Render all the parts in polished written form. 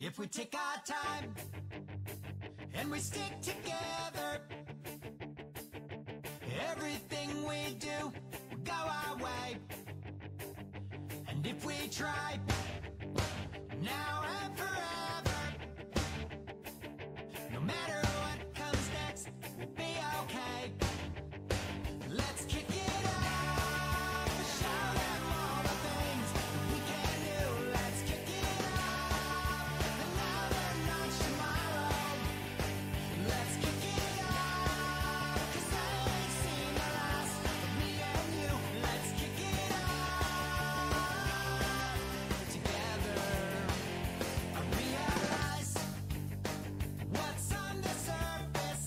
If we take our time and we stick together, everything we do will go our way. And if we try now and forever, no matter what comes next, we'll be okay. Let's kick it off and show them all the things that we can do. Let's kick it off another notch tomorrow. Let's kick it off, 'cause I ain't seen the last of me and you. Let's kick it off together. I realize what's on the surface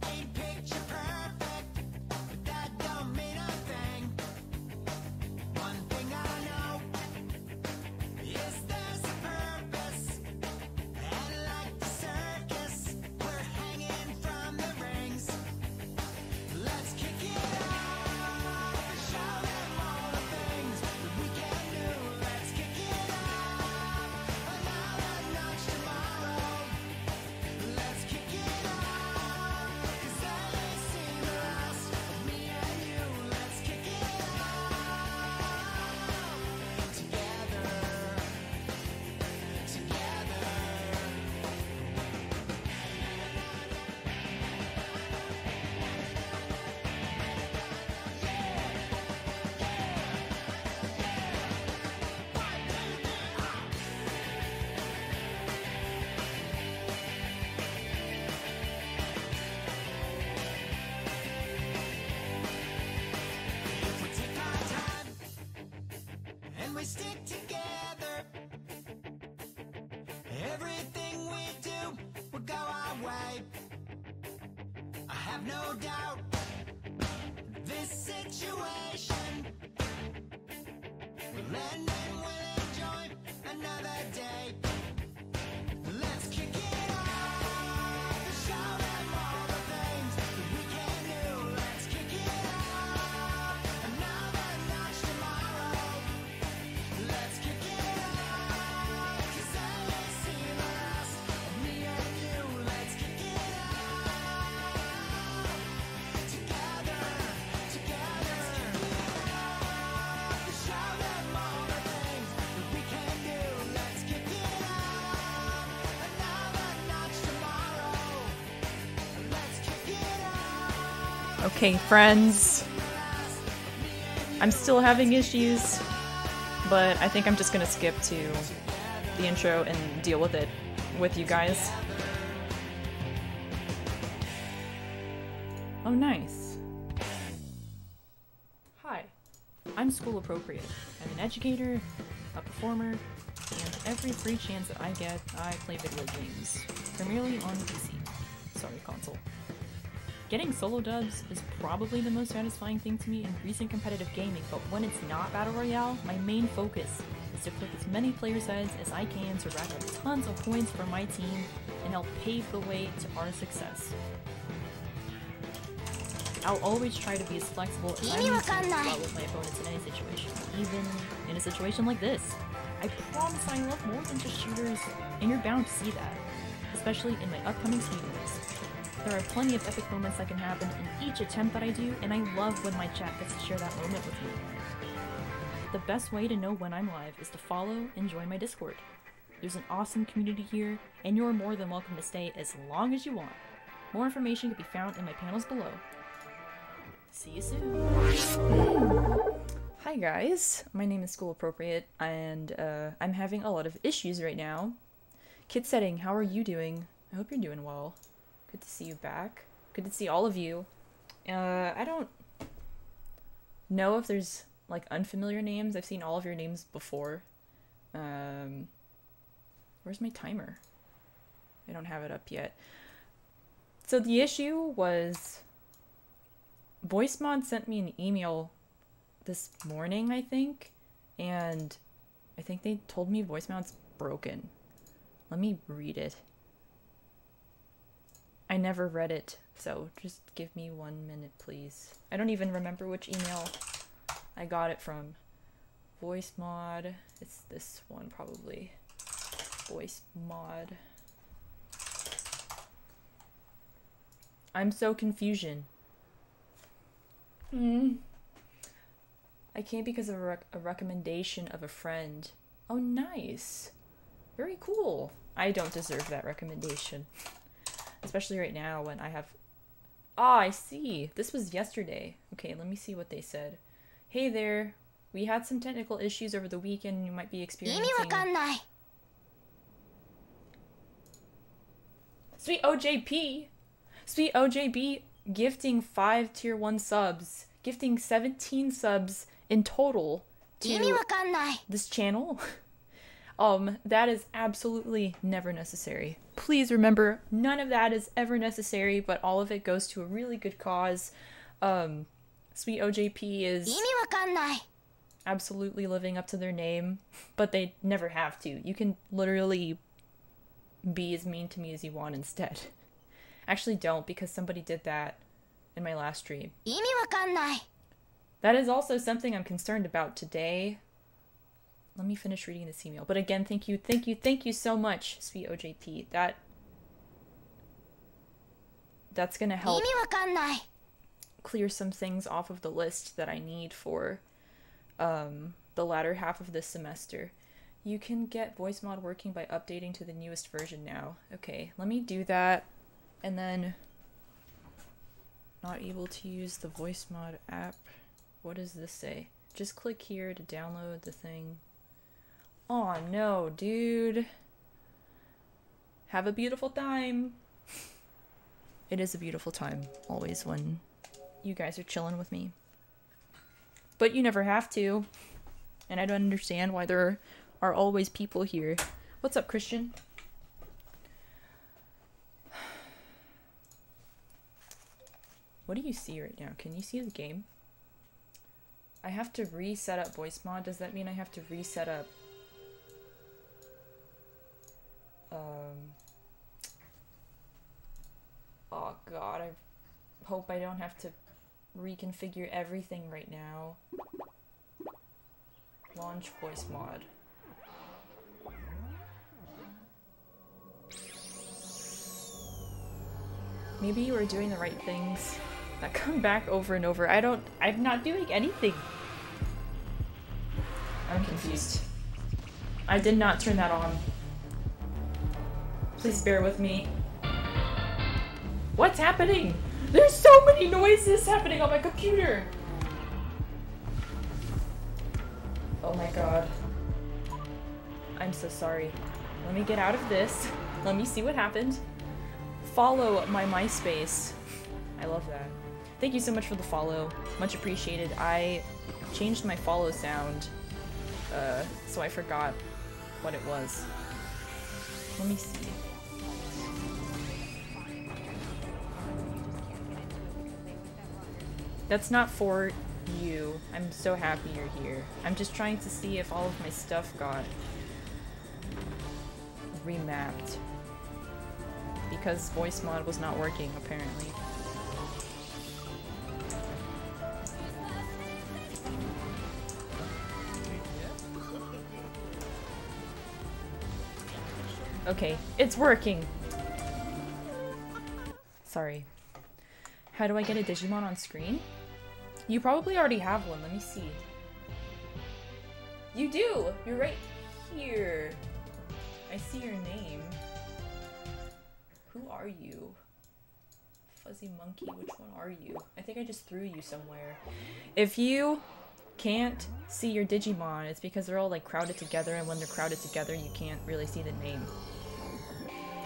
ain't picture perfect, but that don't mean a thing. One thing I know is there's a purpose, and like the circus, we're hanging from the rings. Let's kick it off and show them all the things that we can do. Let's kick it off another notch tomorrow. Let's kick it off, 'cause I ain't seen the last of me and you. Let's kick it off together, together. If we take our time and we stick together, everything we do will go our way. I have no doubt this situation will end and we'll enjoy another day. Let's kick it off and show them all the things that we can do. Let's kick it off another notch tomorrow. Let's kick it off, 'cause I ain't seen the last of me and you. Let's kick it off together, together. Let's show them all the things that we can do. Let's kick it off another notch tomorrow. Let's kick it off. Okay, friends. I'm still having issues, but I think I'm just gonna skip to the intro and deal with it with you guys. Oh, nice. Hi, I'm school appropriate. I'm an educator, a performer, and every free chance that I get, I play video games, primarily on PC. Sorry, console. Getting solo dubs is probably the most satisfying thing to me in recent competitive gaming, but when it's not Battle Royale, my main focus is to clip as many players' heads as I can to rack up tons of points for my team and help pave the way to our success. I'll always try to be as flexible as I need to while with my opponents in any situation, even in a situation like this. I promise I love more than just shooters, and you're bound to see that, especially in my upcoming speedruns. There are plenty of epic moments that can happen in each attempt that I do, and I love when my chat gets to share that moment with me. The best way to know when I'm live is to follow and join my Discord. There's an awesome community here, and you're more than welcome to stay as long as you want. More information can be found in my panels below. See you soon! Hi guys, my name is School Appropriate, and I'm having a lot of issues right now. Kid Setting, how are you doing? I hope you're doing well. Good to see you back. Good to see all of you. I don't know if there's like unfamiliar names. I've seen all of your names before. Where's my timer? I don't have it up yet. So the issue was VoiceMod sent me an email this morning, I think, and I think they told me VoiceMod's broken. Let me read it. I never read it, so just give me 1 minute, please. I don't even remember which email I got it from. VoiceMod. It's this one, probably. Voice mod. I'm so confusion. I came because of a recommendation of a friend. Oh, nice. Very cool. I don't deserve that recommendation. Especially right now when I have... Ah, I see. This was yesterday. Okay, let me see what they said. Hey there. We had some technical issues over the weekend. You might be experiencing... Sweet OJP! Sweet OJB gifting 5 tier 1 subs. Gifting 17 subs in total to this channel. That is absolutely never necessary. Please remember, none of that is ever necessary, but all of it goes to a really good cause. Sweet OJP is absolutely living up to their name, but they never have to. You can literally be as mean to me as you want instead. Actually don't, because somebody did that in my last stream. That is also something I'm concerned about today. Let me finish reading this email. But again, thank you so much, Sweet OJP. That's gonna help clear some things off of the list that I need for the latter half of this semester. You can get voice mod working by updating to the newest version now. Okay, let me do that. And then not able to use the voice mod app. What does this say? Just click here to download the thing. Oh no, dude. Have a beautiful time. It is a beautiful time, always, when you guys are chilling with me. But you never have to. And I don't understand why there are always people here. What's up, Christian? What do you see right now? Can you see the game? I have to reset up voice mod. Does that mean I have to reset up oh god, I hope I don't have to reconfigure everything right now. Launch voice mod. Maybe you are doing the right things that come back over and over. I'm not doing anything. I'm confused. I did not turn that on. Please bear with me. What's happening? There's so many noises happening on my computer. Oh my god. I'm so sorry. Let me get out of this. Let me see what happened. Follow my MySpace. I love that. Thank you so much for the follow. Much appreciated. I changed my follow sound, so I forgot what it was. Let me see. That's not for you. I'm so happy you're here. I'm just trying to see if all of my stuff got remapped. Because voice mod was not working, apparently. Okay, it's working! Sorry. How do I get a Digimon on screen? You probably already have one, let me see. You do! You're right here. I see your name. Who are you? Fuzzy monkey, which one are you? I think I just threw you somewhere. If you can't see your Digimon, it's because they're all like crowded together, and when they're crowded together you can't really see the name.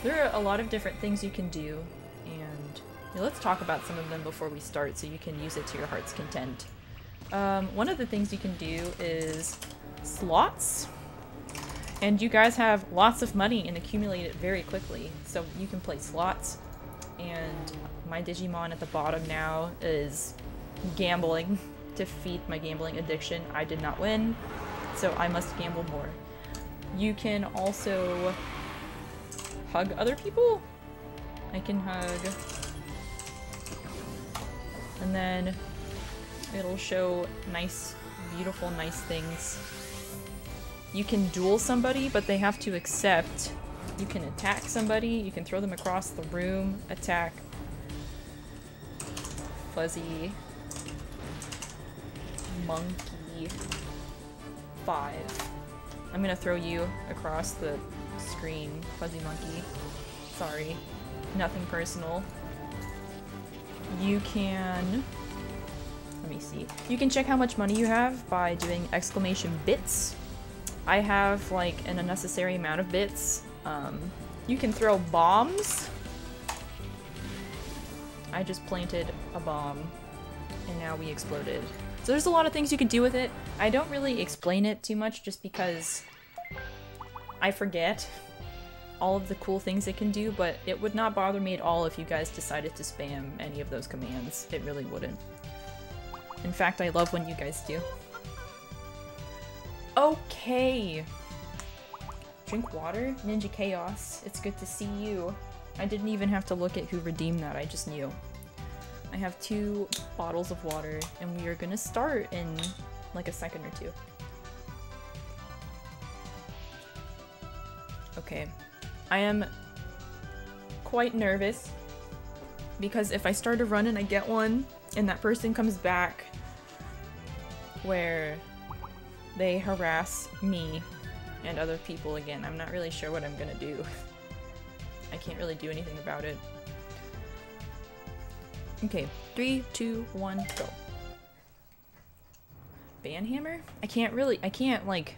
There are a lot of different things you can do, and let's talk about some of them before we start so you can use it to your heart's content. One of the things you can do is slots. And you guys have lots of money and accumulate it very quickly. So you can play slots. And my Digimon at the bottom now is gambling to feed my gambling addiction. I did not win, so I must gamble more. You can also hug other people. I can hug. And then it'll show nice, beautiful, nice things. You can duel somebody, but they have to accept. You can attack somebody, you can throw them across the room, attack. Fuzzy. Monkey. 5. I'm gonna throw you across the screen, Fuzzy Monkey. Sorry. Nothing personal. You can... Let me see. You can check how much money you have by doing exclamation bits. I have like an unnecessary amount of bits. You can throw bombs. I just planted a bomb and now we exploded. So there's a lot of things you can do with it. I don't really explain it too much just because I forget all of the cool things it can do, but it would not bother me at all if you guys decided to spam any of those commands. It really wouldn't. In fact, I love when you guys do. Okay. Drink water? Ninja Chaos. It's good to see you. I didn't even have to look at who redeemed that, I just knew. I have 2 bottles of water, and we are gonna start in like a second or 2. Okay. I am quite nervous, because if I start a run and I get one, and that person comes back where they harass me and other people again, I'm not really sure what I'm gonna do. I can't really do anything about it. Okay, 3, 2, 1, go. Ban hammer? I can't like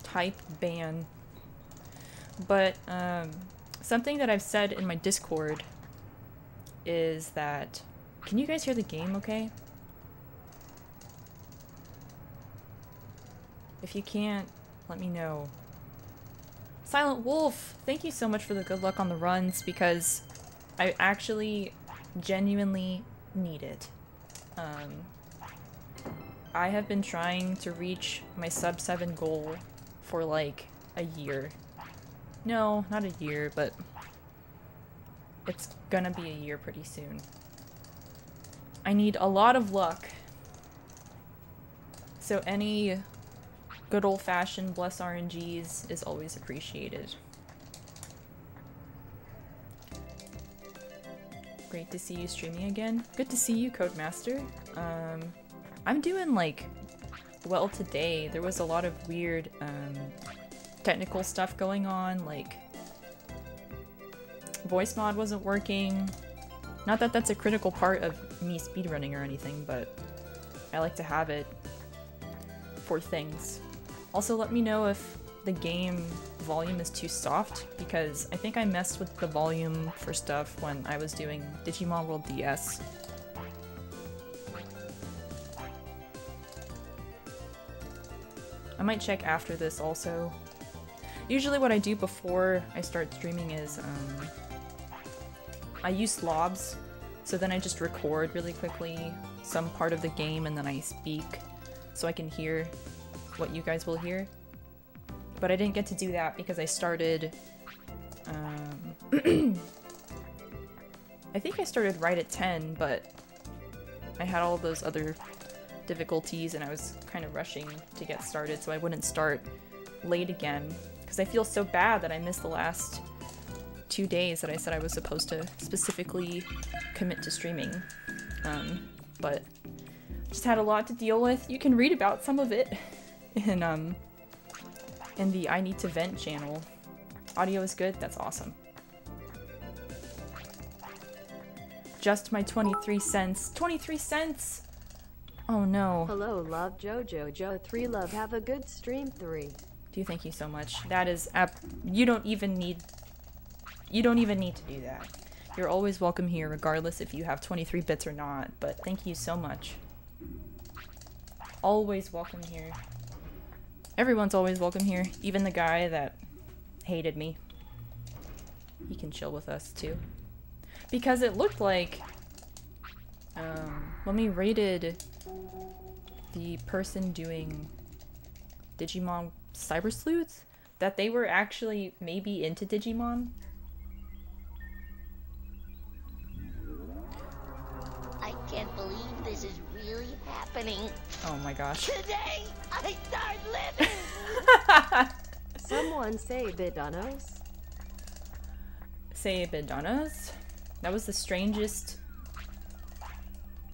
type ban. But something that I've said in my Discord is that, can you guys hear the game okay? If you can't, let me know. Silent Wolf, thank you so much for the good luck on the runs, because I actually genuinely need it. I have been trying to reach my sub 7 goal for like a year. No, not a year, but it's gonna be a year pretty soon. I need a lot of luck. So any good old-fashioned bless RNGs is always appreciated. Great to see you streaming again. Good to see you, Codemaster. I'm doing like well today. There was a lot of weird technical stuff going on, like voice mod wasn't working. Not that that's a critical part of me speedrunning or anything, but I like to have it for things. Also, let me know if the game volume is too soft, because I think I messed with the volume for stuff when I was doing Digimon World DS. I might check after this also. Usually what I do before I start streaming is I use slobs, so then I just record really quickly some part of the game and then I speak so I can hear what you guys will hear. But I didn't get to do that because I started I think I started right at 10, but I had all those other difficulties and I was kind of rushing to get started, so I wouldn't start late again, because I feel so bad that I missed the last 2 days that I said I was supposed to specifically commit to streaming. But just had a lot to deal with. You can read about some of it in the I Need to Vent channel. Audio is good? That's awesome. Just my 23 cents. 23 cents? Oh no. Hello, love Jojo. Joe3 love. Have a good stream 3. Thank you so much. That is you don't even need to do that. You're always welcome here, regardless if you have 23 bits or not, but thank you so much. Always welcome here. Everyone's always welcome here, even the guy that hated me. He can chill with us too. Because it looked like when we raided the person doing Digimon Cyber Sleuth, that they were actually maybe into Digimon. I can't believe this is really happening. Oh my gosh. Today, I start living! Someone say bidonos. Say bidanas? That was the strangest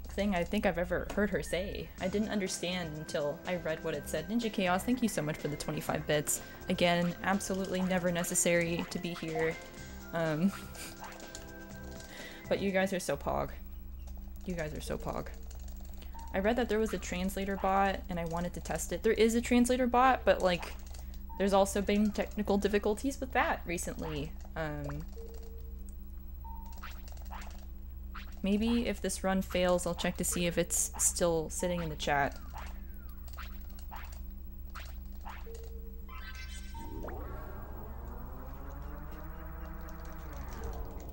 thing I think I've ever heard her say. I didn't understand until I read what it said. Ninja Chaos, thank you so much for the 25 bits. Again, absolutely never necessary to be here. But you guys are so pog. You guys are so pog. I read that there was a translator bot and I wanted to test it. There is a translator bot, but like there's also been technical difficulties with that recently. Maybe if this run fails, I'll check to see if it's still sitting in the chat.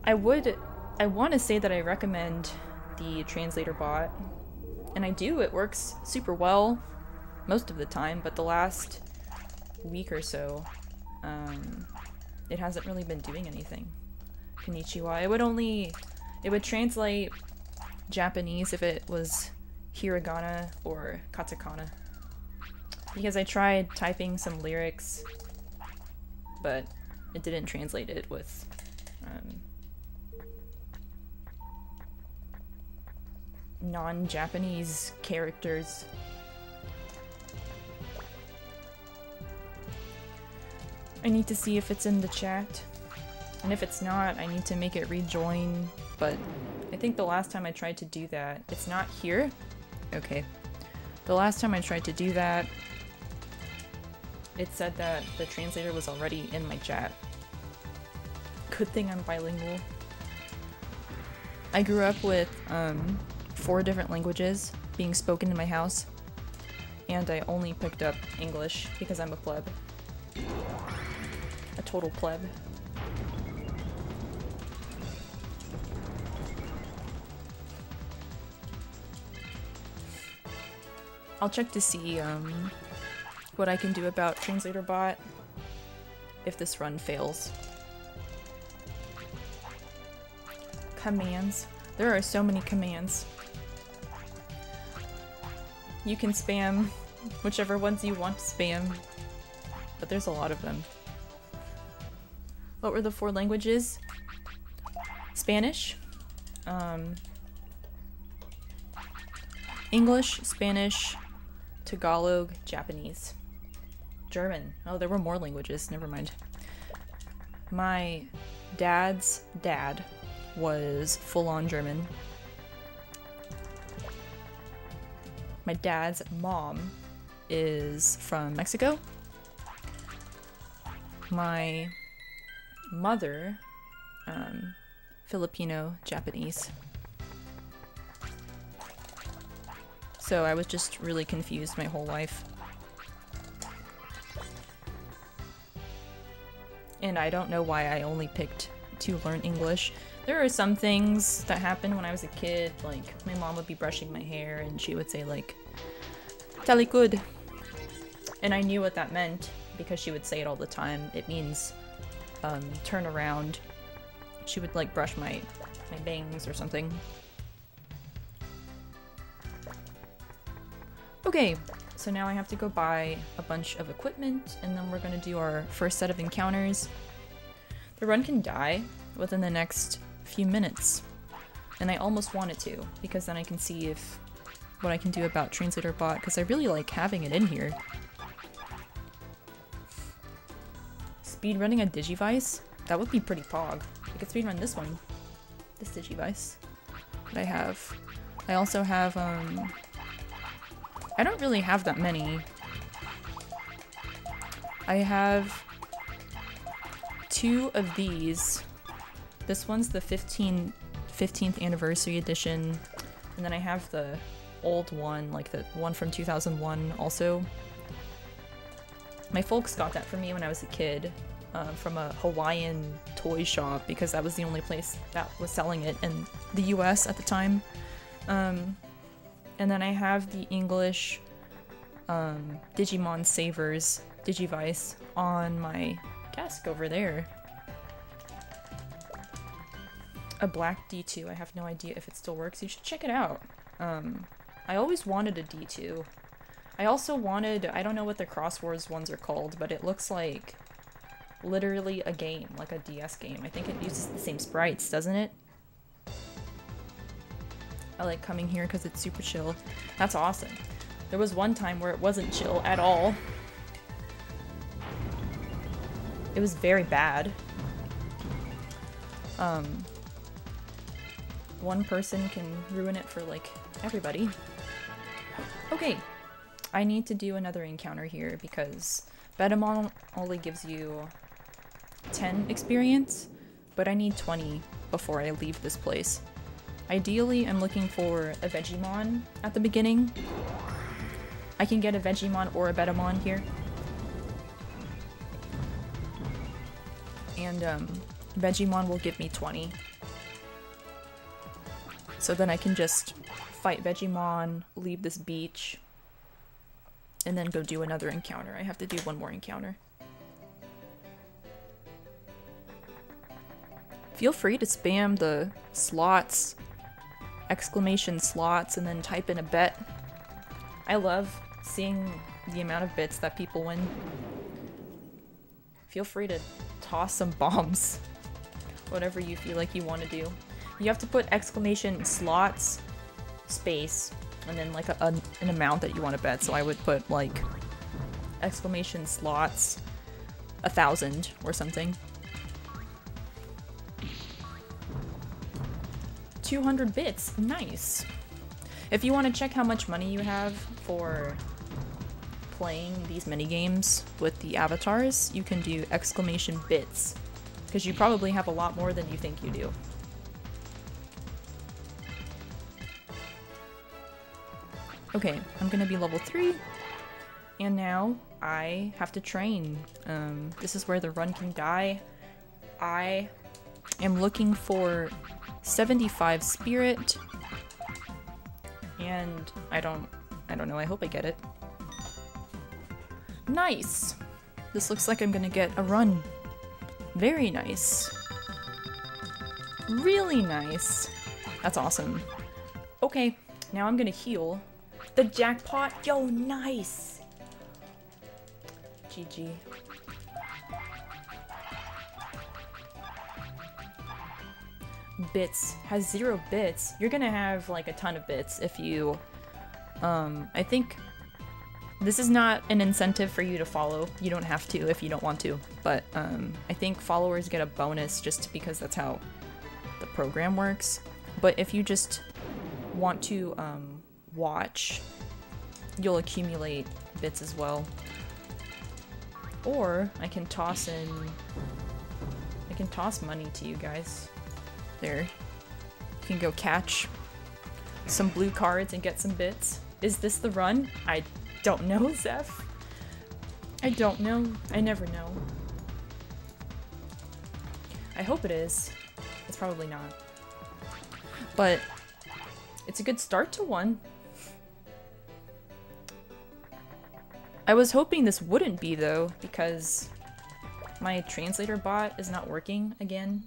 I want to say that I recommend the translator bot, and I do. It works super well most of the time, but the last week or so, it hasn't really been doing anything. Konnichiwa. It would translate Japanese if it was hiragana or katakana. Because I tried typing some lyrics, but it didn't translate it with non-Japanese characters. I need to see if it's in the chat. And if it's not, I need to make it rejoin. But I think the last time I tried to do that, it's not here? Okay. The last time I tried to do that, it said that the translator was already in my chat. Good thing I'm bilingual. I grew up with 4 different languages being spoken in my house, and I only picked up English because I'm a pleb. A total pleb. I'll check to see what I can do about translator bot if this run fails. Commands. There are so many commands. You can spam whichever ones you want to spam, but there's a lot of them. What were the 4 languages? Spanish, English, Spanish, Tagalog, Japanese, German. Oh, there were more languages. Never mind. My dad's dad was full-on German. My dad's mom is from Mexico. My mother, Filipino, Japanese. So I was just really confused my whole life. And I don't know why I only picked to learn English. There are some things that happened when I was a kid, like my mom would be brushing my hair and she would say like, "Talikod." And I knew what that meant because she would say it all the time. It means turn around. She would like brush my bangs or something. Okay, so now I have to go buy a bunch of equipment and then we're gonna do our first set of encounters. The run can die within the next few minutes, and I almost want it to because then I can see what I can do about translator bot, because I really like having it in here. Speedrunning a Digivice? That would be pretty pog. I could speedrun this one. This Digivice that I have. I also have, I don't really have that many. I have 2 of these. This one's the 15th anniversary edition, and then I have the old one, like the one from 2001 also. My folks got that for me when I was a kid, from a Hawaiian toy shop, because that was the only place that was selling it in the US at the time. And then I have the English Digimon Savers Digivice on my desk over there. A black D2. I have no idea if it still works. You should check it out. I always wanted a D2. I also wanted, I don't know what the crosswords ones are called, but it looks like literally a game, like a DS game. I think it uses the same sprites, doesn't it? I like coming here because it's super chill. That's awesome. There was one time where it wasn't chill at all. It was very bad. One person can ruin it for, like, everybody. Okay. I need to do another encounter here because Betamon only gives you 10 experience, but I need 20 before I leave this place. Ideally, I'm looking for a Digimon at the beginning. I can get a Digimon or a Betamon here. And Digimon will give me 20. So then I can just fight Digimon, leave this beach, and then go do another encounter. I have to do one more encounter. Feel free to spam the slots, exclamation slots, and then type in a bet. I love seeing the amount of bits that people win. Feel free to toss some bombs. Whatever you feel like you want to do. You have to put exclamation slots, space, and then like an amount that you want to bet. So I would put like exclamation slots 1,000 or something. 200 bits, nice. If you want to check how much money you have for playing these minigames with the avatars, you can do exclamation bits, because you probably have a lot more than you think you do. Okay, I'm gonna be level 3, and now I have to train. This is where the run can die. I am looking for 75 spirit, and I don't know, I hope I get it. Nice! This looks like I'm gonna get a run. Very nice. Really nice. That's awesome. Okay, now I'm gonna heal. The jackpot? Yo, nice! GG. Bits. Has 0 bits. You're gonna have like a ton of bits if you... I think this is not an incentive for you to follow. You don't have to if you don't want to. But I think followers get a bonus just because that's how the program works. But if you just want to watch, you'll accumulate bits as well. Or I can toss money to you guys. There. You can go catch some blue cards and get some bits. Is this the run? I don't know, Zeph. I don't know. I never know. I hope it is. It's probably not. But it's a good start to one. I was hoping this wouldn't be, though, because my translator bot is not working again.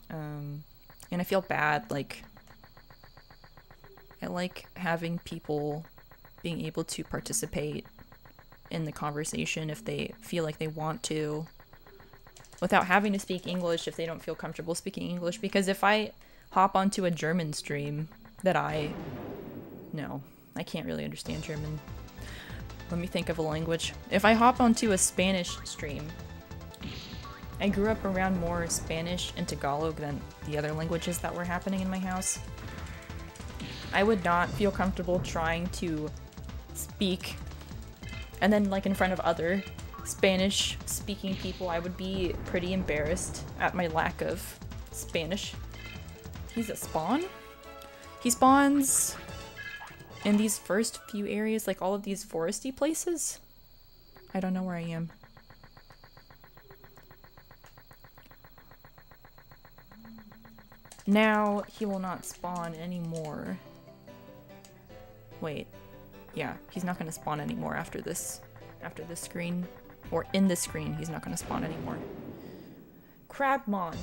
And I feel bad, like, I like having people being able to participate in the conversation if they feel like they want to, without having to speak English if they don't feel comfortable speaking English, because if I hop onto a German stream that no, I can't really understand German. Let me think of a language. If I hop onto a Spanish stream, I grew up around more Spanish and Tagalog than the other languages that were happening in my house. I would not feel comfortable trying to speak, and then like in front of other Spanish speaking people, I would be pretty embarrassed at my lack of Spanish. He's a spawn? He spawns in these first few areas, like all of these foresty places? I don't know where I am. Now he will not spawn anymore. Wait. Yeah, he's not gonna spawn anymore after this screen. Or in this screen, he's not gonna spawn anymore. Crabmon.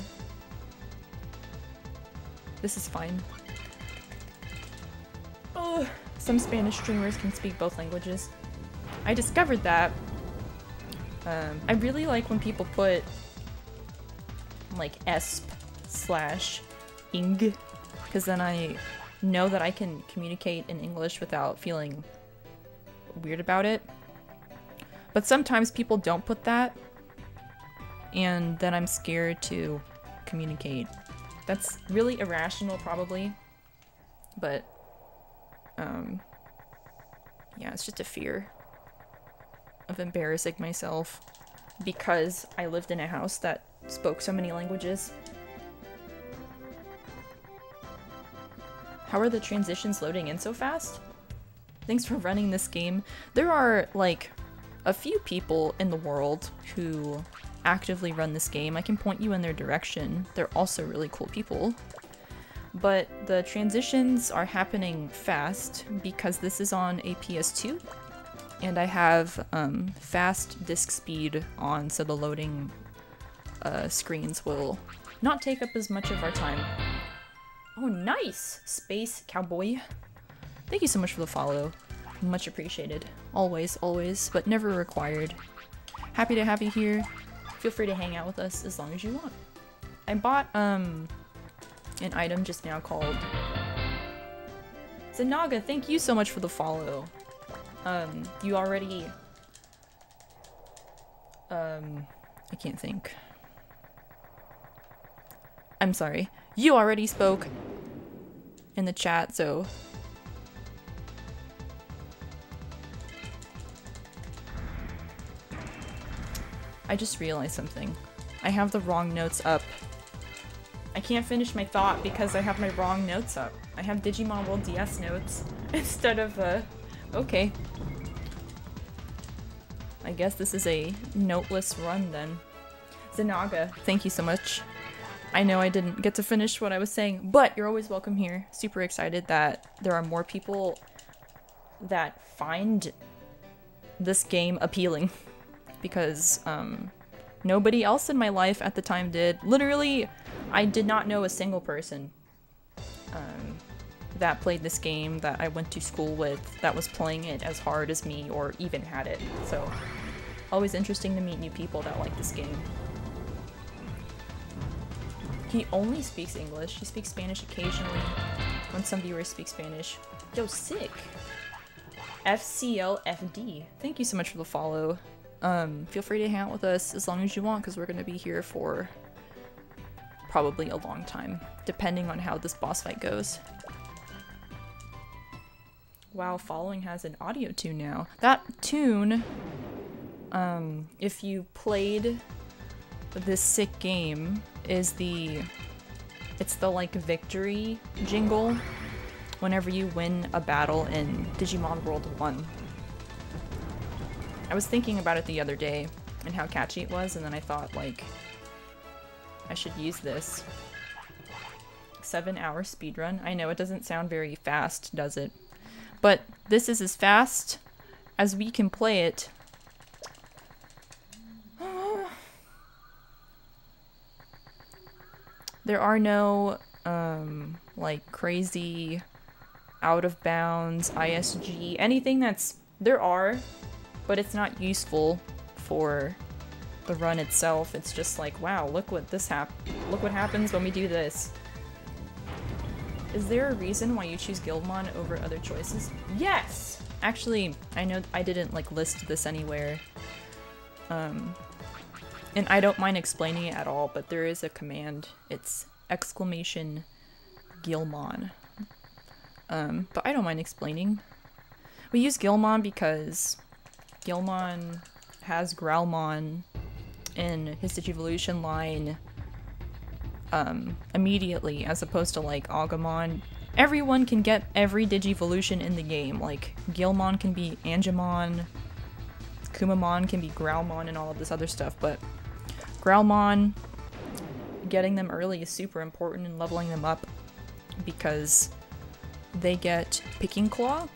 This is fine. Oh, some Spanish streamers can speak both languages. I discovered that I really like when people put like esp/ing, because then I know that I can communicate in English without feeling weird about it. But sometimes people don't put that, and then I'm scared to communicate. That's really irrational, probably, but yeah, it's just a fear of embarrassing myself because I lived in a house that spoke so many languages. How are the transitions loading in so fast? Thanks for running this game. There are, like, a few people in the world who actively run this game. I can point you in their direction. They're also really cool people. But the transitions are happening fast because this is on a PS2, and I have fast disk speed on, so the loading screens will not take up as much of our time. Oh, nice! Space Cowboy. Thank you so much for the follow. Much appreciated. Always, always, but never required. Happy to have you here. Feel free to hang out with us as long as you want. I bought an item just now called Zanaga. Thank you so much for the follow. You already I can't think. I'm sorry. You already spoke in the chat, so I just realized something. I have the wrong notes up. I can't finish my thought because I have my wrong notes up. I have Digimon World DS notes instead of, okay. I guess this is a noteless run then. Zanaga, thank you so much. I know I didn't get to finish what I was saying, but you're always welcome here. Super excited that there are more people that find this game appealing. Because, nobody else in my life at the time did. Literally, I did not know a single person that played this game that I went to school with that was playing it as hard as me or even had it. So, always interesting to meet new people that like this game. He only speaks English. He speaks Spanish occasionally when some viewers speak Spanish. Yo, sick! FCLFD. Thank you so much for the follow. Feel free to hang out with us as long as you want, because we're going to be here for probably a long time, depending on how this boss fight goes. Wow, following has an audio tune now. That tune, if you played this sick game, is it's the like victory jingle whenever you win a battle in Digimon World 1. I was thinking about it the other day and how catchy it was, and then I thought, like, I should use this. 7-hour speedrun. I know it doesn't sound very fast, does it? But this is as fast as we can play it. There are no, like, crazy out of bounds, ISG, anything that's... There are, but it's not useful for the run itself. It's just like, wow, look what look what happens when we do this. Is there a reason why you choose Guildmon over other choices? Yes! Actually, I know I didn't like list this anywhere. And I don't mind explaining it at all, but there is a command. It's exclamation Guilmon. But I don't mind explaining. We use Guilmon because Guilmon has Growlmon in his Digivolution line immediately, as opposed to like Agumon. Everyone can get every Digivolution in the game. Like, Guilmon can be Angemon, Kumamon can be Growlmon, and all of this other stuff, but Growlmon, getting them early is super important in leveling them up because they get Picking Claw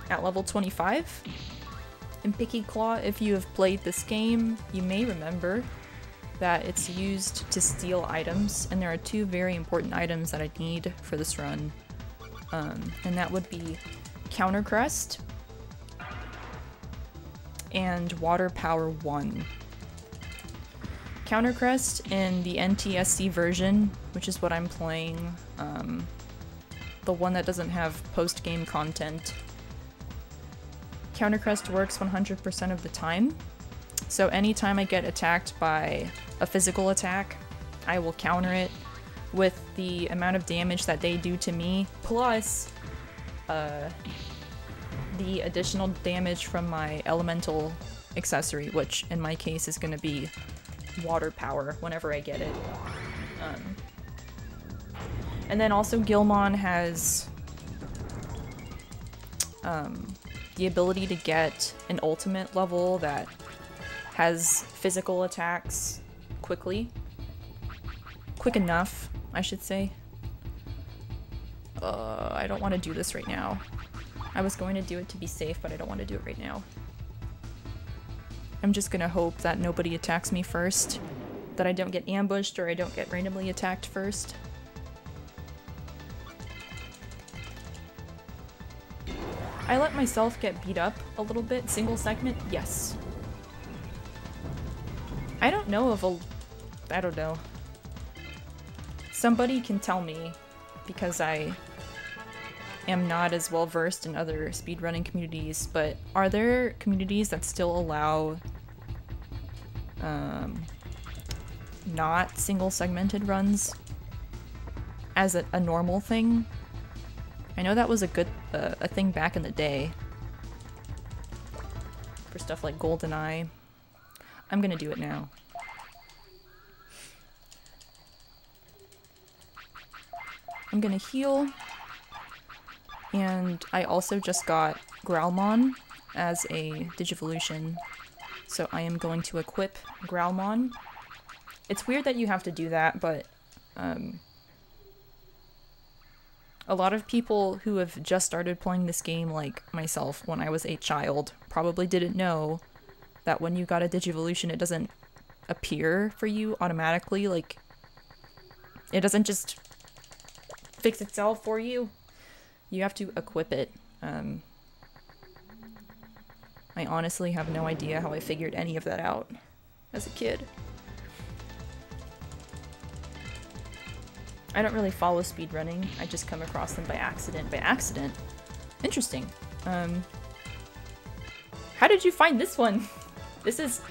at level 25. And Picking Claw, if you have played this game, you may remember that it's used to steal items, and there are two very important items that I need for this run. And that would be Counter Crest and Water Power 1. Countercrest in the NTSC version, which is what I'm playing, the one that doesn't have post-game content. Countercrest works 100% of the time, so anytime I get attacked by a physical attack, I will counter it with the amount of damage that they do to me, plus the additional damage from my elemental accessory, which in my case is going to be water power whenever I get it. And then also Gilmon has the ability to get an ultimate level that has physical attacks quickly. Quick enough, I should say. I don't want to do this right now. I was going to do it to be safe, but I don't want to do it right now. I'm just gonna hope that nobody attacks me first, that I don't get ambushed or I don't get randomly attacked first. I let myself get beat up a little bit. Single segment? Yes. I don't know if I don't know. Somebody can tell me, because I am not as well versed in other speedrunning communities, but are there communities that still allow not single segmented runs as a normal thing? I know that was a good a thing back in the day for stuff like GoldenEye. I'm gonna do it now. I'm gonna heal, and I also just got Growlmon as a Digivolution, so I am going to equip Growlmon. It's weird that you have to do that, but a lot of people who have just started playing this game, like myself when I was a child, probably didn't know that when you got a Digivolution, it doesn't appear for you automatically. Like, it doesn't just fix itself for you. You have to equip it. I honestly have no idea how I figured any of that out as a kid. I don't really follow speedrunning. I just come across them by accident. By accident? Interesting. How did you find this one? This is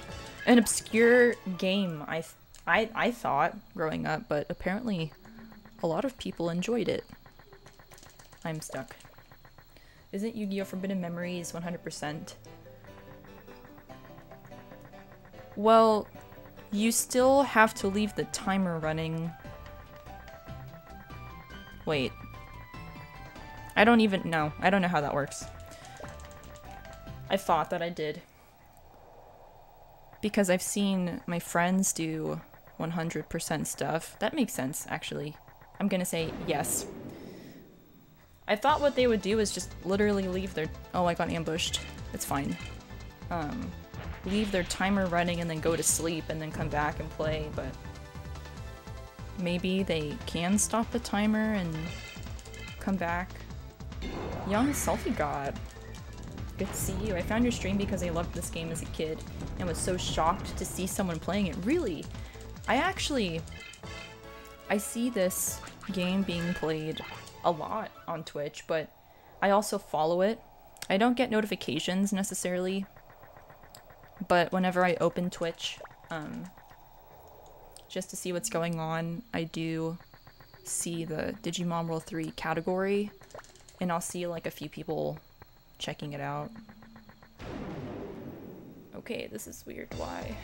an obscure game, I thought, growing up, but apparently a lot of people enjoyed it. I'm stuck. Isn't Yu-Gi-Oh! Forbidden Memories 100%? Well, you still have to leave the timer running. Wait. I don't even know. I don't know how that works. I thought that I did. Because I've seen my friends do 100% stuff. That makes sense, actually. I'm gonna say yes. I thought what they would do is just literally leave their— oh, I got ambushed. It's fine. Leave their timer running and then go to sleep and then come back and play, but maybe they can stop the timer and come back. Young Selfie God. Good to see you. I found your stream because I loved this game as a kid and was so shocked to see someone playing it. Really? I see this game being played a lot on Twitch, but I also follow it. I don't get notifications necessarily, but whenever I open Twitch, just to see what's going on, I do see the Digimon World 3 category, and I'll see like a few people checking it out. Okay, this is weird. Why?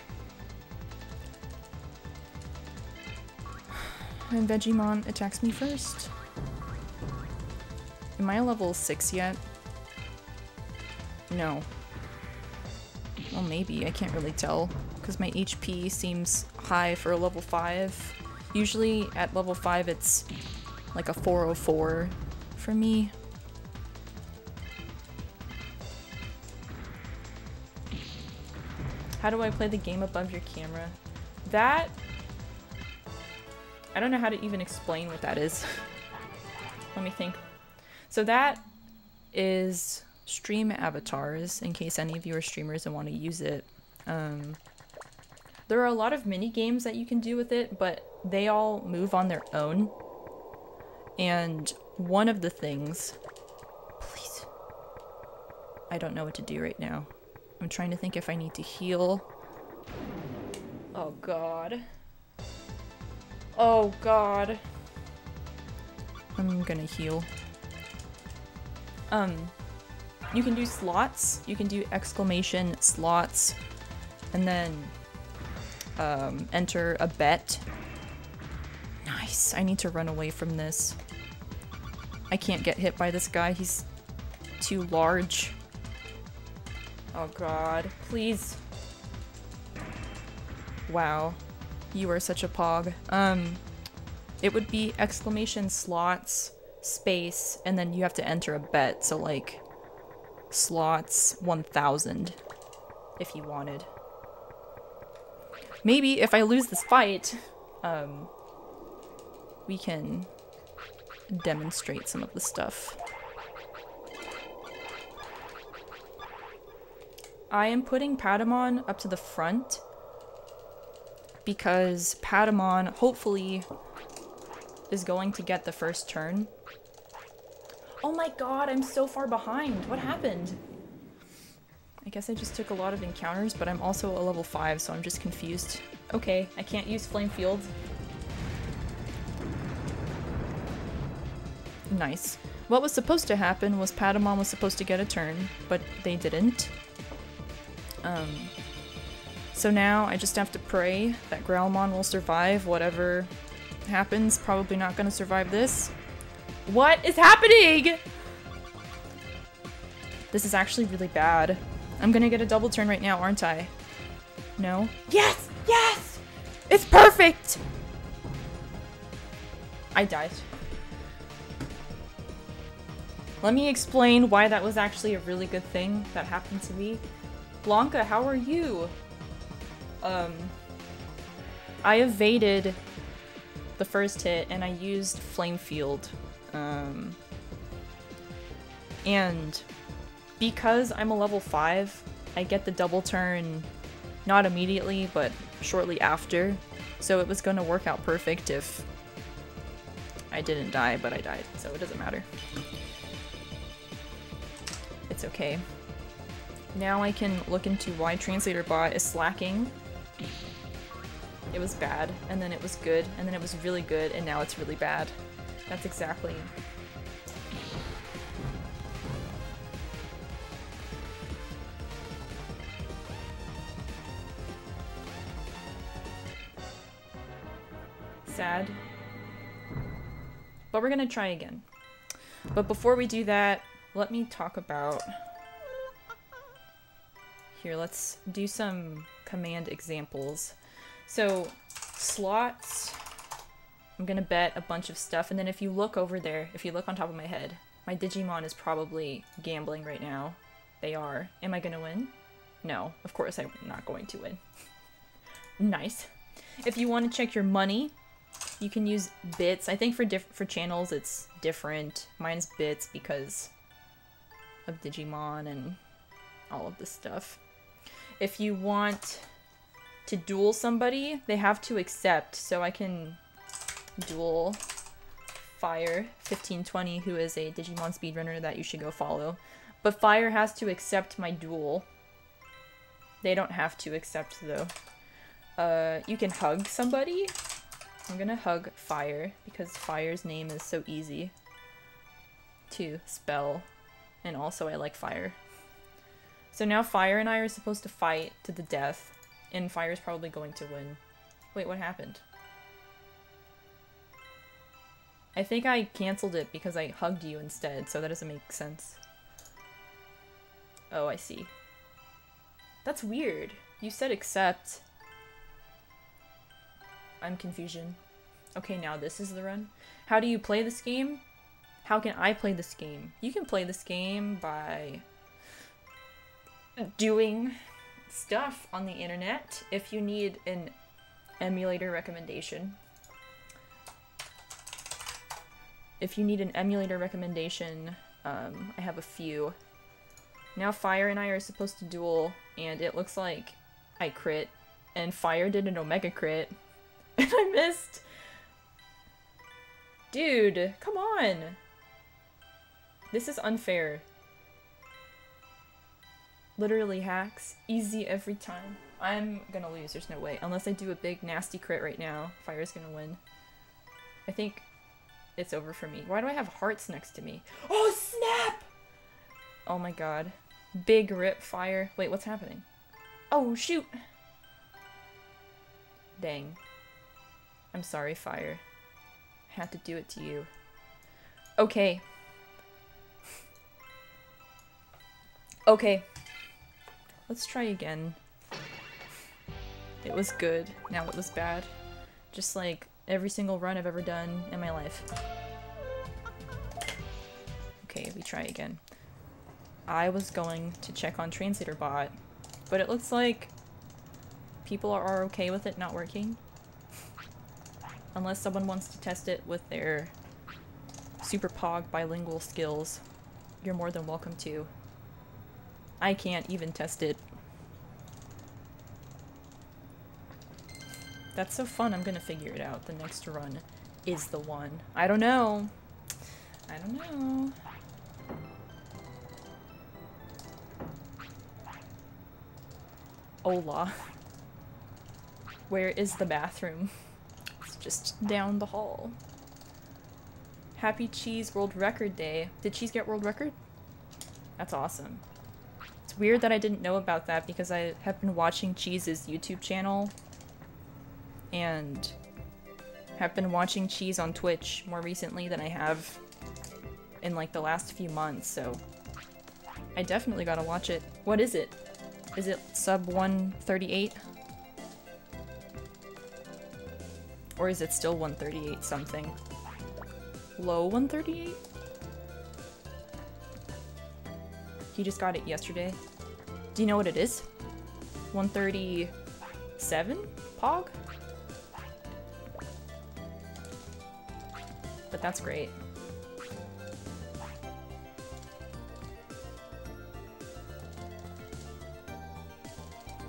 And Vegemon attacks me first. Am I level 6 yet? No. Well, maybe. I can't really tell, because my HP seems high for a level 5. Usually at level 5 it's like a 404 for me. How do I play the game above your camera? That— I don't know how to even explain what that is. Let me think. So that is stream avatars in case any of you are streamers and want to use it. There are a lot of mini games that you can do with it, but they all move on their own. And one of the things... Please. I don't know what to do right now. I'm trying to think if I need to heal. Oh god. Oh god. I'm gonna heal. You can do slots. You can do exclamation slots. And then enter a bet. Nice. I need to run away from this. I can't get hit by this guy. He's too large. Oh god. Please. Wow. You are such a pog. It would be exclamation slots, space, and then you have to enter a bet. So like slots 1000 if you wanted. Maybe if I lose this fight, we can demonstrate some of the stuff. I am putting Patamon up to the front because Patamon hopefully is going to get the first turn. Oh my god, I'm so far behind. What happened? I guess I just took a lot of encounters, but I'm also a level 5, so I'm just confused. Okay, I can't use Flame Field. Nice. What was supposed to happen was Patamon was supposed to get a turn, but they didn't. So now I just have to pray that Growlmon will survive whatever happens. Probably not gonna survive this. What is happening? This is actually really bad. I'm gonna get a double turn right now, aren't I? No? Yes! Yes! It's perfect! I died. Let me explain why that was actually a really good thing that happened to me. Blanca, how are you? I evaded the first hit and I used Flame Field. And because I'm a level 5, I get the double turn not immediately, but shortly after. So it was gonna work out perfect if I didn't die, but I died, so it doesn't matter. It's okay. Now I can look into why Translator Bot is slacking. It was bad, and then it was good, and then it was really good, and now it's really bad. That's exactly... sad. But we're gonna try again. But before we do that, let me talk about... Here, let's do some command examples. So, slots, I'm gonna bet a bunch of stuff, and then if you look over there, if you look on top of my head, my Digimon is probably gambling right now. They are. Am I gonna win? No, of course I'm not going to win. Nice. If you want to check your money, you can use bits. I think for channels it's different. Mine's bits because of Digimon and all of this stuff. If you want to duel somebody, they have to accept. So I can duel Fire 1520, who is a Digimon speedrunner that you should go follow. But Fire has to accept my duel. They don't have to accept though. You can hug somebody. I'm gonna hug Fire because Fire's name is so easy to spell, and also I like Fire. So now Fire and I are supposed to fight to the death, and Fire's probably going to win. Wait, what happened? I think I canceled it because I hugged you instead, so that doesn't make sense. Oh, I see. That's weird. You said accept. I'm confusion. Okay, now this is the run. How do you play this game? How can I play this game? You can play this game by doing stuff on the internet if you need an emulator recommendation. If you need an emulator recommendation, I have a few. Now Fire and I are supposed to duel, and it looks like I crit, and Fire did an Omega crit, and I missed! Dude, come on! This is unfair. Literally hacks. Easy every time. I'm gonna lose, there's no way. Unless I do a big nasty crit right now, Fire's gonna win. I think it's over for me. Why do I have hearts next to me? Oh, snap! Oh my god. Big rip, Fire. Wait, what's happening? Oh, shoot! Dang. I'm sorry, Fire. I had to do it to you. Okay. Okay. Let's try again. It was good. Now it was bad. Just like every single run I've ever done in my life. Okay, we try again. I was going to check on Translator Bot, but it looks like people are okay with it not working. Unless someone wants to test it with their super pog bilingual skills, you're more than welcome to. I can't even test it. That's so fun, I'm gonna figure it out. The next run is the one. I don't know. I don't know. Hola. Where is the bathroom? It's just down the hall. Happy Cheese World Record Day. Did Cheese get world record? That's awesome. It's weird that I didn't know about that because I have been watching Cheese's YouTube channel and have been watching Cheese on Twitch more recently than I have in like the last few months, so I definitely gotta watch it. What is it? Is it sub 138? Or is it still 138 something? Low 138? He just got it yesterday. Do you know what it is? 137? Pog? But that's great.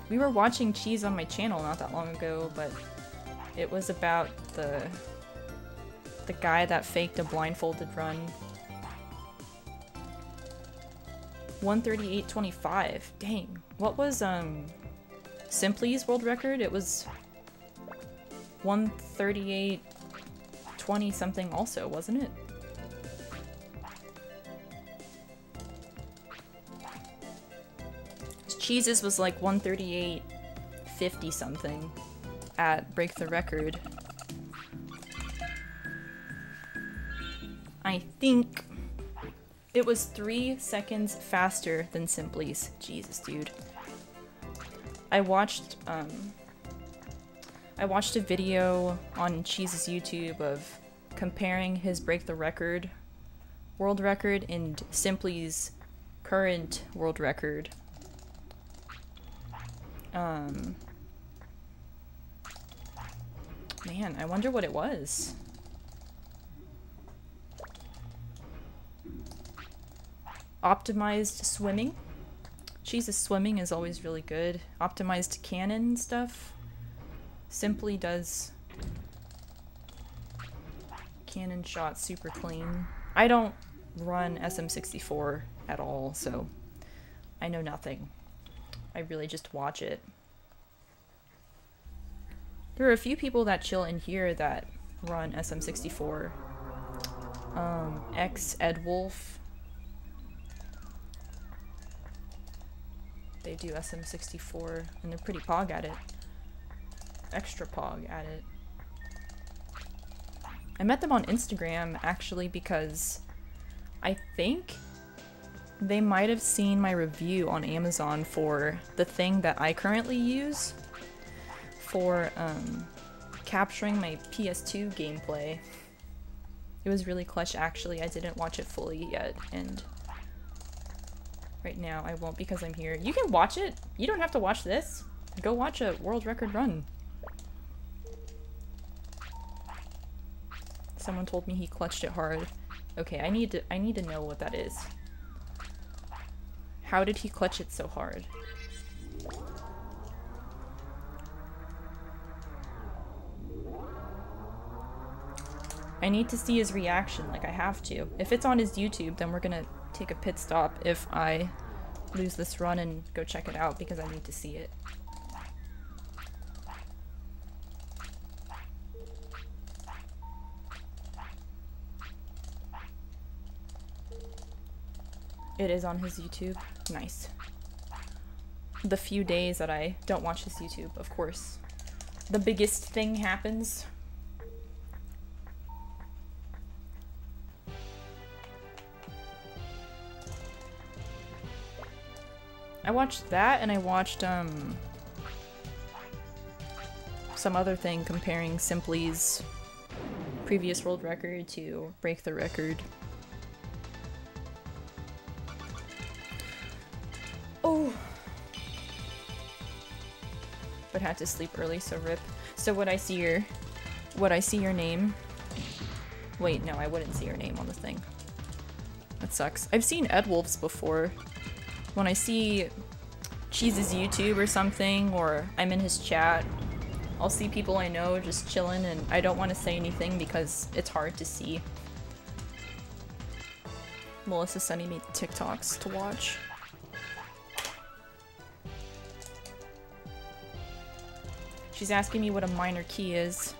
We were watching Cheese on my channel not that long ago, but it was about the guy that faked a blindfolded run. 138.25. Dang. What was Simply's world record? It was 138.20 something also, wasn't it? Cheese's was like 138.50 something at Break the Record. I think it was 3 seconds faster than Simply's. Jesus, dude. I watched a video on Cheese's YouTube of comparing his Break the Record world record and Simply's current world record. Man, I wonder what it was. Optimized swimming. Cheese's swimming is always really good. Optimized cannon stuff. Simply does cannon shot super clean. I don't run SM64 at all, so I know nothing. I really just watch it. There are a few people that chill in here that run SM64. X Edwolf. They do SM64, and they're pretty pog at it. Extra pog at it. I met them on Instagram, actually, because I think they might have seen my review on Amazon for the thing that I currently use for capturing my PS2 gameplay. It was really clutch, actually. I didn't watch it fully yet, and right now I won't because I'm here. You can watch it. You don't have to watch this. Go watch a world record run. Someone told me he clutched it hard. Okay, I need to know what that is. How did he clutch it so hard? I need to see his reaction, like I have to. If it's on his YouTube, then we're gonna take a pit stop if I lose this run and go check it out because I need to see it. It is on his YouTube. Nice. The few days that I don't watch his YouTube, of course. The biggest thing happens. I watched that and I watched some other thing comparing Simply's previous world record to break the record. Oh, but had to sleep early, so rip. So would I see your name? Wait, no, I wouldn't see your name on the thing. That sucks. I've seen Edwolf's before. When I see Cheese's YouTube or something, or I'm in his chat, I'll see people I know just chilling, and I don't want to say anything because it's hard to see. Melissa's sending me TikToks to watch. She's asking me what a minor key is.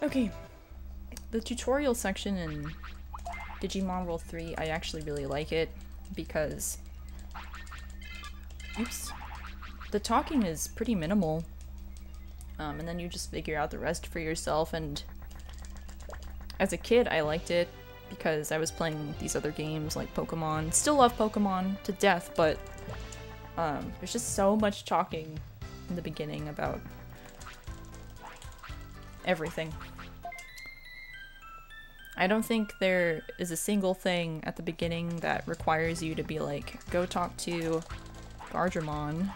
Okay. The tutorial section in Digimon World 3, I actually really like it because... Oops. The talking is pretty minimal. And then you just figure out the rest for yourself, and as a kid, I liked it because I was playing these other games like Pokemon. Still love Pokemon to death, but there's just so much talking in the beginning about everything. I don't think there is a single thing at the beginning that requires you to be like, go talk to Gardevoir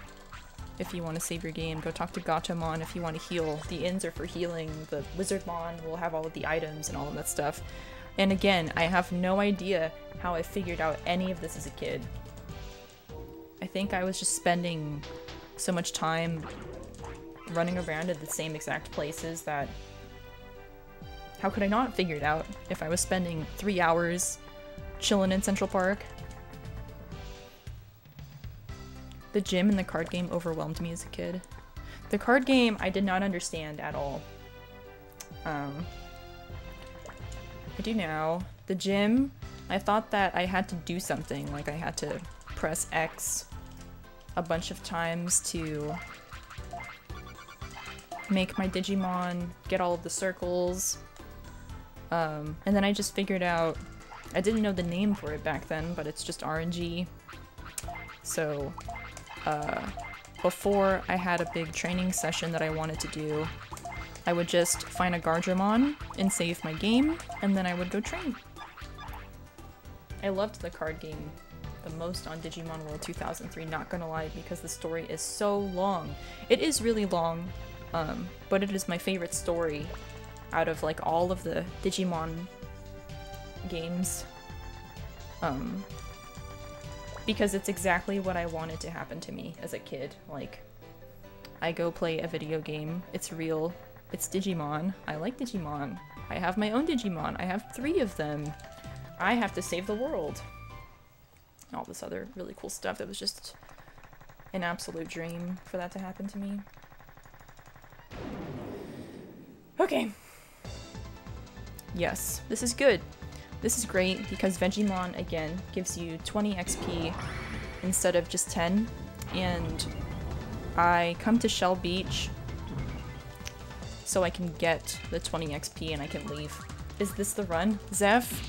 if you want to save your game, go talk to Gatomon if you want to heal. The inns are for healing, the Wizardmon will have all of the items and all of that stuff. And again, I have no idea how I figured out any of this as a kid. I think I was just spending so much time running around at the same exact places that... How could I not figure it out if I was spending 3 hours chilling in Central Park? The gym in the card game overwhelmed me as a kid. The card game I did not understand at all. I do now. The gym, I thought that I had to do something, like I had to press X a bunch of times to make my Digimon get all of the circles. And then I just figured out, I didn't know the name for it back then, but it's just RNG. So, before I had a big training session that I wanted to do, I would just find a Gardevoir and save my game, and then I would go train. I loved the card game the most on Digimon World 2003, not gonna lie, because the story is so long. It is really long, but it is my favorite story out of like all of the Digimon games. Because it's exactly what I wanted to happen to me as a kid. Like, I go play a video game, it's real, it's Digimon, I like Digimon, I have my own Digimon, I have 3 of them, I have to save the world. All this other really cool stuff that was just an absolute dream for that to happen to me. Okay. Yes, this is good. This is great because Vegemon, again, gives you 20 XP instead of just 10, and I come to Shell Beach so I can get the 20 XP and I can leave. Is this the run? Zeph?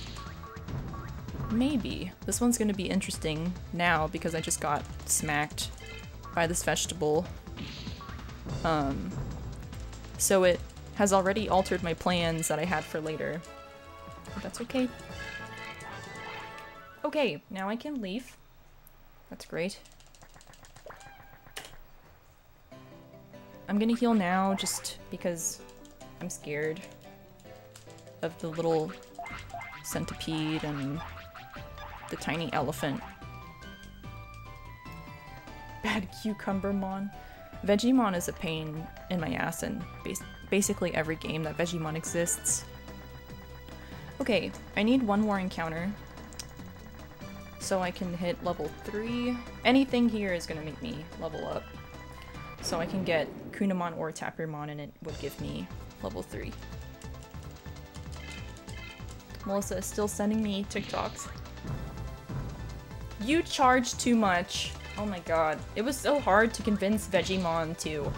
Maybe. This one's gonna be interesting now because I just got smacked by this vegetable. So it has already altered my plans that I had for later. But that's okay. Okay, now I can leave. That's great. I'm gonna heal now just because I'm scared of the little centipede and the tiny elephant. Bad Cucumbermon. Vegemon is a pain in my ass in basically every game that Vegemon exists. Okay, I need one more encounter so I can hit level 3. Anything here is gonna make me level up. So I can get Kunamon or Tapirmon and it would give me level 3. Melissa is still sending me TikToks. You charge too much. Oh my god. It was so hard to convince Vegemon to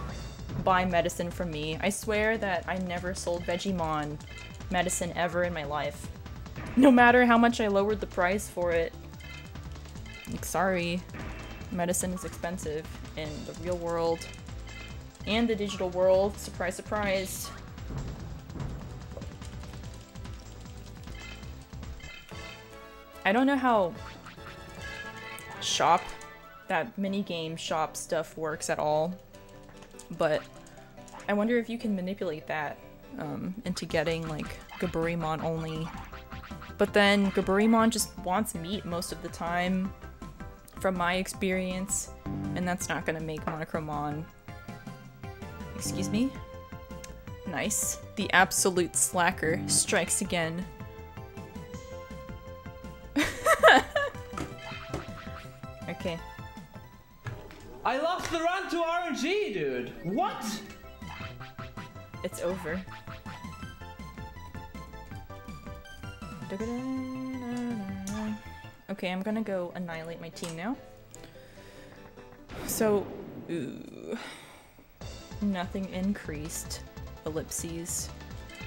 buy medicine from me. I swear that I never sold Vegemon medicine ever in my life. No matter how much I lowered the price for it. Like, sorry. Medicine is expensive in the real world and the digital world. Surprise, surprise. I don't know how shop, that minigame shop stuff works at all, but I wonder if you can manipulate that into getting like Gaburimon only. But then Gaburimon just wants meat most of the time, from my experience, and that's not gonna make Monochromon. Excuse me? Nice. The absolute slacker strikes again. Okay. I lost the run to RNG, dude! What? It's over. Okay, I'm gonna go annihilate my team now. So, ooh. Nothing increased. Ellipses.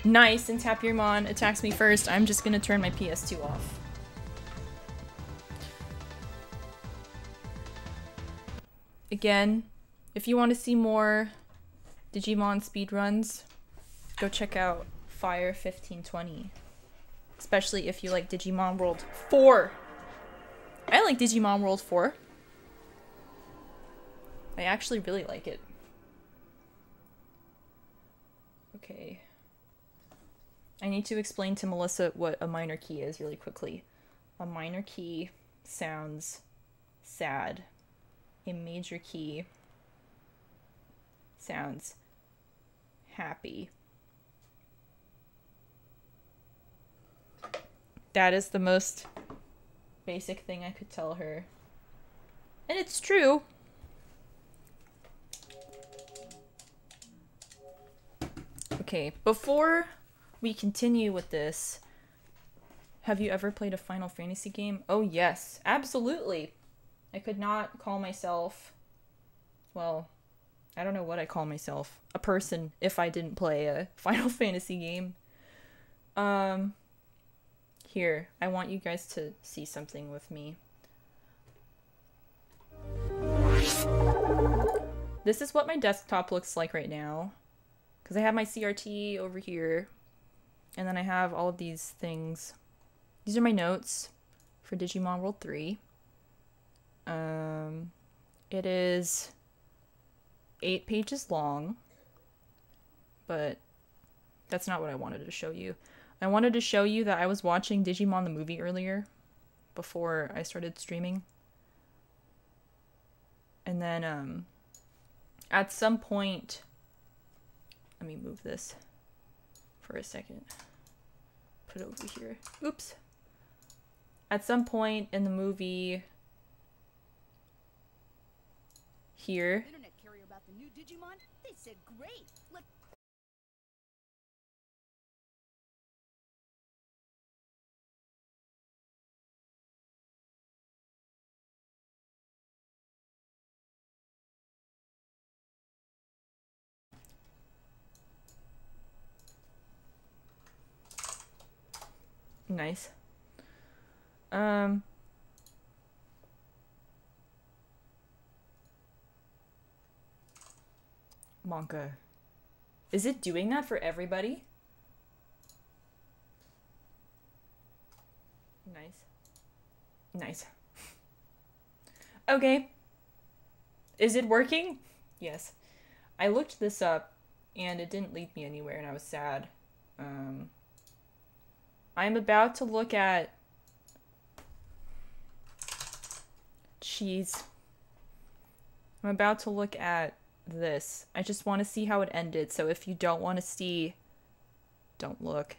Nice, and Tapirmon attacks me first. I'm just gonna turn my PS2 off. Again, if you want to see more Digimon speedruns, go check out Fire 1520. Especially if you like Digimon World 4. I like Digimon World 4. I actually really like it. Okay. I need to explain to Melissa what a minor key is really quickly. A minor key sounds sad. A major key sounds happy. That is the most basic thing I could tell her. And it's true. Okay, before we continue with this, have you ever played a Final Fantasy game? Oh yes, absolutely. I could not call myself, well, I don't know what I call myself, a person if I didn't play a Final Fantasy game. Here, I want you guys to see something with me. This is what my desktop looks like right now. Because I have my CRT over here. And then I have all of these things. These are my notes for Digimon World 3. It is 8 pages long. But that's not what I wanted to show you. I wanted to show you that I was watching Digimon the movie earlier. Before I started streaming. And then, at some point... Let me move this for a second. Put it over here. Oops. At some point in the movie... Here... Internet carrier about the new Digimon? They said great. Look. Nice. Monka. Is it doing that for everybody? Nice. Nice. Okay. Is it working? Yes. I looked this up, and it didn't lead me anywhere, and I was sad. I'm about to look at... Cheese. I'm about to look at this. I just want to see how it ended, so if you don't want to see... Don't look.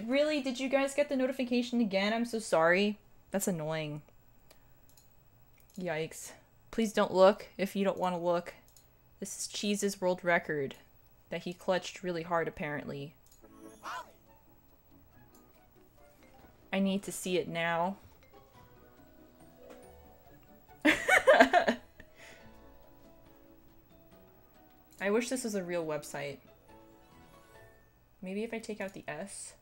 Really? Did you guys get the notification again? I'm so sorry. That's annoying. Yikes. Please don't look if you don't want to look. This is Cheese's world record that he clutched really hard, apparently. I need to see it now. I wish this was a real website. Maybe if I take out the S.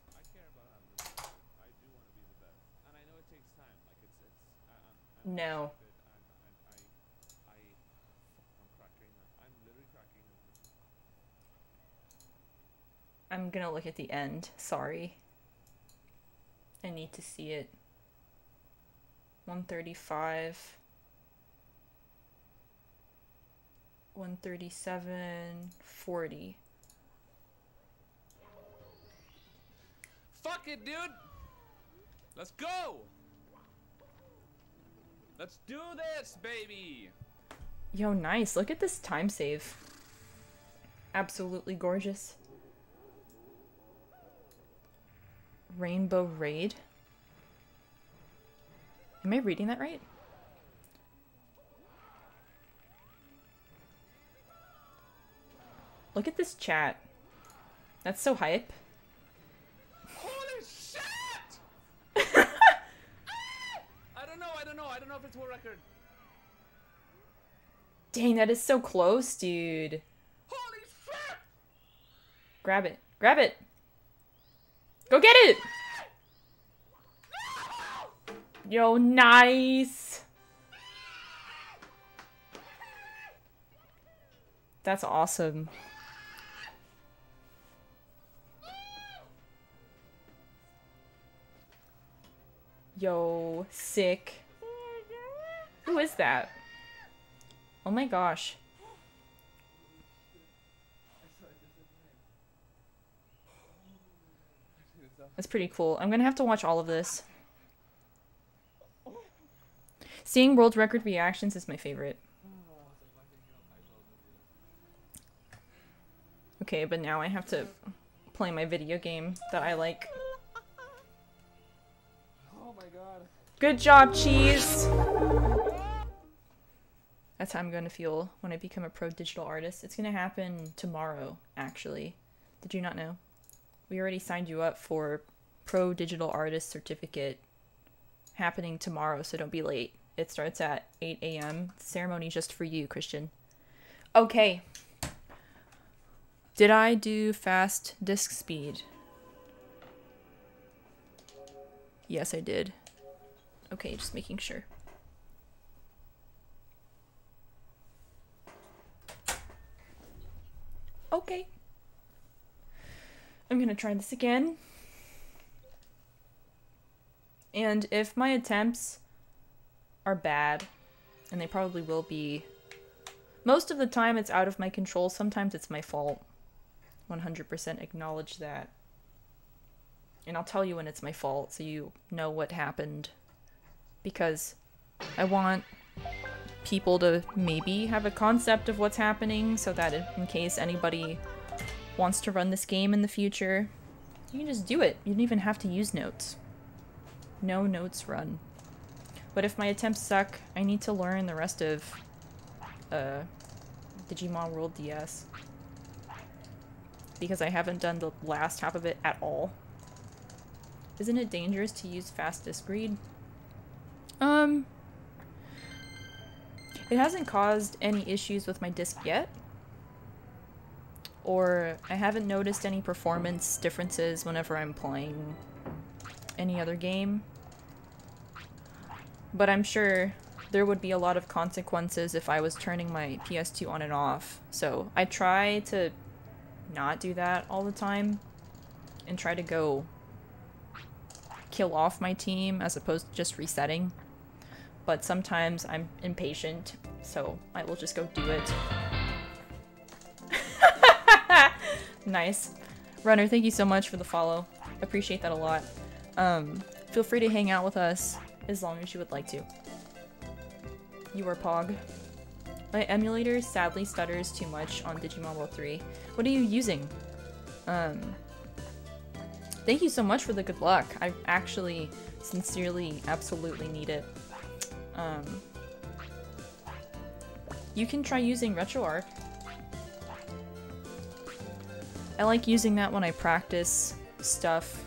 No. I'm gonna look at the end. Sorry. I need to see it. 135. 137. 40. Fuck it, dude! Let's go! Let's do this, baby! Yo, nice. Look at this time save. Absolutely gorgeous. Rainbow Raid. Am I reading that right? Look at this chat. That's so hype. Holy shit! I don't know if it's world record. Dang, that is so close, dude. Holy shit! Grab it. Grab it! Go get it! Yo, nice! That's awesome. Yo, sick. Who is that? Oh my gosh. That's pretty cool. I'm gonna have to watch all of this. Seeing world record reactions is my favorite. Okay, but now I have to play my video game that I like. Oh my god. Good job, Cheese! That's how I'm gonna feel when I become a pro digital artist. It's gonna happen tomorrow, actually. Did you not know? We already signed you up for pro digital artist certificate happening tomorrow, so don't be late. It starts at 8 a.m. Ceremony just for you, Christian. Okay. Did I do fast disk speed? Yes, I did. Okay, just making sure. Okay. I'm gonna try this again. And if my attempts are bad, and they probably will be, most of the time it's out of my control, sometimes it's my fault. 100% acknowledge that. And I'll tell you when it's my fault so you know what happened. Because I want people to maybe have a concept of what's happening so that in case anybody wants to run this game in the future, you can just do it. You don't even have to use notes. No notes run. But if my attempts suck, I need to learn the rest of Digimon World DS. Because I haven't done the last half of it at all. Isn't it dangerous to use fast disk read? It hasn't caused any issues with my disc yet. Or I haven't noticed any performance differences whenever I'm playing any other game. But I'm sure there would be a lot of consequences if I was turning my PS2 on and off. So I try to not do that all the time and try to go kill off my team as opposed to just resetting. But sometimes I'm impatient, so I will just go do it. Nice. Runner, thank you so much for the follow. Appreciate that a lot. Feel free to hang out with us as long as you would like to. You are Pog. My emulator sadly stutters too much on Digimon World 3. What are you using? Thank you so much for the good luck. I actually sincerely absolutely need it. You can try using RetroArch. I like using that when I practice stuff,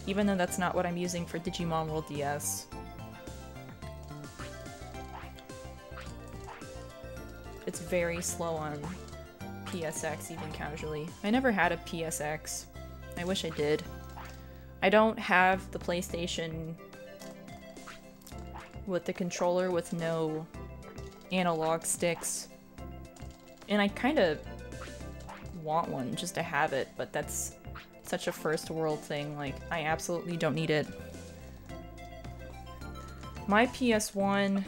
even though that's not what I'm using for Digimon World DS. It's very slow on PSX, even casually. I never had a PSX. I wish I did. I don't have the PlayStation with the controller with no analog sticks. And I kind of want one just to have it, but that's such a first world thing. Like, I absolutely don't need it. My PS1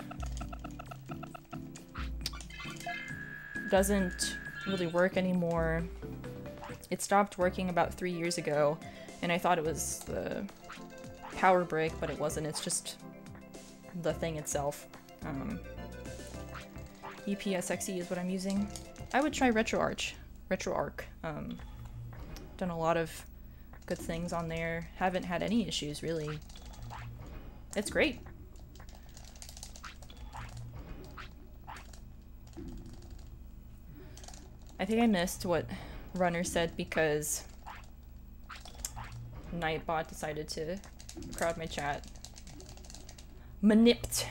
doesn't really work anymore. It stopped working about 3 years ago, and I thought it was the power brick, but it wasn't. It's just the thing itself. EPSXE is what I'm using. I would try RetroArch. Done a lot of good things on there. Haven't had any issues, really. It's great. I think I missed what Runner said because Nightbot decided to crowd my chat. Manipped.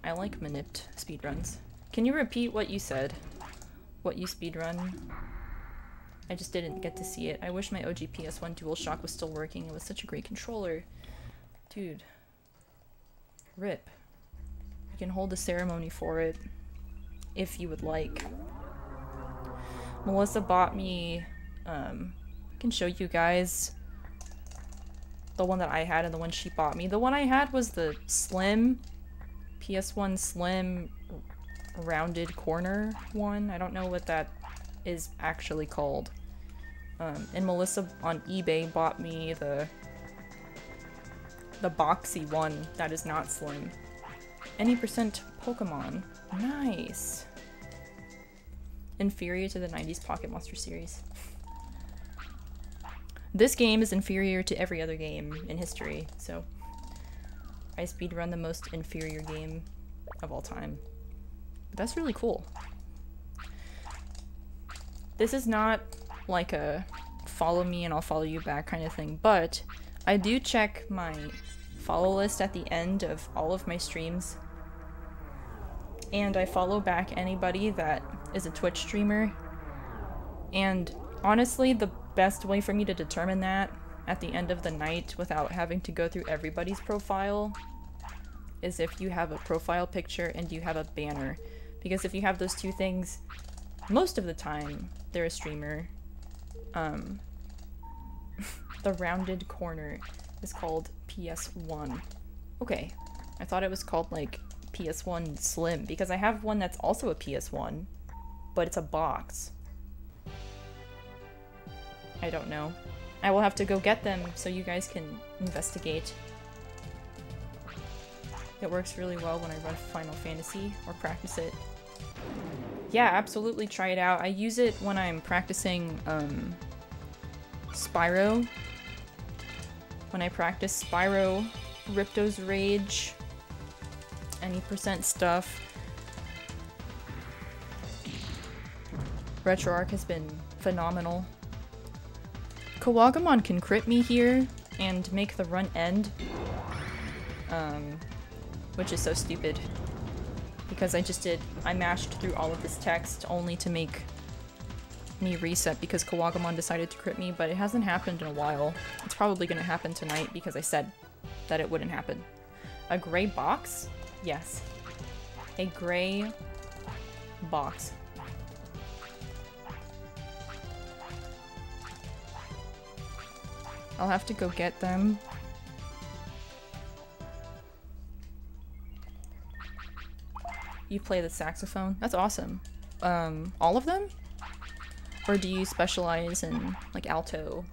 I like manipped speedruns. Can you repeat what you said? What you speedrun? I just didn't get to see it. I wish my OG PS1 DualShock was still working. It was such a great controller. Dude. RIP. You can hold a ceremony for it if you would like. Melissa bought me, I can show you guys the one that I had and the one she bought me. The one I had was the slim, PS1 slim rounded corner one. I don't know what that is actually called. And Melissa on eBay bought me the boxy one that is not slim. Any percent Pokemon. Nice. Inferior to the 90s Pocket Monster series. This game is inferior to every other game in history, so I speedrun the most inferior game of all time. But that's really cool. This is not like a follow me and I'll follow you back kind of thing, but I do check my follow list at the end of all of my streams. And I follow back anybody that is a Twitch streamer. And honestly, the best way for me to determine that at the end of the night without having to go through everybody's profile is if you have a profile picture and you have a banner. Because if you have those two things, most of the time they're a streamer. The rounded corner is called PS1. Okay, I thought it was called like PS1 Slim, because I have one that's also a PS1, but it's a box. I don't know. I will have to go get them so you guys can investigate. It works really well when I run Final Fantasy or practice it. Yeah, absolutely try it out. I use it when I'm practicing Spyro. When I practice Spyro, Ripto's Rage, any percent stuff. RetroArch has been phenomenal. Kawagamon can crit me here and make the run end. Which is so stupid. Because I mashed through all of this text only to make me reset because Kawagamon decided to crit me, but it hasn't happened in a while. It's probably gonna happen tonight because I said that it wouldn't happen. A gray box? Yes. A gray box. I'll have to go get them. You play the saxophone? That's awesome. All of them? Or do you specialize in, like, alto?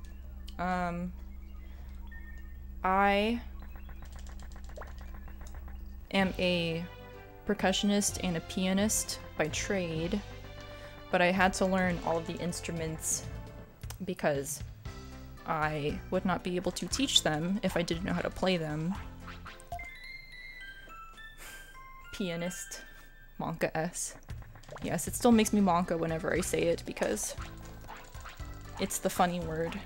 I am a percussionist and a pianist by trade, but I had to learn all of the instruments because I would not be able to teach them if I didn't know how to play them. Pianist. Monka S. Yes, it still makes me monka whenever I say it because it's the funny word.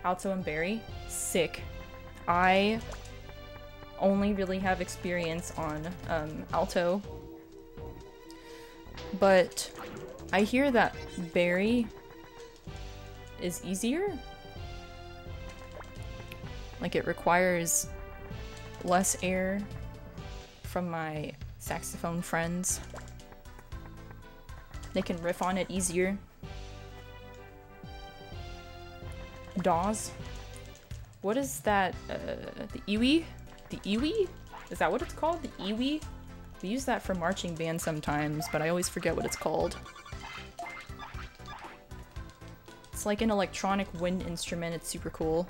Alto and Barry? Sick. I only really have experience on alto, but I hear that Barry is easier. Like it requires less air from my saxophone friends. They can riff on it easier. DAWs? What is that? The iwi? The iwi? Is that what it's called? The iwi? We use that for marching band sometimes, but I always forget what it's called. It's like an electronic wind instrument. It's super cool.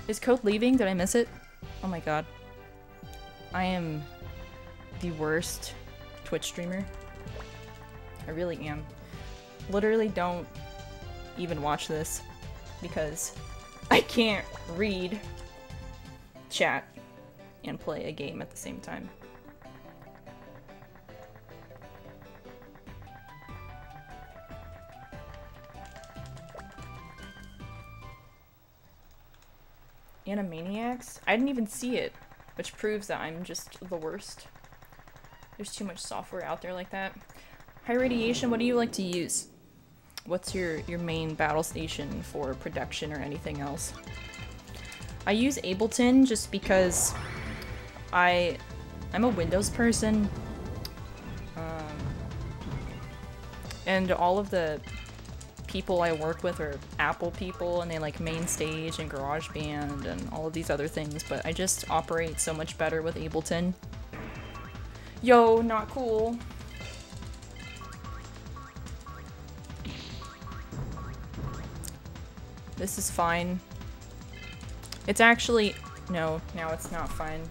Is Code leaving? Did I miss it? Oh my god. I am the worst Twitch streamer. I really am. Literally don't even watch this because I can't read chat and play a game at the same time. Animaniacs? I didn't even see it, which proves that I'm just the worst. There's too much software out there like that. High radiation, what do you like to use? What's your main battle station for production or anything else? I use Ableton just because I'm a Windows person. And all of the people I work with are Apple people, and they like Mainstage and GarageBand and all of these other things, but I just operate so much better with Ableton. Yo, not cool. This is fine. It's actually... no, now it's not fine.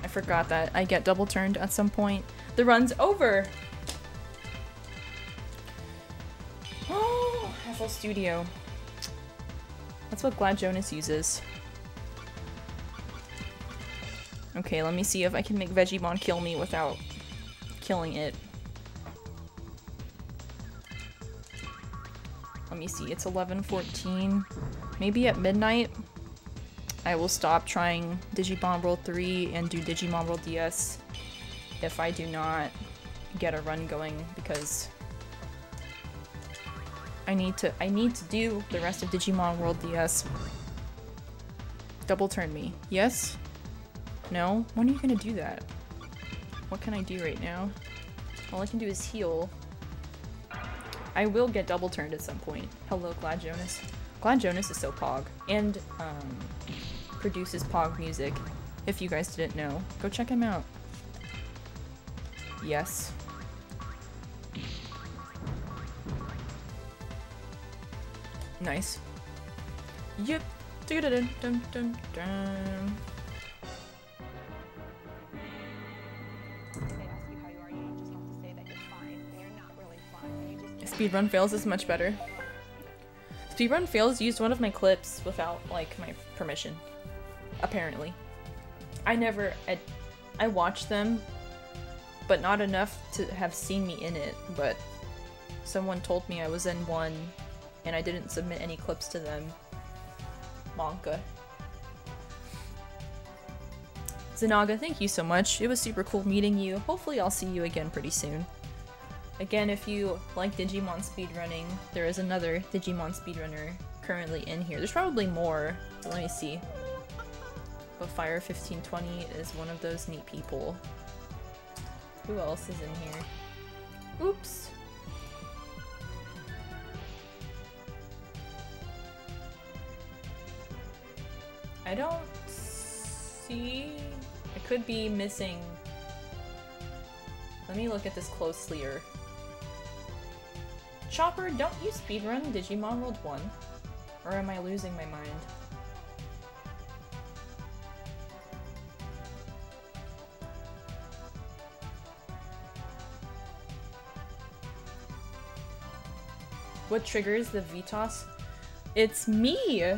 I forgot that I get double turned at some point. The run's over! Oh, FL Studio. That's what Glad Jonas uses. Okay, let me see if I can make Vegemon kill me without killing it. Let me see, it's 11:14. Maybe at midnight I will stop trying Digimon World 3 and do Digimon World DS if I do not get a run going, because I need to do the rest of Digimon World DS. Double turn me. Yes? No? When are you gonna do that? What can I do right now? All I can do is heal. I will get double turned at some point. Hello, Glad Jonas. Glad Jonas is so pog. And, produces pog music. If you guys didn't know. Go check him out. Yes. Nice. Yep. Dun dun dun dun dun. Speedrun Fails is much better. Speedrun Fails used one of my clips without, like, my permission. Apparently. I watched them, but not enough to have seen me in it, but someone told me I was in one, and I didn't submit any clips to them. Monka. Zanaga, thank you so much. It was super cool meeting you. Hopefully I'll see you again pretty soon. Again, if you like Digimon speedrunning, there is another Digimon speedrunner currently in here. There's probably more, but let me see. but Fire1520 is one of those neat people. Who else is in here? Oops. I don't see... I could be missing... Let me look at this closelier. Chopper, don't you speedrun Digimon World 1? Or am I losing my mind? What triggers the VTOS? It's me!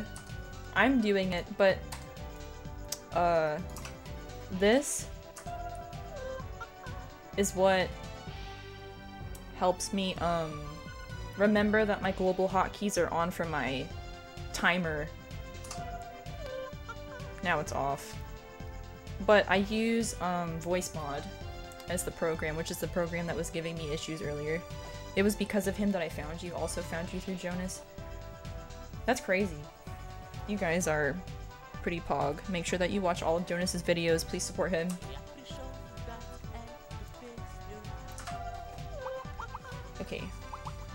I'm doing it, but this is what helps me remember that my global hotkeys are on for my timer. Now it's off. But I use voice mod as the program, which is the program that was giving me issues earlier. It was because of him that I found you, also found you through Jonas. That's crazy. You guys are pretty pog. Make sure that you watch all of Jonas's videos. Please support him. Okay.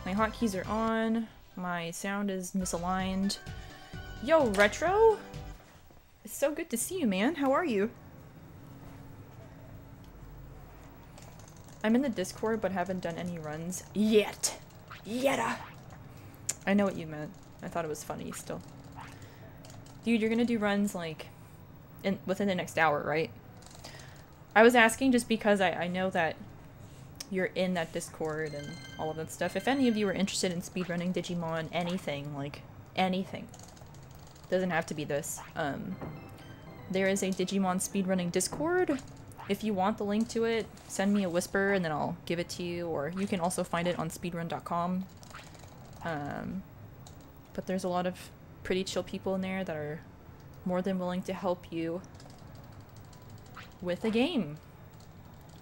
My hotkeys are on. My sound is misaligned. Yo, Retro! It's so good to see you, man. How are you? I'm in the Discord, but haven't done any runs yet. Yeta! I know what you meant. I thought it was funny still. Dude, you're gonna do runs, like, within the next hour, right? I was asking just because I know that you're in that Discord and all of that stuff. If any of you are interested in speedrunning Digimon, anything, like, anything. Doesn't have to be this. There is a Digimon speedrunning Discord. If you want the link to it, send me a whisper and then I'll give it to you, or you can also find it on speedrun.com. But there's a lot of pretty chill people in there that are more than willing to help you with a game.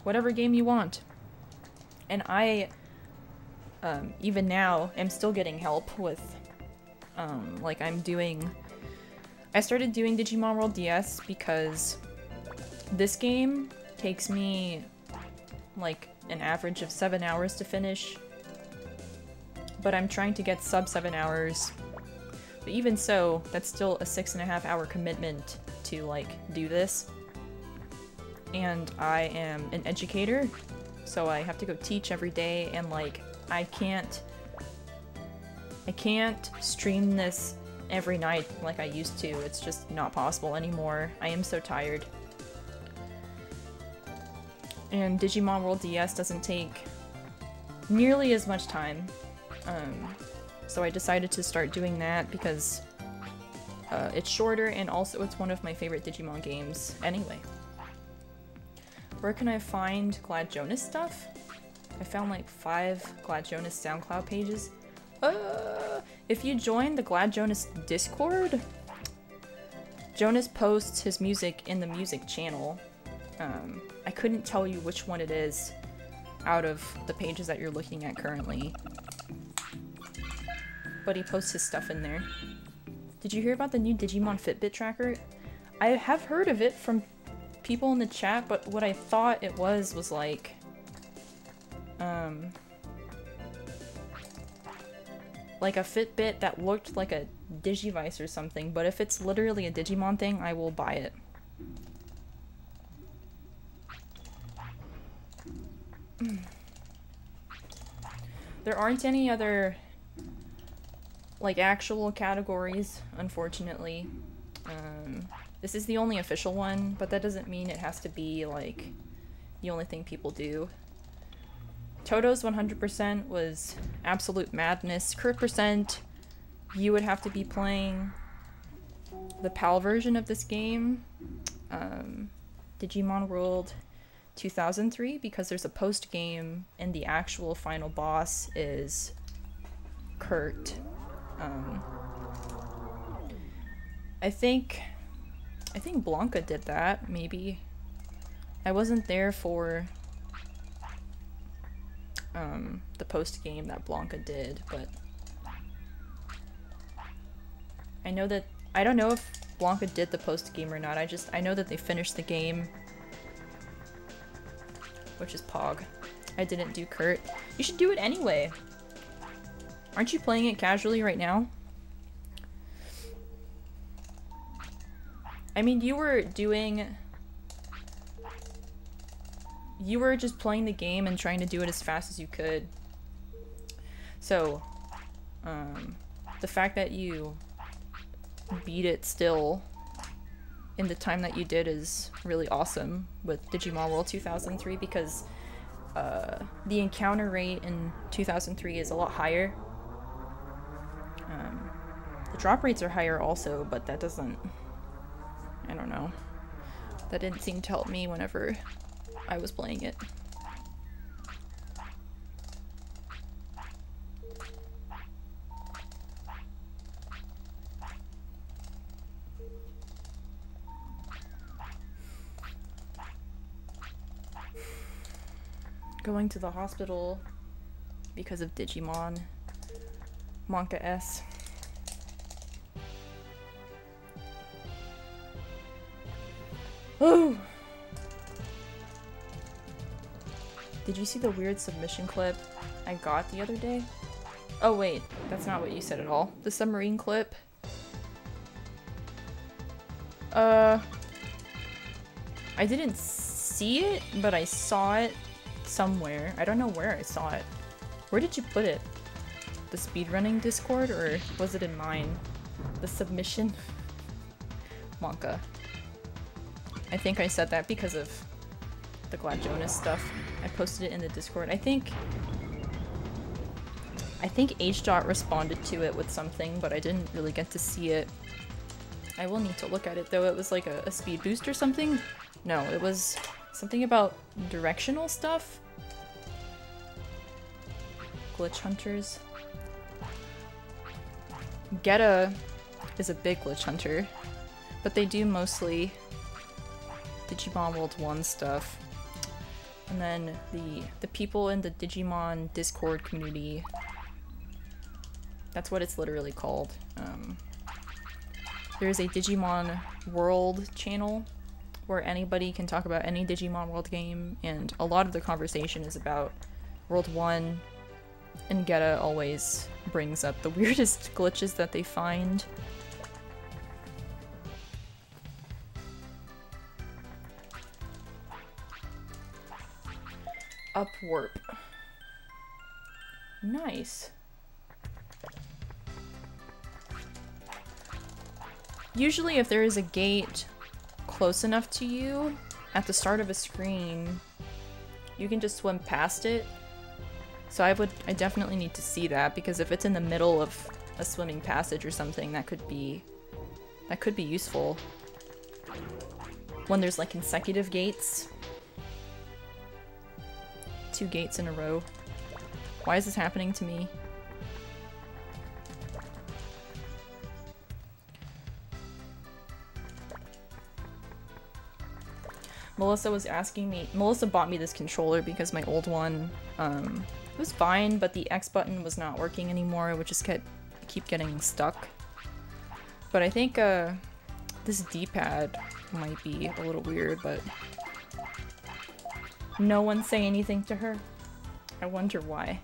Whatever game you want. And I, even now, am still getting help with, like I started doing Digimon World DS because this game takes me like an average of 7 hours to finish, but I'm trying to get sub 7 hours. But even so, that's still a 6.5 hour commitment to like do this. And I am an educator, so I have to go teach every day, and like I can't stream this every night like I used to. It's just not possible anymore. I am so tired. And Digimon World DS doesn't take nearly as much time. So I decided to start doing that because it's shorter, and also it's one of my favorite Digimon games anyway. Where can I find Glad Jonas stuff? I found like 5 Glad Jonas SoundCloud pages. If you join the Glad Jonas Discord, Jonas posts his music in the music channel. I couldn't tell you which one it is out of the pages that you're looking at currently, but he posts his stuff in there. Did you hear about the new Digimon Fitbit tracker? I have heard of it from people in the chat, but what I thought it was like, like a Fitbit that looked like a Digivice or something, but if it's literally a Digimon thing, I will buy it. There aren't any other like actual categories, unfortunately. This is the only official one, but that doesn't mean it has to be like the only thing people do. Toto's 100% was absolute madness. Crit percent, you would have to be playing the PAL version of this game. Digimon World 2003, because there's a post game and the actual final boss is Kurt. I think Blanca did that, maybe. I wasn't there for the post game that Blanca did, but I know that, I don't know if Blanca did the post-game or not. I know that they finished the game. Which is Pog. I didn't do Kurt. You should do it anyway. Aren't you playing it casually right now? I mean, you were just playing the game and trying to do it as fast as you could. So, the fact that you beat it still in the time that you did is really awesome with Digimon World 2003 because the encounter rate in 2003 is a lot higher. The drop rates are higher also, but that doesn't... I don't know. That didn't seem to help me whenever I was playing it. Going to the hospital because of Digimon. Monka S. Oh! Did you see the weird submission clip I got the other day? Oh wait, that's not what you said at all. The submarine clip? I didn't see it, but I saw it somewhere. I don't know where I saw it. Where did you put it? The speedrunning Discord, or was it in mine? The submission? Monka. I think I said that because of the Glad Jonas stuff. I posted it in the Discord. I think H-Dot responded to it with something, but I didn't really get to see it. I will need to look at it though. It was like a speed boost or something? No, it was something about directional stuff. Glitch hunters. Geta is a big glitch hunter, but they do mostly Digimon World 1 stuff. And then the people in the Digimon Discord community, that's what it's literally called. There's a Digimon World channel where anybody can talk about any Digimon World game, and a lot of the conversation is about World 1, and Geta always brings up the weirdest glitches that they find. Upwarp. Nice. Usually if there is a gate close enough to you at the start of a screen, you can just swim past it. So I definitely need to see that, because if it's in the middle of a swimming passage or something, that could be useful. When there's like consecutive gates. 2 gates in a row. Why is this happening to me? Melissa was asking me— Melissa bought me this controller because my old one, it was fine, but the X button was not working anymore. It would just keep getting stuck. But I think this D-pad might be a little weird, but no one say anything to her. I wonder why.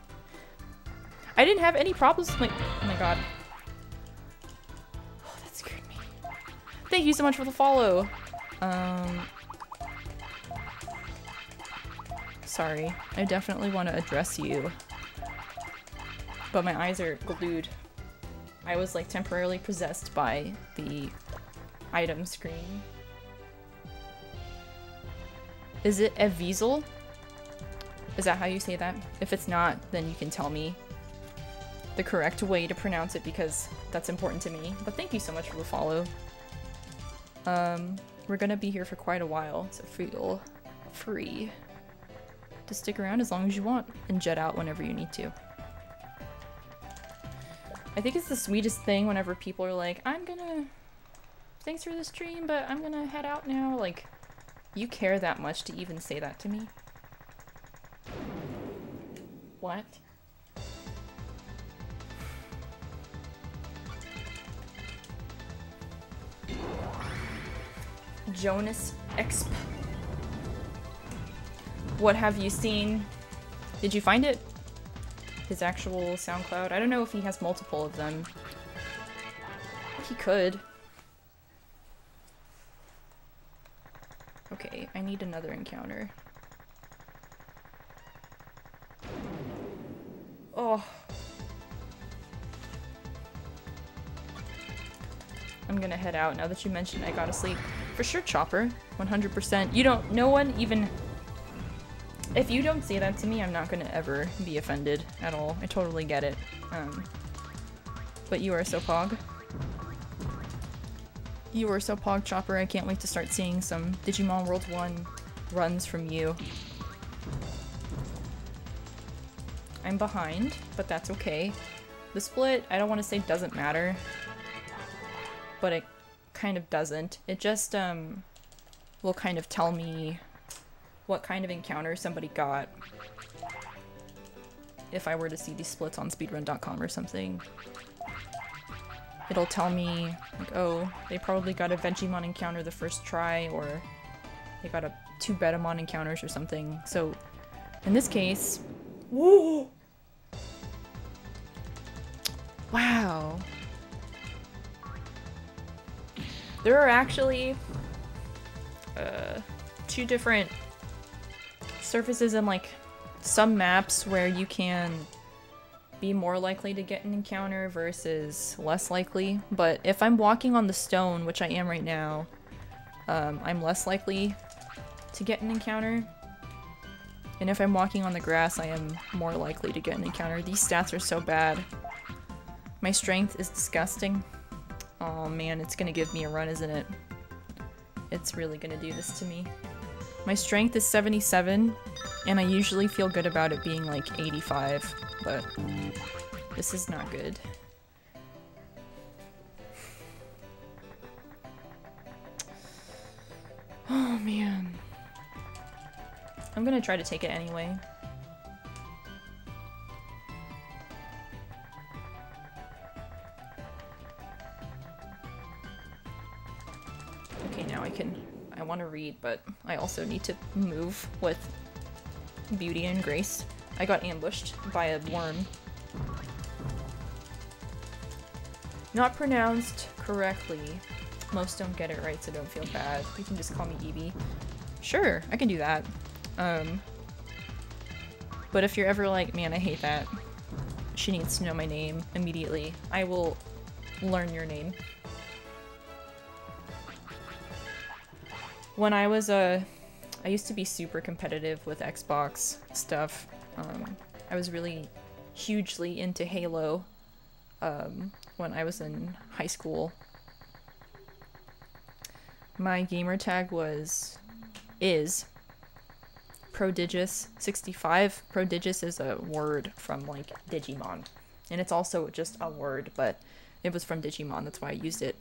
I didn't have any problems with my— oh my god. Oh, that scared me. Thank you so much for the follow. Sorry. I definitely want to address you. But my eyes are glued. I was like temporarily possessed by the item screen. Is it Evizel? Is that how you say that? If it's not, then you can tell me the correct way to pronounce it, because that's important to me. But thank you so much for the follow. We're gonna be here for quite a while, so feel free to stick around as long as you want and jet out whenever you need to. I think it's the sweetest thing whenever people are like, thanks for the stream, but I'm gonna head out now. Like, you care that much to even say that to me? What? Jonas Exp. What have you seen? Did you find it? His actual SoundCloud? I don't know if he has multiple of them. He could. Okay, I need another encounter. Oh. I'm gonna head out now that you mentioned I gotta sleep. For sure, Chopper. 100%. You don't- no one even- if you don't say that to me, I'm not gonna ever be offended at all. I totally get it. But you are so pog. You are so pog, Chopper. I can't wait to start seeing some Digimon World 1 runs from you. I'm behind, but that's okay. The split, I don't want to say doesn't matter, but it kind of doesn't. It just, will kind of tell me what kind of encounter somebody got if I were to see these splits on speedrun.com or something. It'll tell me, like, oh, they probably got a Vegemon encounter the first try, or they got 2 Betamon encounters or something. So, in this case... Whoa! Wow. There are actually 2 different surfaces in, like, some maps where you can be more likely to get an encounter versus less likely, but if I'm walking on the stone, which I am right now, I'm less likely to get an encounter, and if I'm walking on the grass, I am more likely to get an encounter. These stats are so bad. My strength is disgusting. Oh man, it's gonna give me a run, isn't it? It's really gonna do this to me. My strength is 77, and I usually feel good about it being like 85, but this is not good. Oh man. I'm gonna try to take it anyway. Okay, now I want to read, but I also need to move with beauty and grace. I got ambushed by a worm. Not pronounced correctly. Most don't get it right, so don't feel bad. You can just call me Evie. Sure, I can do that. But if you're ever like, man, I hate that, she needs to know my name immediately, I will learn your name. When I was I used to be super competitive with Xbox stuff. I was really hugely into Halo when I was in high school. My gamer tag is Prodigious65. Prodigious is a word from like Digimon, and it's also just a word, but it was from Digimon, that's why I used it.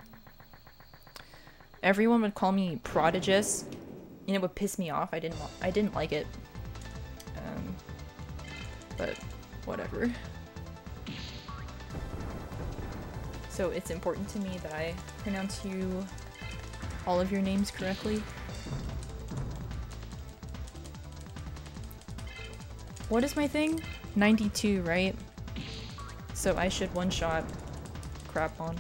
Everyone would call me Prodigious, and it would piss me off. I didn't like it. But whatever. So it's important to me that I pronounce all of your names correctly. What is my thing? 92, right? So I should one-shot Crapmon.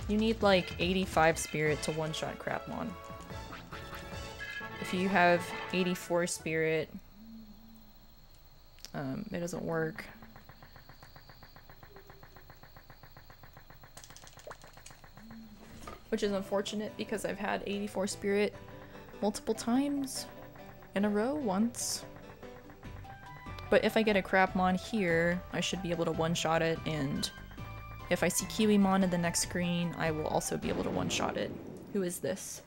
You need like 85 spirit to one-shot Crapmon. If you have 84 spirit, it doesn't work. Which is unfortunate because I've had 84 spirit multiple times in a row once. But if I get a Crapmon here, I should be able to one-shot it, and if I see Kiwimon in the next screen, I will also be able to one-shot it. Who is this?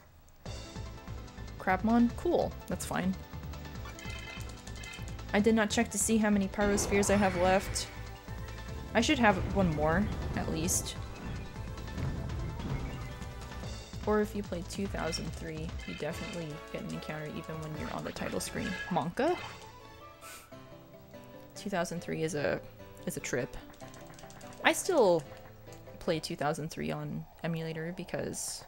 Crapmon? Cool, that's fine. I did not check to see how many Pyrospheres I have left. I should have one more, at least. Or if you play 2003, you definitely get an encounter even when you're on the title screen. Monka? 2003 is a trip. I still play 2003 on emulator because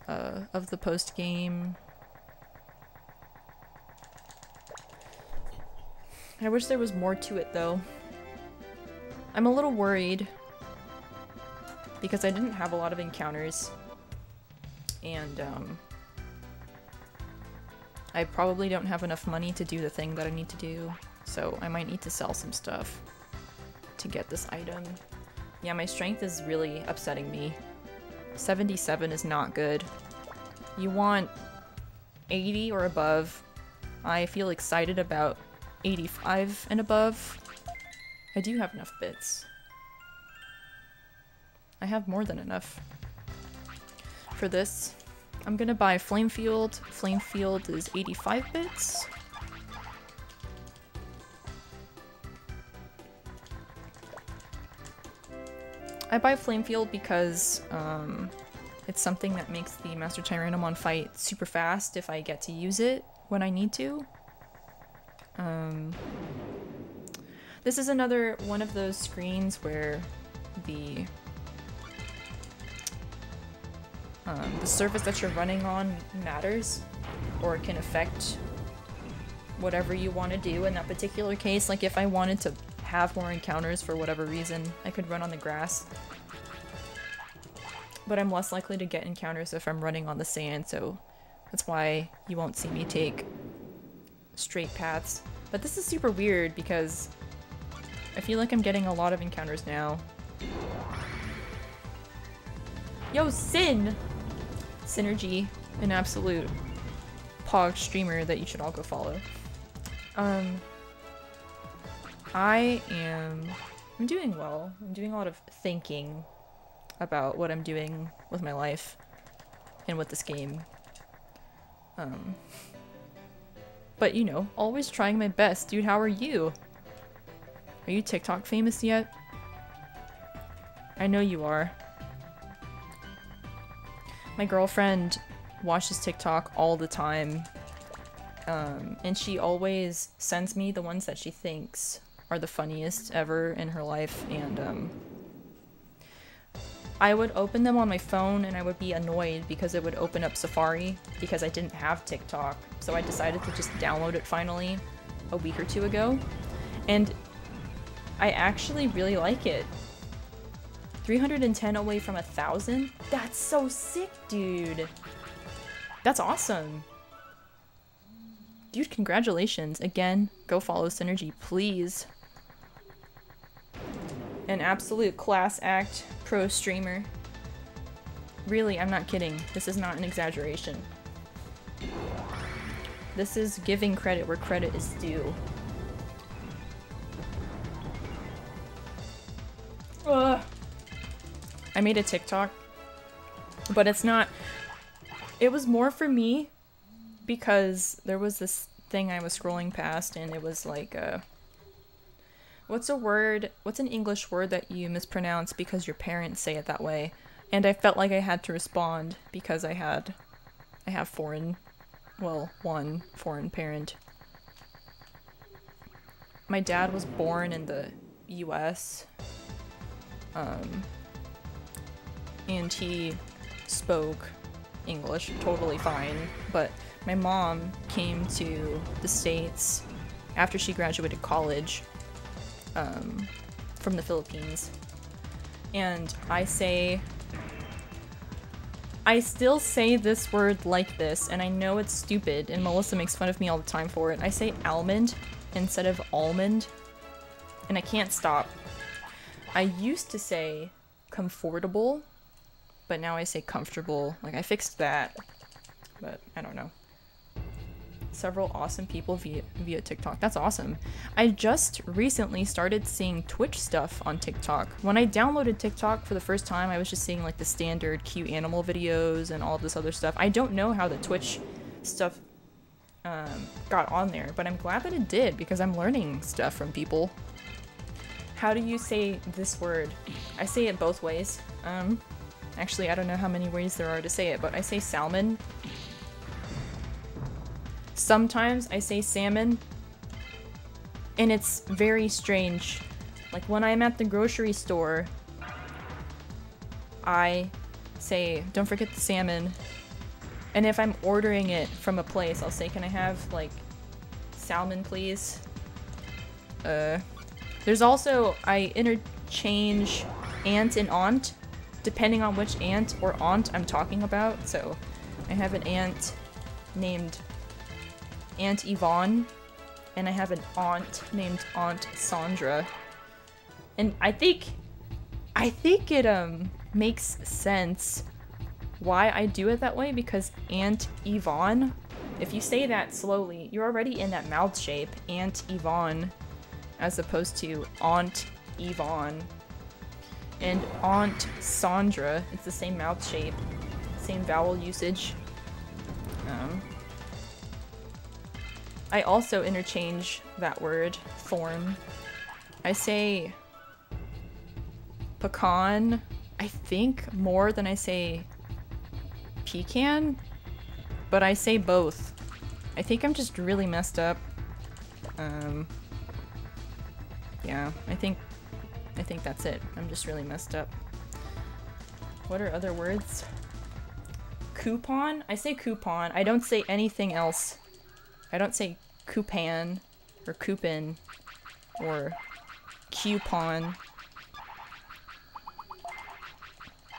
of the post game. I wish there was more to it though. I'm a little worried because I didn't have a lot of encounters, and I probably don't have enough money to do the thing that I need to do, so I might need to sell some stuff to get this item. Yeah, my strength is really upsetting me. 77 is not good. You want 80 or above. I feel excited about 85 and above. I do have enough bits. I have more than enough. For this, I'm gonna buy Flame Field. Flame Field is 85 bits. I buy Flame Field because it's something that makes the Master Tyrannomon fight super fast if I get to use it when I need to. This is another one of those screens where the surface that you're running on matters, or can affect whatever you want to do in that particular case. Like if I wanted to have more encounters for whatever reason, I could run on the grass. But I'm less likely to get encounters if I'm running on the sand, so that's why you won't see me take straight paths. But this is super weird because I feel like I'm getting a lot of encounters now. Yo, Sin! Synergy, an absolute Pog streamer that you should all go follow. I'm doing well. I'm doing a lot of thinking about what I'm doing with my life and with this game. But you know, always trying my best. Dude, how are you? Are you TikTok famous yet? I know you are. My girlfriend watches TikTok all the time. And she always sends me the ones that she thinks are the funniest ever in her life, and I would open them on my phone and I would be annoyed because it would open up Safari because I didn't have TikTok. So I decided to just download it finally a week or two ago, and I actually really like it. 310 away from 1,000? That's so sick, dude. That's awesome. Dude, congratulations. Again, go follow Synergy, please. An absolute class act pro streamer. Really, I'm not kidding. This is not an exaggeration. This is giving credit where credit is due. Ugh. I made a TikTok, but it's not... It was more for me because there was this thing I was scrolling past and it was like, what's a word, what's an English word that you mispronounce because your parents say it that way? And I felt like I had to respond because I have foreign, well, one foreign parent. My dad was born in the US, and he spoke English totally fine, but my mom came to the States after she graduated college from the Philippines, and I still say this word like this, and I know it's stupid, and Melissa makes fun of me all the time for it. I say almond instead of almond, and I can't stop. I used to say comfortable, but now I say comfortable. Like, I fixed that, but I don't know. Several awesome people via TikTok. That's awesome. I just recently started seeing Twitch stuff on TikTok. When I downloaded TikTok for the first time, I was just seeing like the standard cute animal videos and all this other stuff. I don't know how the Twitch stuff got on there, but I'm glad that it did because I'm learning stuff from people. How do you say this word? I say it both ways. Actually, I don't know how many ways there are to say it, but I say salmon. Sometimes I say salmon, and it's very strange. Like when I'm at the grocery store, I say, don't forget the salmon, And if I'm ordering it from a place, I'll say, can I have, like, salmon, please? There's also, I interchange aunt and aunt, depending on which aunt or aunt I'm talking about. So, I have an aunt named Aunt Yvonne, and I have an aunt named Aunt Sandra. And I think it, makes sense why I do it that way, because Aunt Yvonne, if you say that slowly, you're already in that mouth shape, Aunt Yvonne, as opposed to Aunt Yvonne. And Aunt Sandra, it's the same mouth shape, same vowel usage. I also interchange that word form. I say pecan, I think, more than I say pecan, but I say both. I think I'm just really messed up. Yeah, I think that's it. I'm just really messed up. What are other words? Coupon? I say coupon. I don't say anything else. I don't say coupon or coupon or coupon.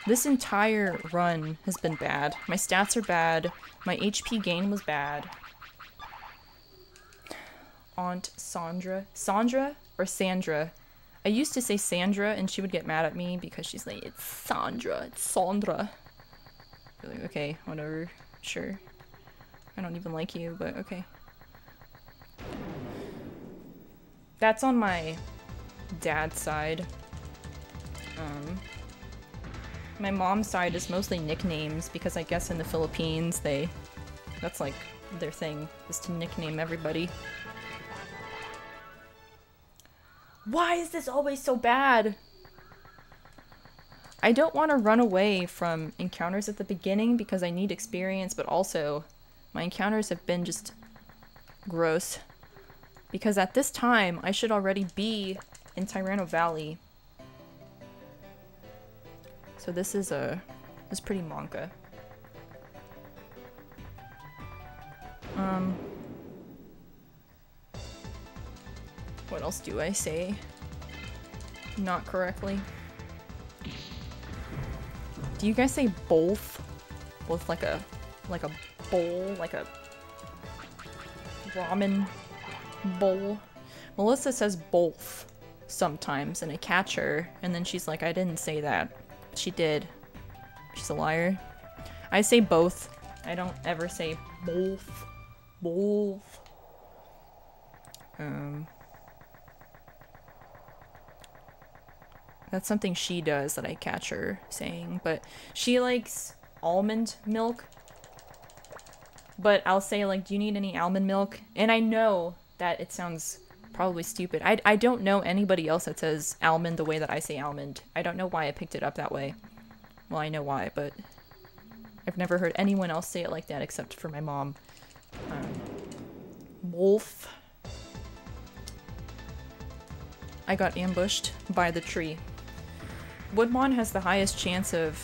This entire run has been bad. My stats are bad. My HP gain was bad. Aunt Sandra. Sandra or Sandra? I used to say Sandra and she would get mad at me because she's like, it's Sandra, it's Sandra. You're like, okay, whatever, sure. I don't even like you, but okay. That's on my dad's side. My mom's side is mostly nicknames because I guess in the Philippines that's like their thing, is to nickname everybody. Why is this always so bad? I don't want to run away from encounters at the beginning because I need experience, but also my encounters have been just gross. Because at this time, I should already be in Tyranno Valley. So this is pretty monka. What else do I say not correctly? Do you guys say both with like a bowl, like a ramen bowl? Melissa says both sometimes, and I catch her, and then she's like, I didn't say that. She did. She's a liar. I say both. I don't ever say both. Both. That's something she does that I catch her saying, but she likes almond milk. But I'll say, like, do you need any almond milk? And I know that it sounds probably stupid. I don't know anybody else that says almond the way that I say almond. I don't know why I picked it up that way. Well, I know why, but I've never heard anyone else say it like that except for my mom. Wolf. I got ambushed by the tree. Woodmon has the highest chance of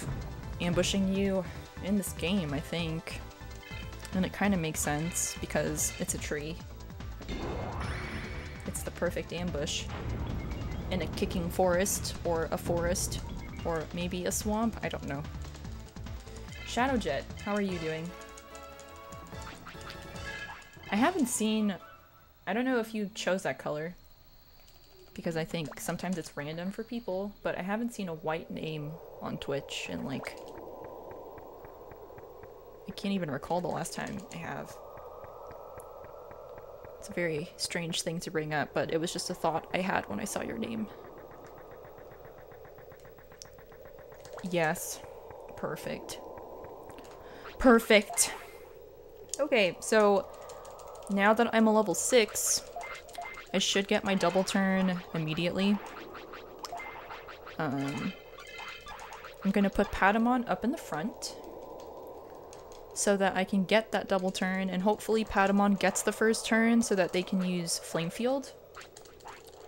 ambushing you in this game, I think. And it kind of makes sense because it's a tree. It's the perfect ambush. In a kicking forest, or a forest, or maybe a swamp, I don't know. Shadowjet, how are you doing? I haven't seen... I don't know if you chose that color. Because I think sometimes it's random for people, but I haven't seen a white name on Twitch in like... I can't even recall the last time I have. It's a very strange thing to bring up, but it was just a thought I had when I saw your name. Yes. Perfect. Perfect! Okay, so now that I'm a level 6, I should get my double turn immediately. I'm gonna put Patamon up in the front so that I can get that double turn, and hopefully Patamon gets the first turn so that they can use Flame Field.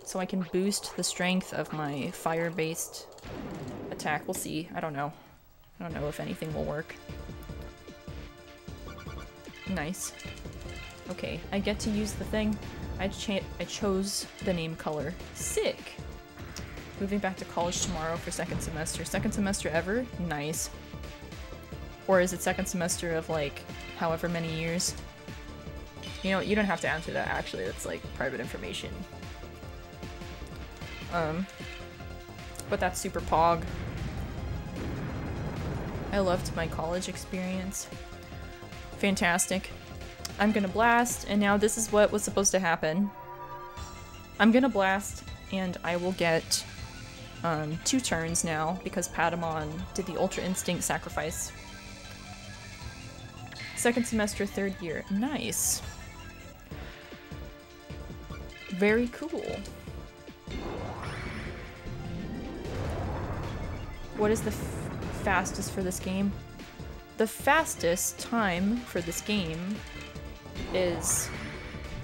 So I can boost the strength of my fire-based attack. We'll see. I don't know. I don't know if anything will work. Nice. Okay, I get to use the thing. I chose the name color. Sick! Moving back to college tomorrow for second semester. Second semester ever? Nice. Or is it second semester of, like, however many years? You know, you don't have to answer that, actually. That's, like, private information. But that's super pog. I loved my college experience. Fantastic. I'm gonna blast, and now this is what was supposed to happen. I'm gonna blast, and I will get 2 turns now, because Patamon did the Ultra Instinct sacrifice. Second semester, 3rd year. Nice. Very cool. What is the fastest for this game? The fastest time for this game is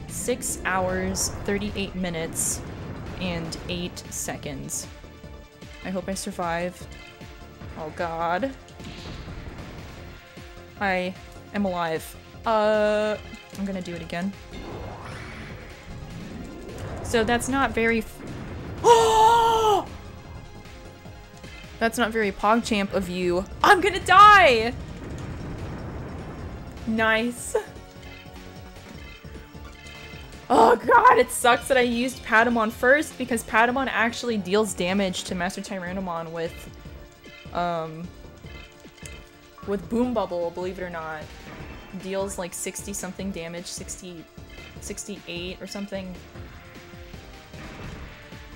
6 hours, 38 minutes, and 8 seconds. I hope I survive. Oh god. I am alive. I'm gonna do it again. So that's not very oh! That's not very PogChamp of you. I'm gonna die! Nice. Oh god, it sucks that I used Patamon first because Patamon actually deals damage to Master Tyrannomon with Boom Bubble, believe it or not. Deals like 60 something damage, 68 or something.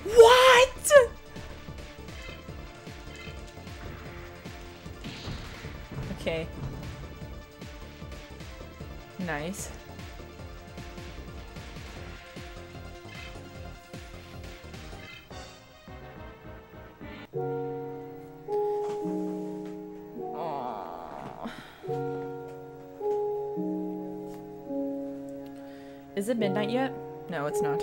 What?! Okay. Nice. Aww. Is it midnight yet? No, it's not.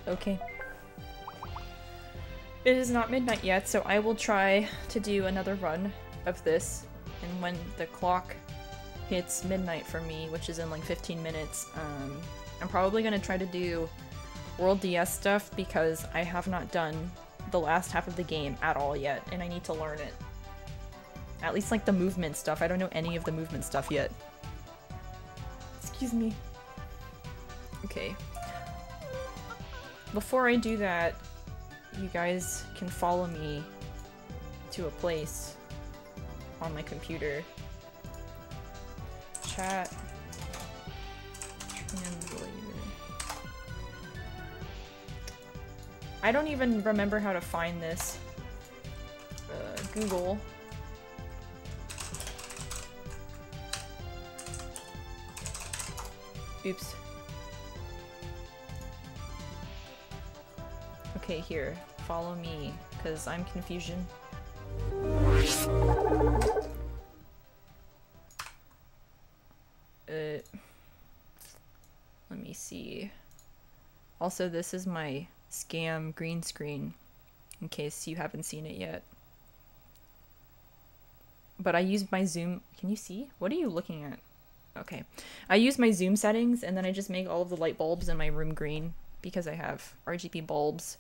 Okay. It is not midnight yet, so I will try to do another run of this. And when the clock hits midnight for me, which is in like 15 minutes, I'm probably gonna try to do World DS stuff because I have not done the last half of the game at all yet, and I need to learn it. At least like the movement stuff. I don't know any of the movement stuff yet. Excuse me. Okay. Before I do that, you guys can follow me to a place on my computer. Chat. Translator. I don't even remember how to find this. Google. Oops. Okay, here. Follow me, because I'm confusion. Let me see. Also, this is my scam green screen, in case you haven't seen it yet. But I used my zoom. Can you see? What are you looking at? Okay. I use my zoom settings, and then I just make all of the light bulbs in my room green, because I have RGB bulbs.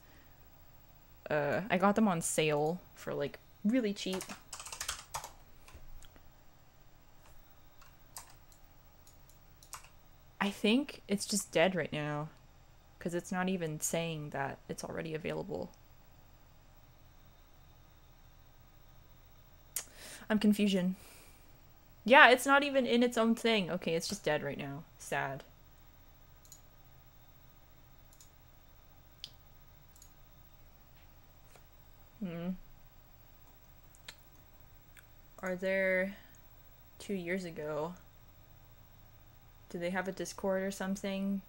I got them on sale for like really cheap. I think it's just dead right now because it's not even saying that it's already available. I'm confusion. Yeah, it's not even in its own thing. Okay, it's just dead right now. Sad. Are there 2 years ago? Do they have a Discord or something?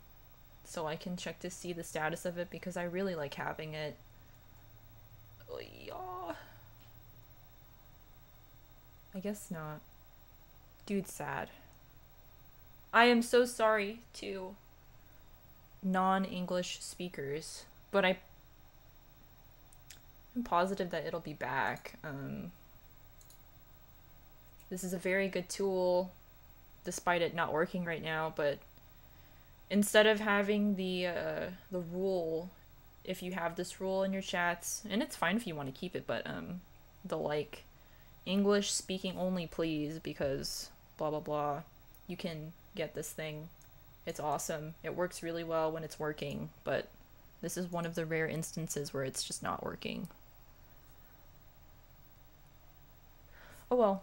So I can check to see the status of it because I really like having it. Oh, yeah. I guess not. Dude, sad. I am so sorry to non-English speakers, but I'm positive that it'll be back. This is a very good tool, despite it not working right now, but instead of having the rule, if you have this rule in your chats, and it's fine if you want to keep it, but the like English speaking only please, because blah blah blah, you can get this thing. It's awesome. It works really well when it's working, but this is one of the rare instances where it's just not working. Oh well.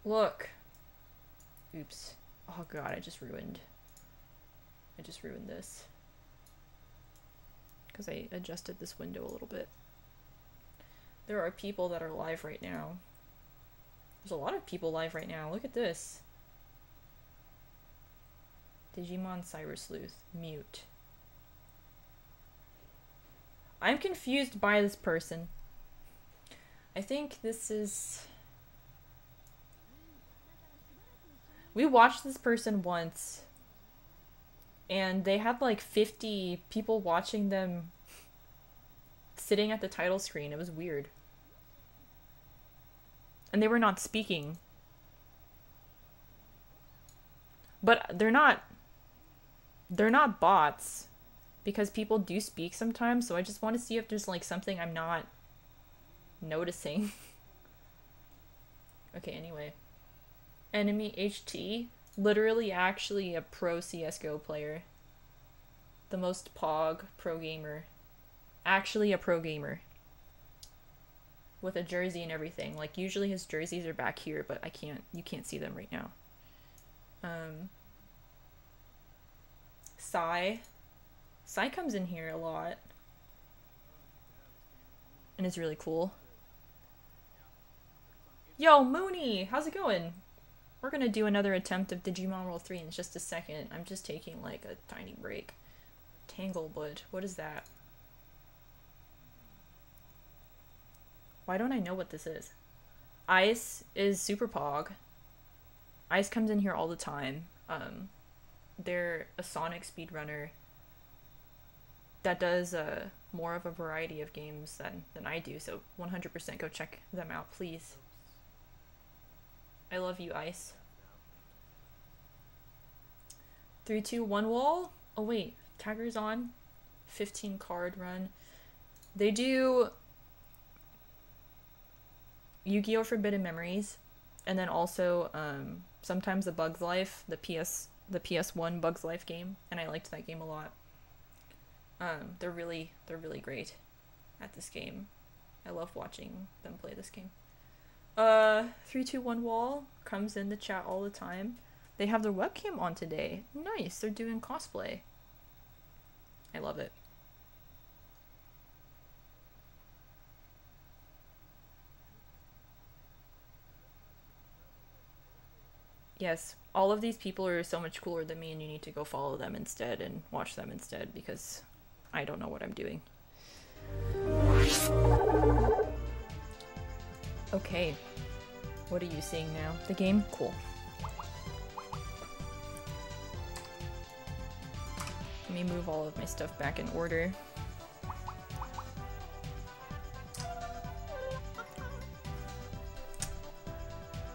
Look. Oops. Oh god, I just ruined this. Because I adjusted this window a little bit. There are people that are live right now. There's a lot of people live right now. Look at this. Digimon Cyber Sleuth. Mute. I'm confused by this person. I think this is... We watched this person once, and they had like 50 people watching them sitting at the title screen. It was weird. And they were not speaking. But they're not bots, because people do speak sometimes, so I just want to see if there's like something I'm not noticing. Okay, anyway. Enemy HT, literally actually a pro CSGO player. The most pog pro gamer. Actually a pro gamer. With a jersey and everything. Like, usually his jerseys are back here, but you can't see them right now. Sai comes in here a lot. And is really cool. Yo, Mooney! How's it going? We're gonna do another attempt of Digimon World 3 in just a second. I'm just taking like a tiny break. Tanglewood. What is that? Why don't I know what this is? Ice is super pog. Ice comes in here all the time. They're a Sonic speedrunner that does more of a variety of games than I do, so 100% go check them out, please. I love you, Ice. 3, 2, 1 wall? Oh wait, Tagger's on. 15 card run. They do Yu-Gi-Oh! Forbidden Memories, and then also sometimes the Bugs Life, the PS1 Bugs Life game, and I liked that game a lot. They're really great at this game. I love watching them play this game. 3, 2, 1 wall comes in the chat all the time. They have their webcam on today. Nice, they're doing cosplay. I love it. Yes, all of these people are so much cooler than me, and you need to go follow them instead and watch them instead, because I don't know what I'm doing. Okay. What are you seeing now? The game? Cool. Let me move all of my stuff back in order.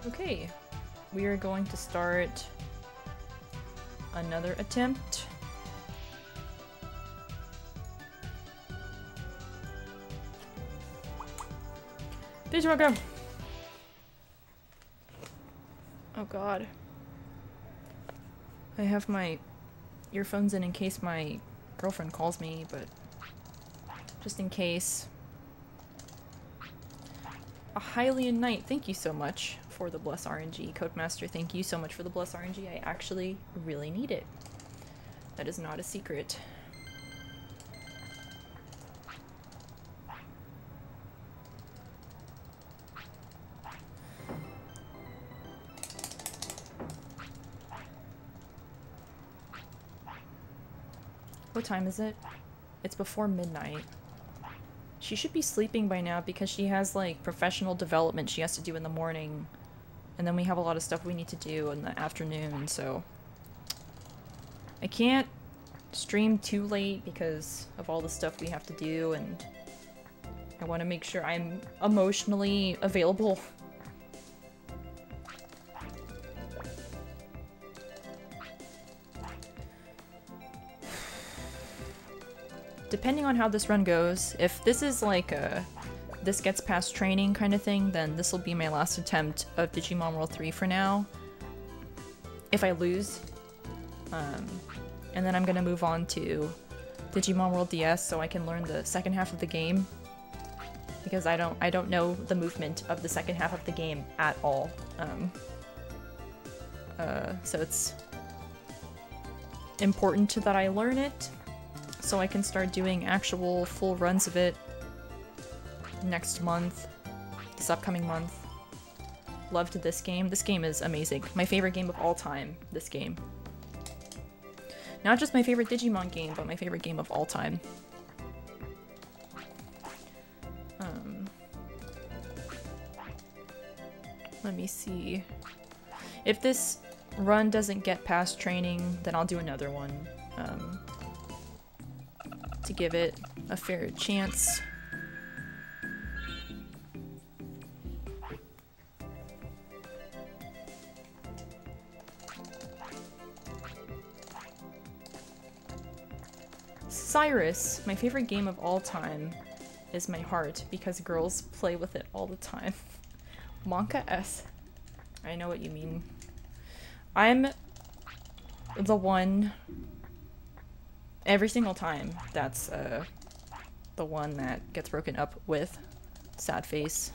Okay. We are going to start another attempt. Digimon, go! Oh god. I have my earphones in case my girlfriend calls me, but just in case. A Hylian Knight, thank you so much for the Bless RNG. Codemaster, thank you so much for the Bless RNG. I actually really need it. That is not a secret. What time is it? It's before midnight. She should be sleeping by now because she has like professional development she has to do in the morning. And then we have a lot of stuff we need to do in the afternoon, so I can't stream too late because of all the stuff we have to do, and I want to make sure I'm emotionally available. Depending on how this run goes, if this is like a this gets past training kind of thing, then this will be my last attempt of Digimon World 3 for now. If I lose. And then I'm gonna move on to Digimon World DS so I can learn the second half of the game. Because I don't know the movement of the second half of the game at all. So it's important that I learn it so I can start doing actual full runs of it next month, this upcoming month. Loved this game. This game is amazing. My favorite game of all time, this game. Not just my favorite Digimon game, but my favorite game of all time. Let me see. If this run doesn't get past training, then I'll do another one. To give it a fair chance. Cyrus, my favorite game of all time, is my heart because girls play with it all the time. Monka S. I know what you mean. I'm the one every single time that's the one that gets broken up with. Sad face.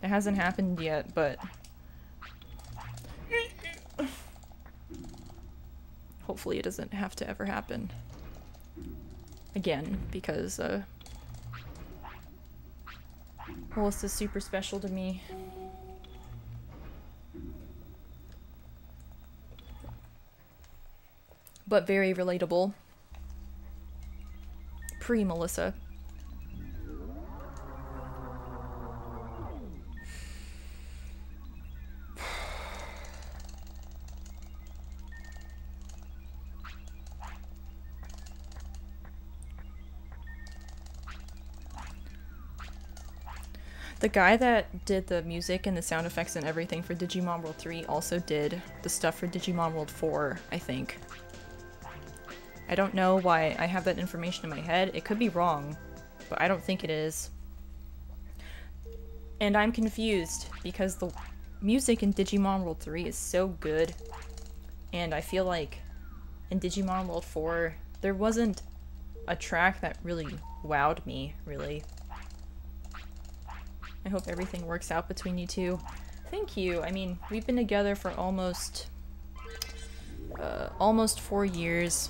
It hasn't happened yet, but hopefully it doesn't have to ever happen again, because Willis is super special to me. But very relatable. Pre-Melissa. The guy that did the music and the sound effects and everything for Digimon World 3 also did the stuff for Digimon World 4, I think. I don't know why I have that information in my head. It could be wrong, but I don't think it is. And I'm confused because the music in Digimon World 3 is so good. And I feel like in Digimon World 4, there wasn't a track that really wowed me, really. I hope everything works out between you two. Thank you. I mean, we've been together for almost 4 years.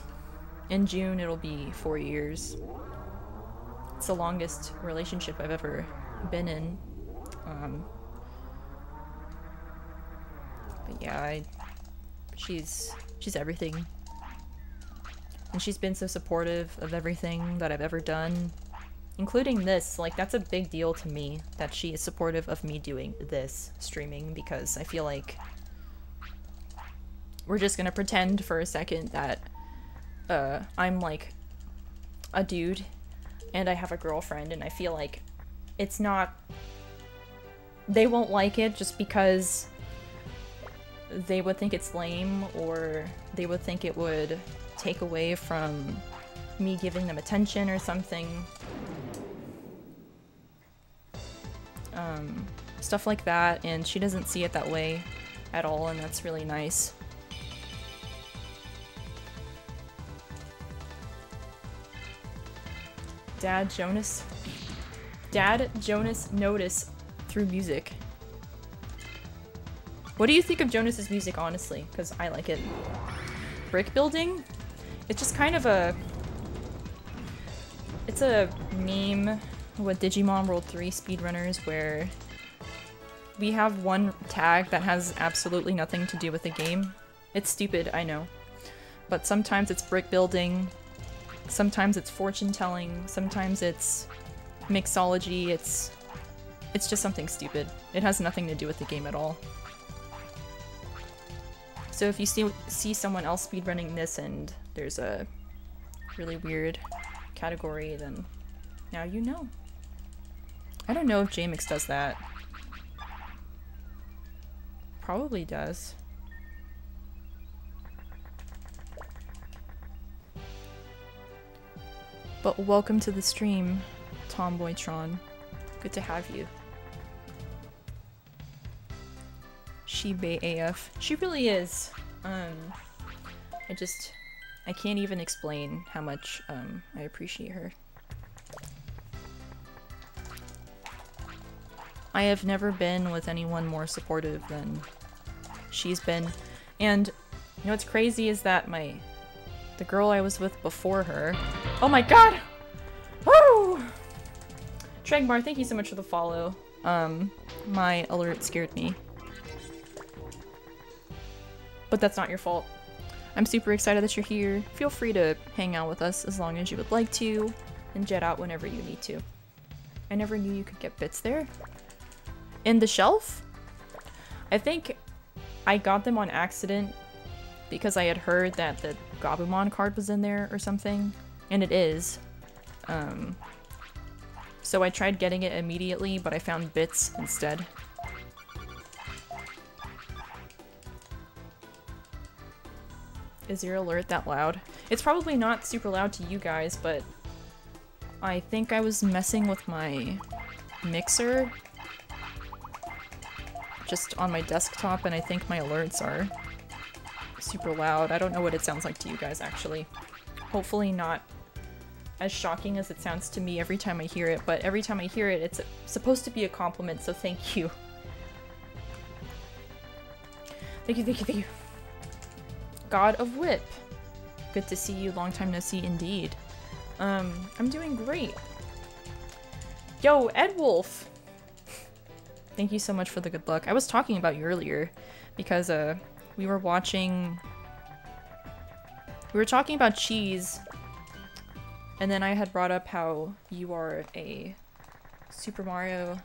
In June, it'll be 4 years. It's the longest relationship I've ever been in. But yeah, she's everything. And she's been so supportive of everything that I've ever done. Including this, like, that's a big deal to me, that she is supportive of me doing this streaming, because I feel like we're just gonna pretend for a second that I'm like a dude and I have a girlfriend, and I feel like it's not, they won't like it just because they would think it's lame, or they would think it would take away from me giving them attention or something. Stuff like that, and she doesn't see it that way at all, and that's really nice. Dad Jonas notice through music. What do you think of Jonas's music, honestly? Because I like it. Brick building? It's just kind of a... It's a meme with Digimon World 3 speedrunners where we have one tag that has absolutely nothing to do with the game. It's stupid, I know. But sometimes it's brick building, sometimes it's fortune telling, sometimes it's mixology, it's just something stupid. It has nothing to do with the game at all. So if you see someone else speedrunning this and there's a really weird category, then now you know. I don't know if Jamix does that. Probably does. But welcome to the stream, Tomboytron. Good to have you. She bae AF. She really is. I can't even explain how much I appreciate her. I have never been with anyone more supportive than she's been. And you know what's crazy is that the girl I was with before her. Oh my god! Woo! Tregmar, thank you so much for the follow. My alert scared me. But that's not your fault. I'm super excited that you're here. Feel free to hang out with us as long as you would like to, and jet out whenever you need to. I never knew you could get bits there. In the shelf? I think I got them on accident because I had heard that the Gabumon card was in there or something, and it is. So I tried getting it immediately, but I found bits instead. Is your alert that loud? It's probably not super loud to you guys, but I think I was messing with my mixer just on my desktop, and I think my alerts are super loud. I don't know what it sounds like to you guys, actually. Hopefully not as shocking as it sounds to me every time I hear it, but every time I hear it, it's supposed to be a compliment, so thank you. Thank you, thank you, thank you. God of Whip. Good to see you, long time no see indeed. I'm doing great. Yo, Ed Wolf! Thank you so much for the good luck. I was talking about you earlier because we were watching... We were talking about cheese, and then I had brought up how you are a Super Mario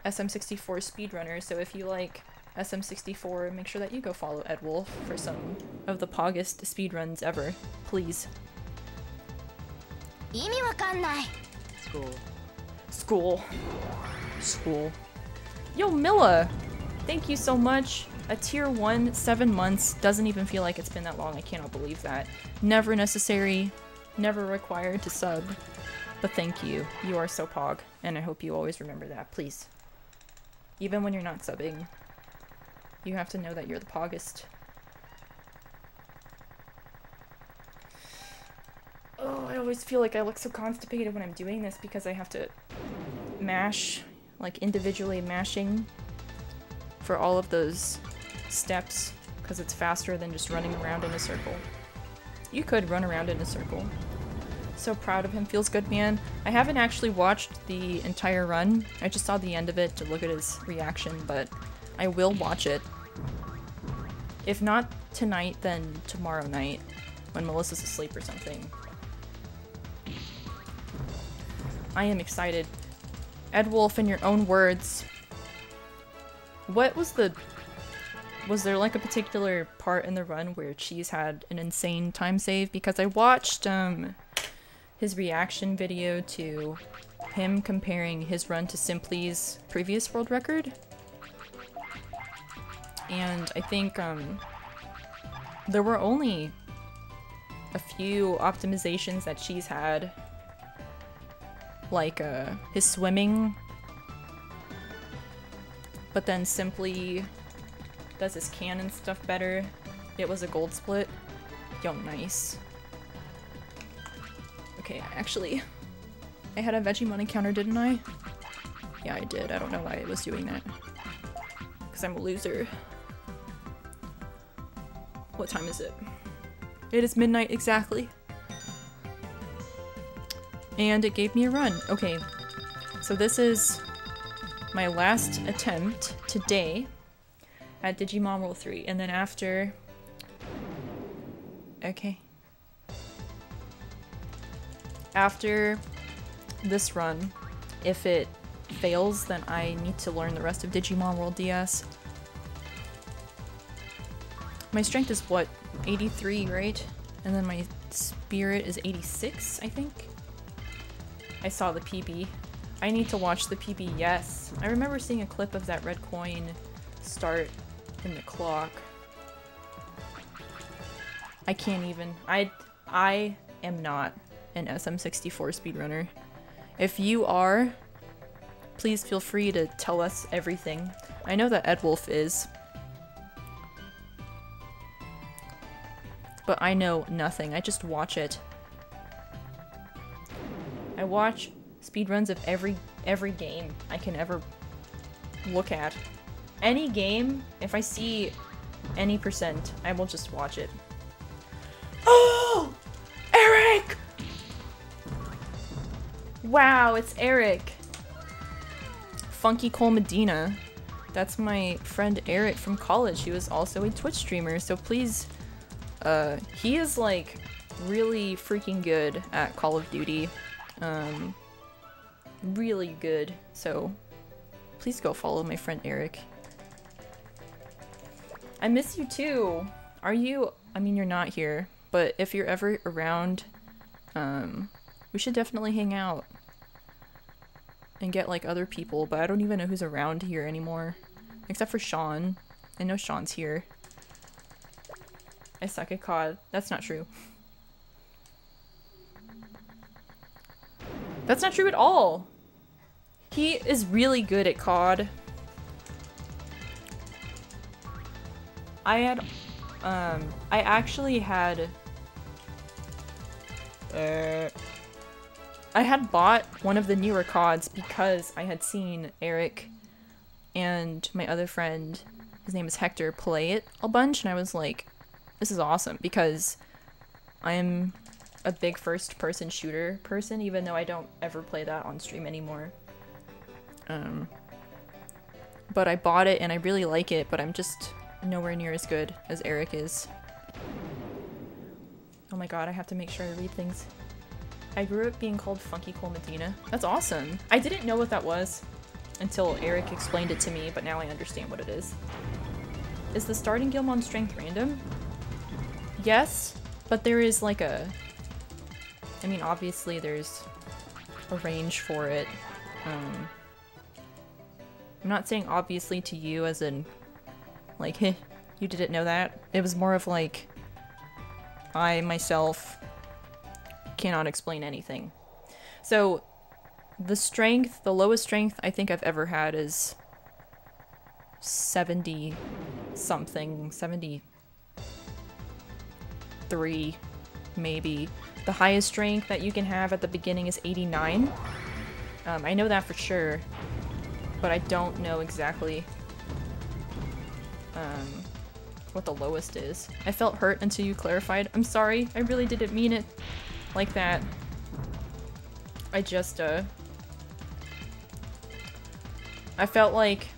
SM64 speedrunner, so if you like SM64, make sure that you go follow Ed Wolf for some of the poggest speedruns ever, please. School. School. School. Yo, Milla! Thank you so much. A tier 1, 7 months, doesn't even feel like it's been that long, I cannot believe that. Never necessary, never required to sub, but thank you. You are so pog, and I hope you always remember that, please. Even when you're not subbing, you have to know that you're the poggest. Oh, I always feel like I look so constipated when I'm doing this because I have to mash, like individually mashing for all of those steps because it's faster than just running around in a circle. You could run around in a circle. So proud of him. Feels good, man. I haven't actually watched the entire run. I just saw the end of it to look at his reaction, but I will watch it. If not tonight, then tomorrow night when Melissa's asleep or something. I am excited. Ed Wolf, in your own words, what was the... Was there like a particular part in the run where Cheese had an insane time save? Because I watched his reaction video to him comparing his run to Simply's previous world record. And I think there were only a few optimizations that Cheese had. Like his swimming. But then Simply does his cannon stuff better. It was a gold split. Yo, nice. Okay, actually, I had a Vegemon encounter, didn't I? Yeah, I did. I don't know why I was doing that. Because I'm a loser. What time is it? It is midnight exactly. And it gave me a run. Okay, so this is my last attempt today at Digimon World 3, and then after... Okay. After this run, if it fails, then I need to learn the rest of Digimon World DS. My strength is what? 83, right? And then my spirit is 86, I think. I saw the PB. I need to watch the PB, yes. I remember seeing a clip of that red coin start in the clock. I can't even. I am not an SM64 speedrunner. If you are, please feel free to tell us everything. I know that Ed Wolf is. But I know nothing. I just watch it. I watch speedruns of every game I can ever look at. Any game, if I see any percent, I will just watch it. Oh! Eric! Wow, it's Eric. Funky Cole Medina. That's my friend Eric from college. He was also a Twitch streamer, so please, he is like really freaking good at Call of Duty. Really good. So please go follow my friend Eric. I miss you too. Are you? I mean, you're not here, but if you're ever around, we should definitely hang out and get like other people, but I don't even know who's around here anymore. Except for Sean. I know Sean's here. I suck at COD. That's not true. That's not true at all. He is really good at COD. I actually had I had bought one of the newer CODs because I had seen Eric and my other friend, his name is Hector, play it a bunch, and I was like, this is awesome, because I'm a big first-person shooter person, even though I don't ever play that on stream anymore. But I bought it and I really like it, but I'm just nowhere near as good as Eric is. Oh my god, I have to make sure I read things. I grew up being called Funky Cole Medina. That's awesome. I didn't know what that was until Eric explained it to me, but now I understand what it is. Is the starting Digimon strength random? Yes, but there is like a... I mean, obviously there's a range for it. I'm not saying obviously to you as in, like, heh, you didn't know that. It was more of like, I myself cannot explain anything. So, the strength, the lowest strength I think I've ever had is 70 something, 73 maybe. The highest strength that you can have at the beginning is 89. I know that for sure, but I don't know exactly what the lowest is. I felt hurt until you clarified. I'm sorry, I really didn't mean it like that. I just, I felt like,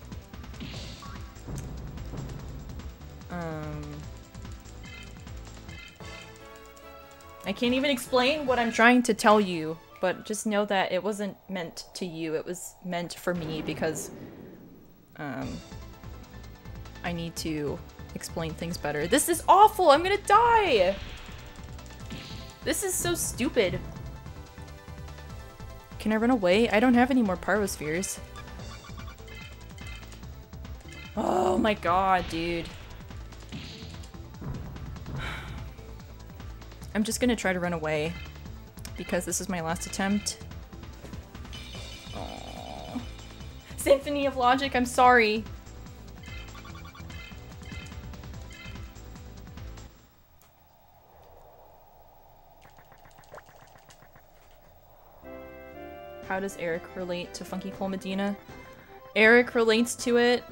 I can't even explain what I'm trying to tell you, but just know that it wasn't meant to you, it was meant for me because, I need to explain things better. This is awful! I'm gonna die! This is so stupid. Can I run away? I don't have any more pyrospheres. Oh my god, dude. I'm just gonna try to run away because this is my last attempt. Aww. Symphony of Logic, I'm sorry. How does Eric relate to Funky Cole Medina? Eric relates to it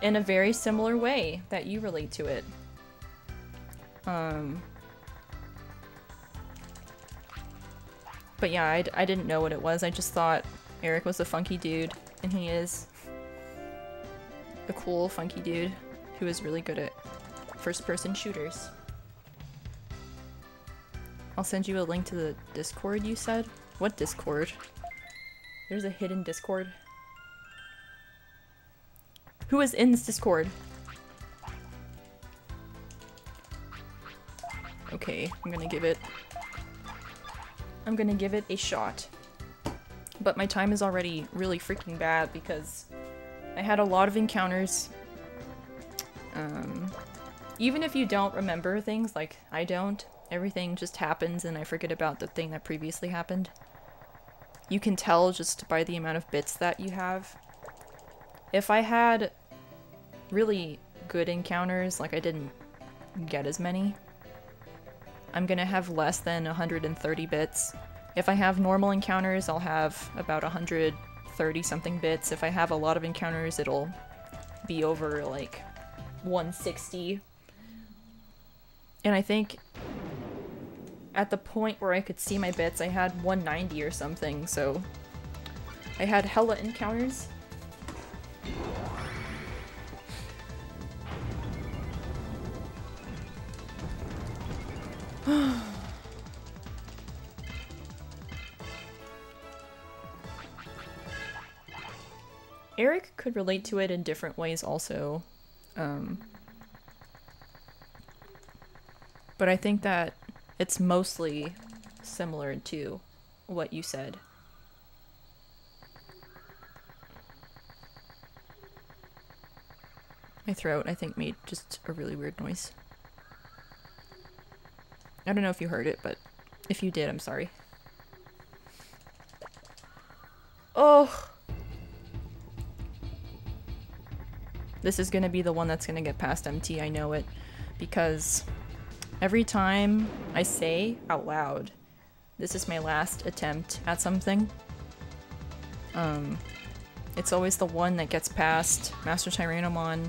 in a very similar way that you relate to it. But yeah, I didn't know what it was. I just thought Eric was a funky dude, and he is a cool, funky dude who is really good at first-person shooters. I'll send you a link to the Discord you said? What Discord? There's a hidden Discord. Who is in this Discord? okay. I'm gonna give it a shot. But my time is already really freaking bad because I had a lot of encounters. Even if you don't remember things, like I don't, everything just happens and I forget about the thing that previously happened. You can tell just by the amount of bits that you have. If I had really good encounters, like I didn't get as many, I'm gonna have less than 130 bits. If I have normal encounters, I'll have about 130 something bits. If I have a lot of encounters, it'll be over like 160. And I think at the point where I could see my bits, I had 190 or something, so I had hella encounters. Eric could relate to it in different ways also. But I think that it's mostly similar to what you said. My throat, I think, made just a really weird noise. I don't know if you heard it, but if you did, I'm sorry. Oh! This is gonna be the one that's gonna get past MT, I know it. Because every time I say out loud, this is my last attempt at something, it's always the one that gets past Master Tyrannomon.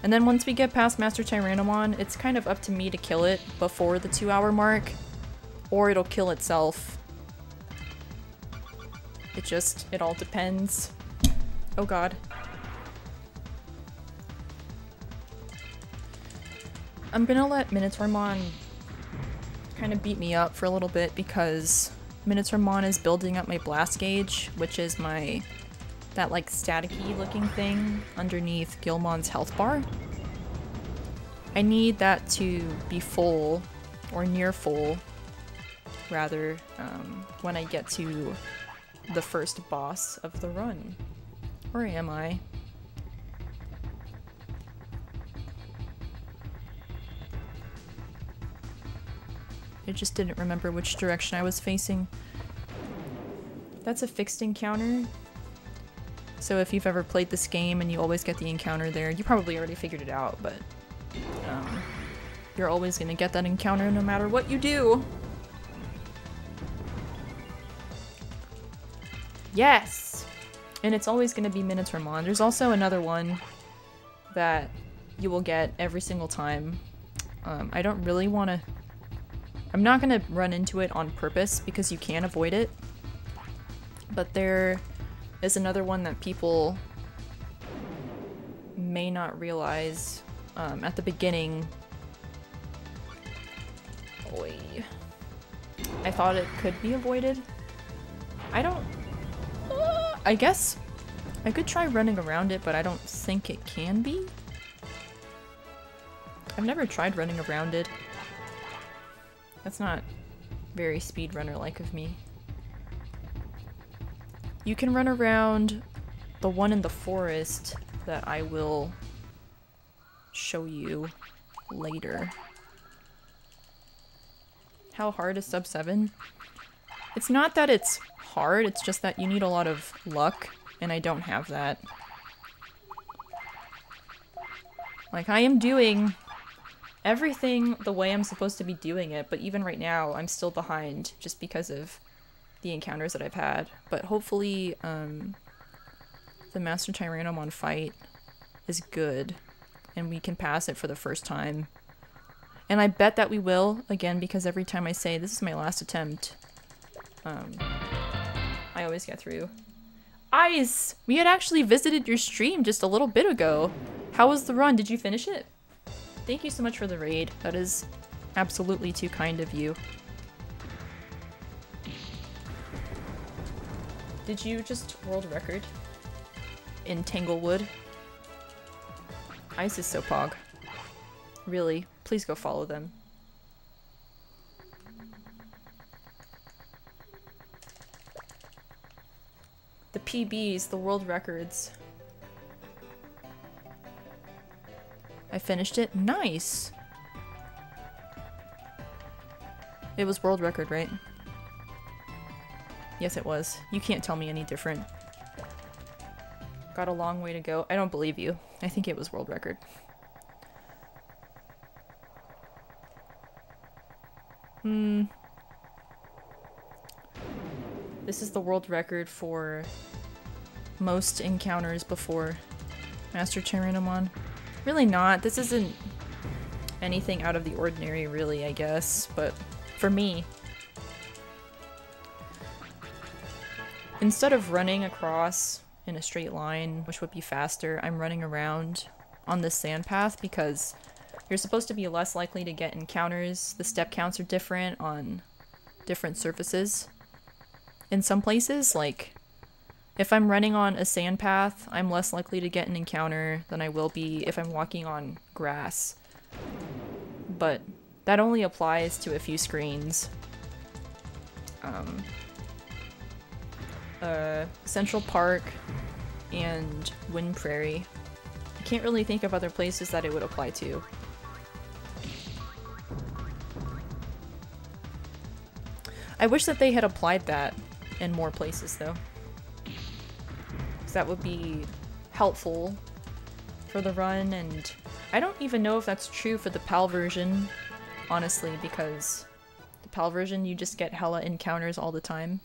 And then once we get past Master Tyrannomon, it's kind of up to me to kill it before the 2-hour mark, or it'll kill itself. It all depends. Oh god. I'm gonna let Minotaurmon kind of beat me up for a little bit because Minotaurmon is building up my blast gauge, which is that like staticky looking thing underneath Gilmon's health bar. I need that to be full, or near full, rather, when I get to the first boss of the run. Where am I? I just didn't remember which direction I was facing. That's a fixed encounter. So if you've ever played this game and you always get the encounter there, you probably already figured it out, but you're always gonna get that encounter no matter what you do. Yes! And it's always gonna be Minotaurmon. There's also another one that you will get every single time. I don't really want to... I'm not gonna run into it on purpose because you can avoid it. But there is another one that people may not realize at the beginning. Oy. I thought it could be avoided. I don't... I guess I could try running around it, but I don't think it can be. I've never tried running around it. That's not very speedrunner-like of me. You can run around the one in the forest that I will show you later. How hard is sub 7? It's not that it's hard, it's just that you need a lot of luck, and I don't have that. Like, I am doing everything the way I'm supposed to be doing it, but even right now, I'm still behind just because of the encounters that I've had. But hopefully, the Master Tyrannomon fight is good, and we can pass it for the first time. And I bet that we will, again, because every time I say, this is my last attempt, I always get through. Ice! We had actually visited your stream just a little bit ago. How was the run? Did you finish it? Thank you so much for the raid. That is absolutely too kind of you. Did you just world record in Tanglewood? Ice is so pog. Really, please go follow them. The PBs, the world records. I finished it. Nice! It was world record, right? Yes, it was. You can't tell me any different. Got a long way to go. I don't believe you. I think it was world record. This is the world record for most encounters before Master Tyrannomon. Really not. This isn't anything out of the ordinary, really, I guess. But for me, instead of running across in a straight line, which would be faster, I'm running around on this sand path because you're supposed to be less likely to get encounters. The step counts are different on different surfaces. In some places, like, if I'm running on a sand path, I'm less likely to get an encounter than I will be if I'm walking on grass. But that only applies to a few screens. Central Park and Wind Prairie. I can't really think of other places that it would apply to. I wish that they had applied that in more places, though. Because that would be helpful for the run, and I don't even know if that's true for the PAL version, honestly, because the PAL version you just get hella encounters all the time.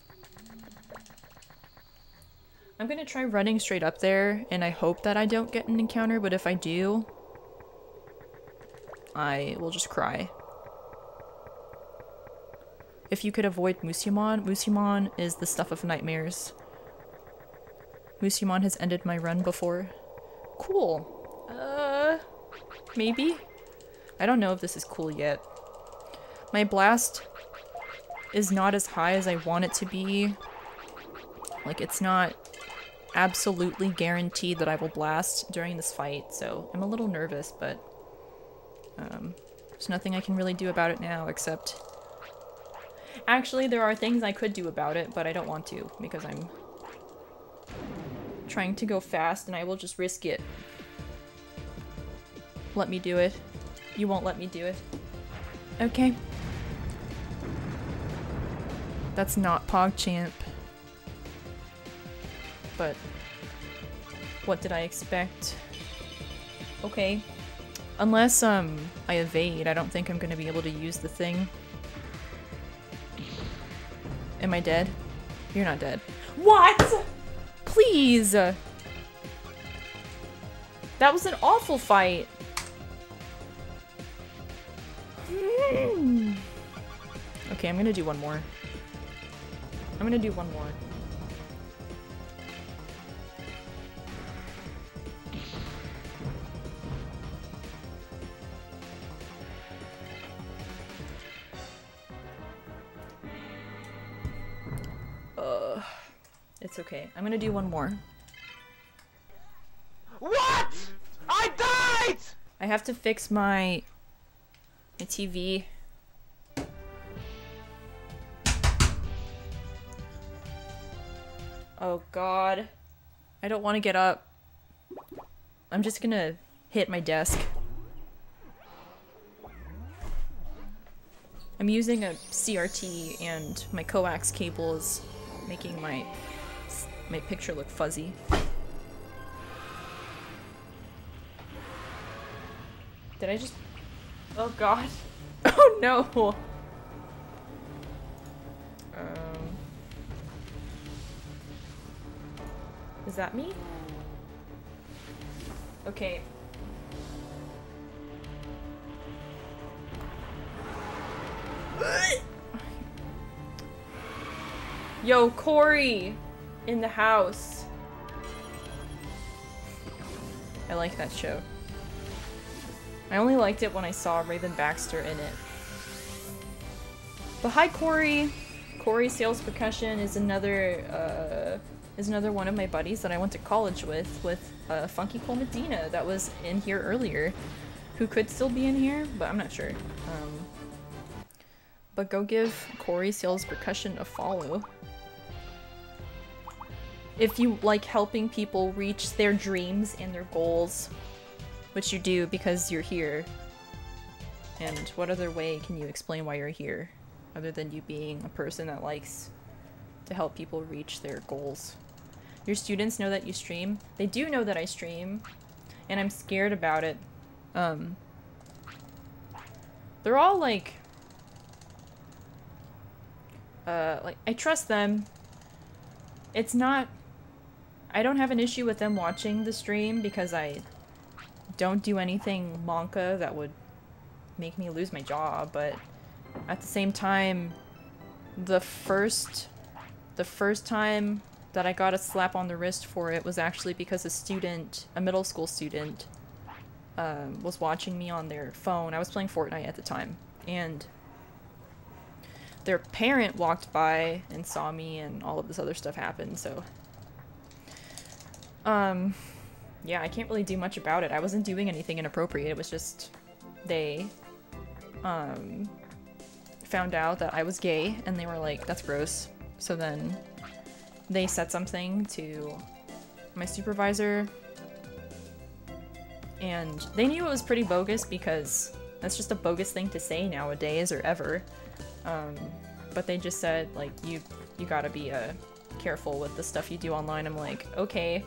I'm gonna try running straight up there, and I hope that I don't get an encounter, but if I do, I will just cry. If you could avoid Musyamon, Musyamon is the stuff of nightmares. Musyamon has ended my run before. Cool. Maybe? I don't know if this is cool yet. My blast is not as high as I want it to be. Like, it's not absolutely guaranteed that I will blast during this fight, so I'm a little nervous, but there's nothing I can really do about it now, except... Actually, there are things I could do about it, but I don't want to, because I'm trying to go fast, and I will just risk it. Let me do it. You won't let me do it. Okay. That's not PogChamp. But what did I expect? Okay. Unless I evade, I don't think I'm gonna be able to use the thing. Am I dead? You're not dead. What? Please! That was an awful fight. Okay, I'm gonna do one more. I'm gonna do one more. It's okay. I'm gonna do one more. What? I died! I have to fix my TV. Oh god. I don't want to get up. I'm just gonna hit my desk. I'm using a CRT and my coax cable is making my picture look fuzzy. Did I just... Oh god. Oh no! Is that me? Okay. Yo, Corey! In the house. I like that show. I only liked it when I saw Raven Baxter in it. But hi, Corey! Corey Sales Percussion is another one of my buddies that I went to college with Funky Cole Medina that was in here earlier. Who could still be in here, but I'm not sure. But go give Corey Sales Percussion a follow. If you like helping people reach their dreams and their goals, which you do because you're here. And what other way can you explain why you're here, other than you being a person that likes to help people reach their goals? Your students know that you stream? They do know that I stream, and I'm scared about it. They're all like I trust them. It's not, I don't have an issue with them watching the stream because I don't do anything Monka that would make me lose my job, but at the same time, the first time that I got a slap on the wrist for it was actually because a middle school student, was watching me on their phone. I was playing Fortnite at the time, and their parent walked by and saw me, and all of this other stuff happened, so yeah, I can't really do much about it. I wasn't doing anything inappropriate, it was just they found out that I was gay, and they were like, that's gross. So then they said something to my supervisor, and they knew it was pretty bogus because that's just a bogus thing to say nowadays or ever. But they just said, like, you gotta be careful with the stuff you do online. I'm like, okay,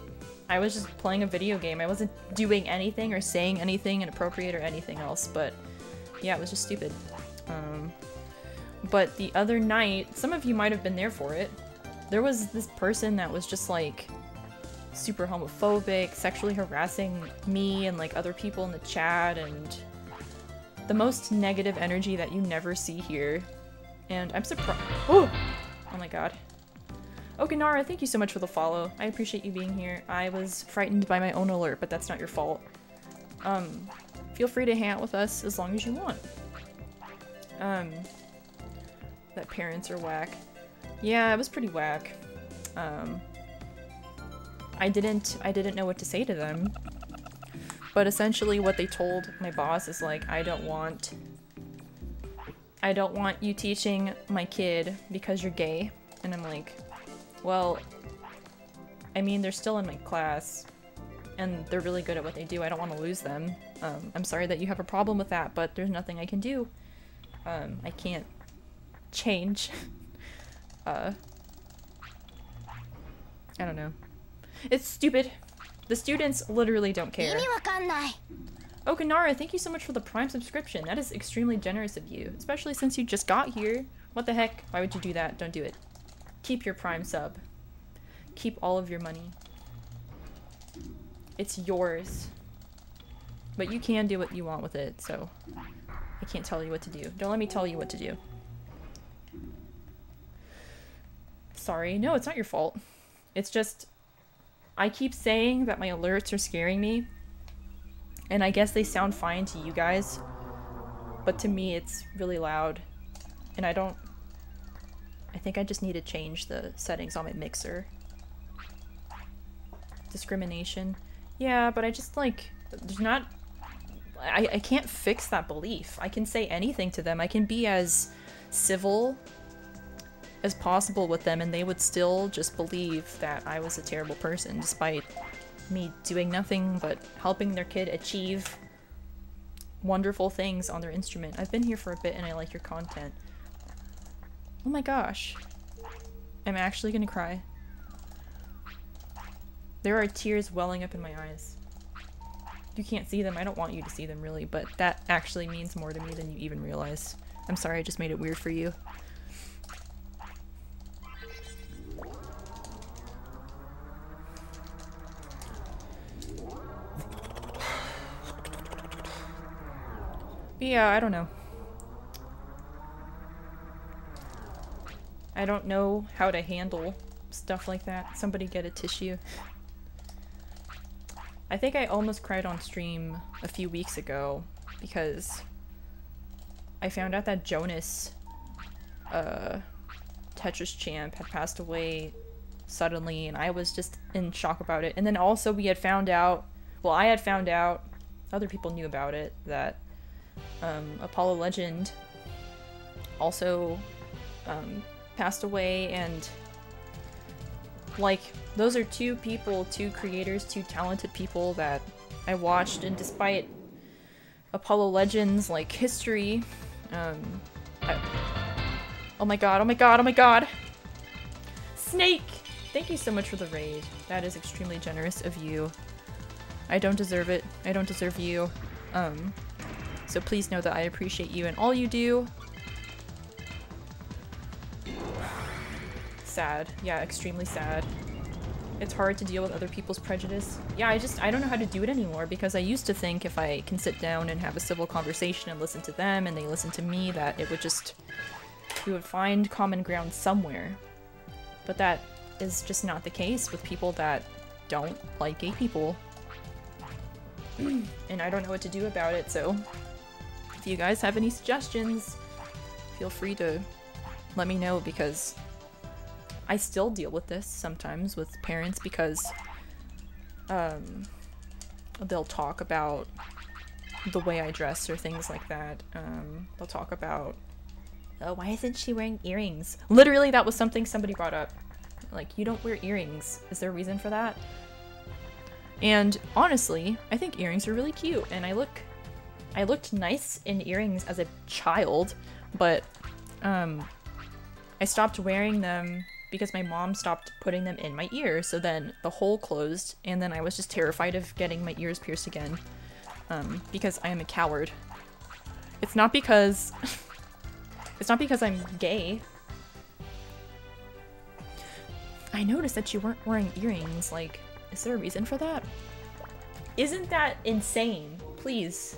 I was just playing a video game. I wasn't doing anything or saying anything inappropriate or anything else, but yeah, it was just stupid. But the other night, some of you might have been there for it, there was this person that was just like super homophobic, sexually harassing me and like other people in the chat, and the most negative energy that you never see here. And I'm surprised. Oh my god. Okinara, thank you so much for the follow. I appreciate you being here. I was frightened by my own alert, but that's not your fault. Feel free to hang out with us as long as you want. That parents are whack. Yeah, it was pretty whack. I didn't know what to say to them. But essentially what they told my boss is like, I don't want you teaching my kid because you're gay. And I'm like, well, I mean, they're still in my class and they're really good at what they do. I don't want to lose them. I'm sorry that you have a problem with that, but there's nothing I can do. I can't change. I don't know. It's stupid. The students literally don't care. Okinara, thank you so much for the Prime subscription. That is extremely generous of you, especially since you just got here. What the heck? Why would you do that? Don't do it. Keep your Prime sub. Keep all of your money. It's yours. But you can do what you want with it, so I can't tell you what to do. Don't let me tell you what to do. Sorry. No, it's not your fault. It's just, I keep saying that my alerts are scaring me, and I guess they sound fine to you guys, but to me it's really loud, and I think I just need to change the settings on my mixer. Discrimination. Yeah, but I just like, there's not, I can't fix that belief. I can say anything to them. I can be as civil as possible with them, and they would still just believe that I was a terrible person, despite me doing nothing but helping their kid achieve wonderful things on their instrument. I've been here for a bit and I like your content. Oh my gosh. I'm actually gonna cry. There are tears welling up in my eyes. You can't see them. I don't want you to see them, really, but that actually means more to me than you even realize. I'm sorry I just made it weird for you. But yeah, I don't know. I don't know how to handle stuff like that. Somebody get a tissue. I think I almost cried on stream a few weeks ago because I found out that Jonas, Tetris champ, had passed away suddenly, and I was just in shock about it. And then also we had found out, well, I had found out, other people knew about it, that Apollo Legend also passed away, and like those are two people, two creators, two talented people that I watched, and despite Apollo Legends like history, oh my god, oh my god, oh my god! Snake! Thank you so much for the raid. That is extremely generous of you. I don't deserve it. I don't deserve you. So please know that I appreciate you and all you do. Sad. Yeah, extremely sad. It's hard to deal with other people's prejudice. Yeah, I don't know how to do it anymore, because I used to think if I can sit down and have a civil conversation and listen to them and they listen to me, that it would just, we would find common ground somewhere. But that is just not the case with people that don't like gay people. And I don't know what to do about it, so if you guys have any suggestions, feel free to let me know, because I still deal with this sometimes with parents, because they'll talk about the way I dress or things like that. They'll talk about, oh, why isn't she wearing earrings? Literally, that was something somebody brought up. Like, you don't wear earrings. Is there a reason for that? And honestly, I think earrings are really cute, and I looked nice in earrings as a child, but I stopped wearing them because my mom stopped putting them in my ear, so then the hole closed, and then I was just terrified of getting my ears pierced again, because I am a coward. It's not because it's not because I'm gay. I noticed that you weren't wearing earrings. Like, is there a reason for that? Isn't that insane? Please.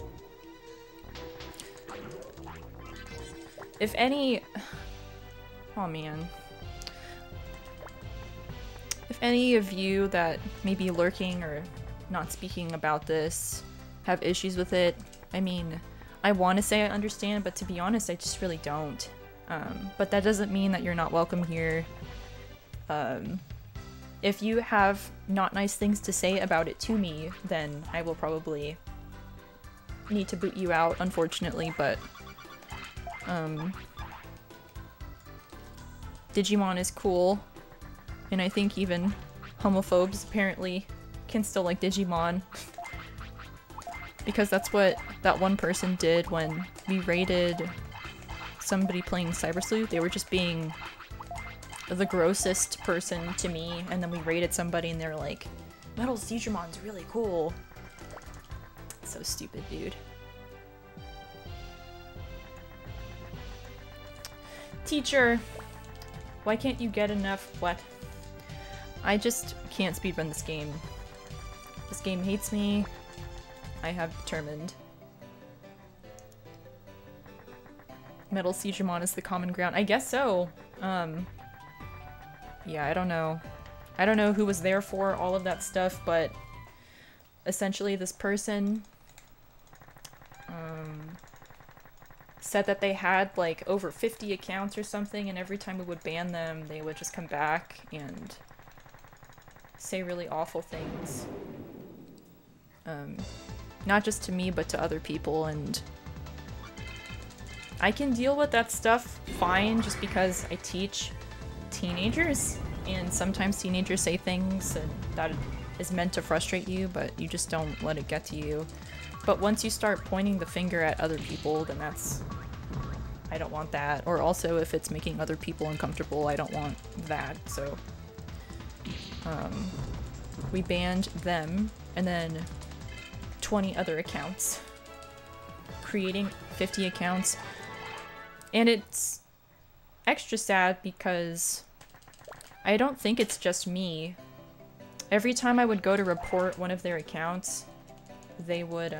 If any... Oh man. If any of you that may be lurking or not speaking about this have issues with it, I mean, I want to say I understand, but to be honest, I just really don't. But that doesn't mean that you're not welcome here. If you have not nice things to say about it to me, then I will probably need to boot you out, unfortunately, but Digimon is cool, and I think even homophobes apparently can still like Digimon, because that's what that one person did when we raided somebody playing Cyber Sleuth. They were just being the grossest person to me, and then we raided somebody and they're like, Metal Siegremon's really cool. So stupid, dude. Teacher, why can't you get enough what? I just can't speedrun this game. This game hates me. I have determined. Metal Siegramon is the common ground. I guess so. Yeah, I don't know. I don't know who was there for all of that stuff, but essentially this person said that they had like over 50 accounts or something, and every time we would ban them, they would just come back and say really awful things. Not just to me, but to other people, and I can deal with that stuff fine just because I teach teenagers, and sometimes teenagers say things and that is meant to frustrate you, but you just don't let it get to you. But once you start pointing the finger at other people, then that's... I don't want that. Or also, if it's making other people uncomfortable, I don't want that, so... we banned them, and then 20 other accounts. Creating 50 accounts. And it's extra sad because I don't think it's just me. Every time I would go to report one of their accounts, they would,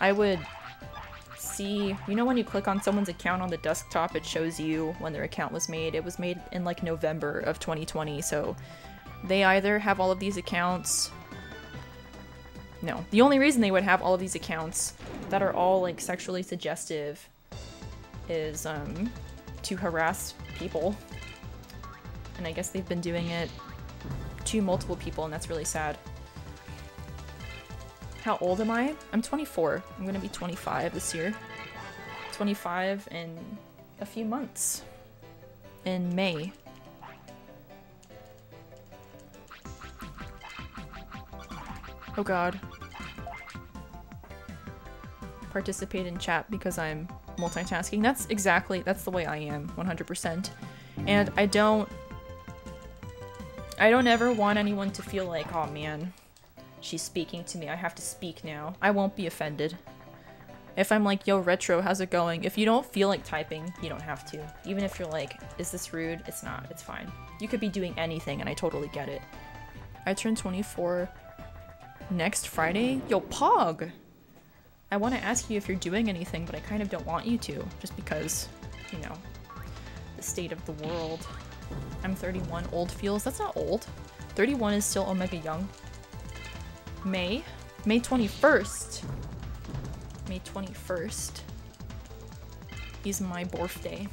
I would see, you know when you click on someone's account on the desktop, it shows you when their account was made. It was made in like November of 2020, so they either have all of these accounts... No, the only reason they would have all of these accounts that are all like sexually suggestive is to harass people. And I guess they've been doing it to multiple people, and that's really sad. How old am I? I'm 24. I'm gonna be 25 this year. 25 in a few months. In May. Oh god. Participate in chat because I'm multitasking. That's the way I am, 100%. And I don't ever want anyone to feel like, oh man, she's speaking to me, I have to speak now. I won't be offended. If I'm like, yo, Retro, how's it going? If you don't feel like typing, you don't have to. Even if you're like, is this rude? It's not, it's fine. You could be doing anything and I totally get it. I turn 24 next Friday? Yo, Pog! I want to ask you if you're doing anything, but I kind of don't want you to, just because, you know, the state of the world. I'm 31, old feels. That's not old. 31 is still Omega Young. May 21st. May 21st is my birthday.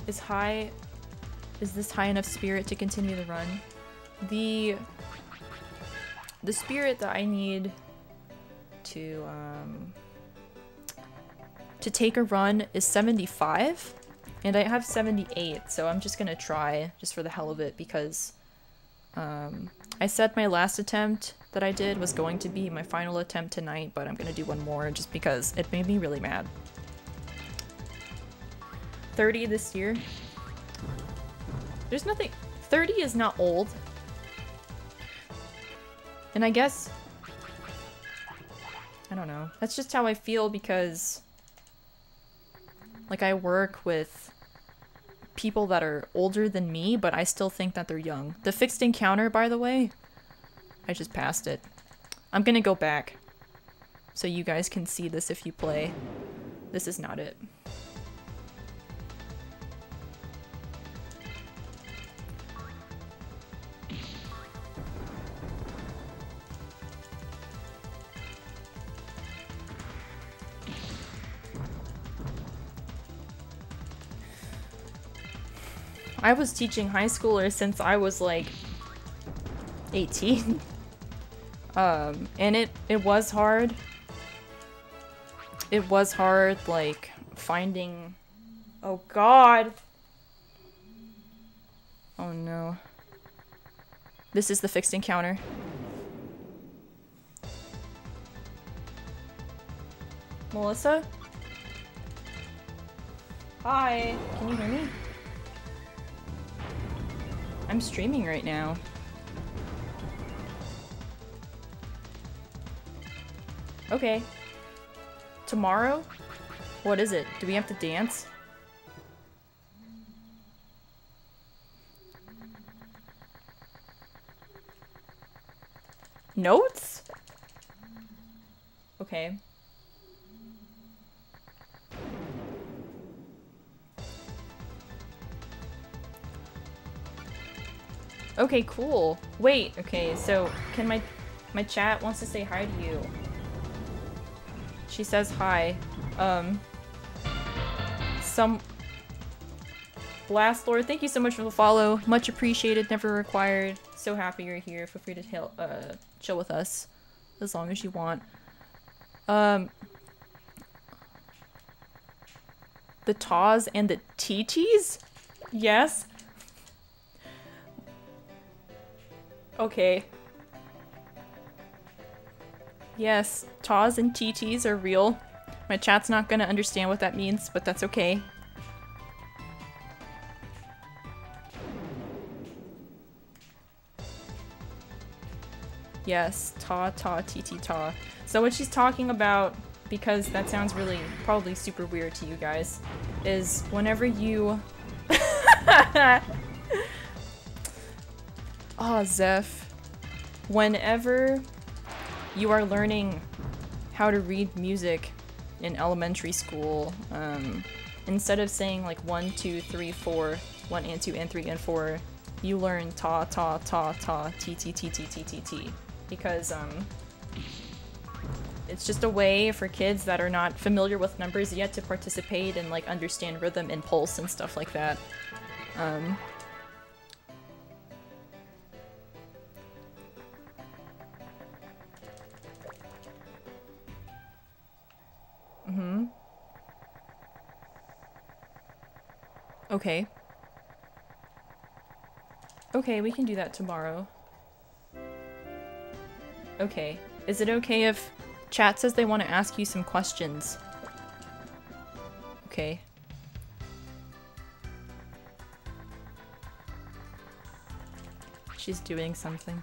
Is this high enough spirit to continue the run? The spirit that I need to take a run is 75, and I have 78, so I'm just gonna try, just for the hell of it, because I said my last attempt that I did was going to be my final attempt tonight, but I'm gonna do one more just because it made me really mad. 30 this year. There's nothing... 30 is not old. And I guess... I don't know. That's just how I feel because... like, I work with people that are older than me, but I still think that they're young. The fixed encounter, by the way, I just passed it. I'm gonna go back so you guys can see this if you play. This is not it. I was teaching high schoolers since I was like 18. And it was hard. It was hard, like, finding... Oh god! Oh no. This is the fixed encounter. Melissa? Hi! Can you hear me? I'm streaming right now. Okay. Tomorrow? What is it? Do we have to dance? Notes? Okay. Okay, cool. Wait, okay, so can my chat wants to say hi to you. She says hi. Some Blast Lord, thank you so much for the follow. Much appreciated, never required. So happy you're here. Feel free to chill with us as long as you want. The Taws and the TTs? Yes. Okay. Yes, Taws and TTs are real. My chat's not gonna understand what that means, but that's okay. Yes, TT, ta. So what she's talking about, because that sounds really, probably super weird to you guys, is whenever you... Ah, Zeph. Whenever you are learning how to read music in elementary school, instead of saying like 1, 2, 3, 4, 1 and 2 and 3 and 4, you learn ta, ta, ta, ta, t, t, t, t, t, t, t. Because, it's just a way for kids that are not familiar with numbers yet to participate and like understand rhythm and pulse and stuff like that. Okay. Okay, we can do that tomorrow. Okay. Is it okay if chat says they want to ask you some questions? Okay. She's doing something.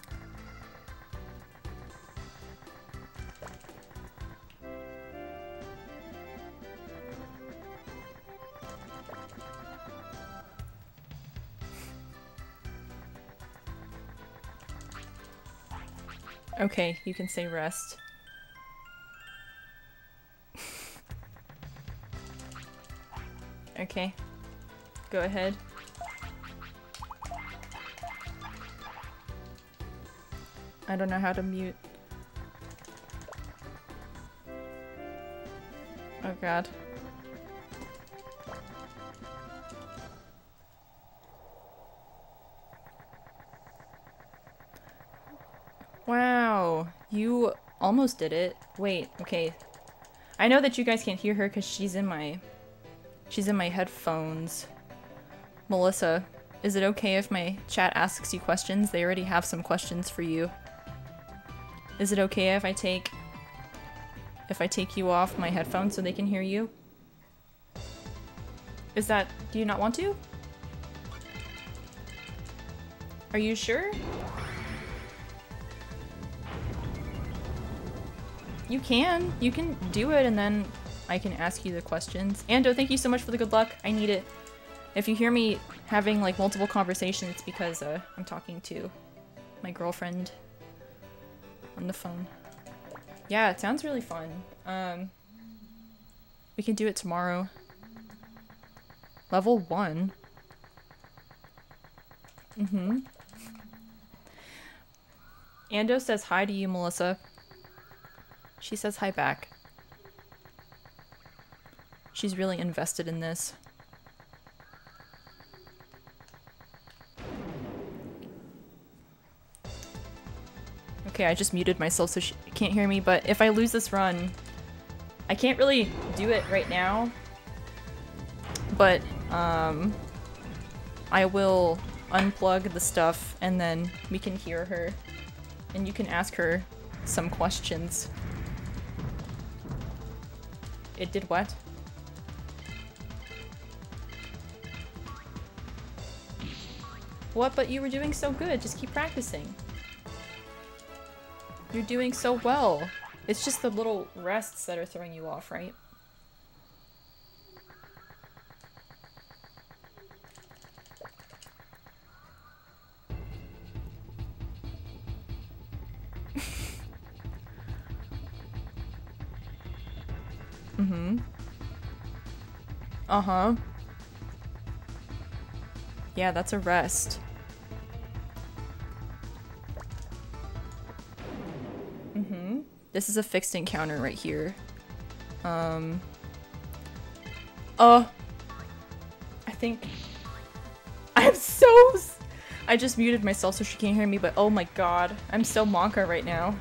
Okay, you can say rest. Okay. Go ahead. I don't know how to mute. Oh god. Wow, you almost did it. Wait, okay. I know that you guys can't hear her because she's in my headphones. Melissa, is it okay if my chat asks you questions? They already have some questions for you. Is it okay if I take you off my headphones so they can hear you? Is that, do you not want to? Are you sure? You can do it and then I can ask you the questions. Ando, thank you so much for the good luck. I need it. If you hear me having like multiple conversations, it's because I'm talking to my girlfriend on the phone. Yeah, it sounds really fun. We can do it tomorrow. Level 1. Mm-hmm. Ando says hi to you, Melissa. She says hi back. She's really invested in this. Okay, I just muted myself so she can't hear me, but if I lose this run, I can't really do it right now. But, I will unplug the stuff and then we can hear her and you can ask her some questions. It did what? What? But you were doing so good. Just keep practicing. You're doing so well. It's just the little rests that are throwing you off, right? Mm-hmm. Uh-huh. Yeah, that's a rest. Mm-hmm. This is a fixed encounter right here. I think... I just muted myself so she can't hear me, but oh my god. I'm so Monka right now.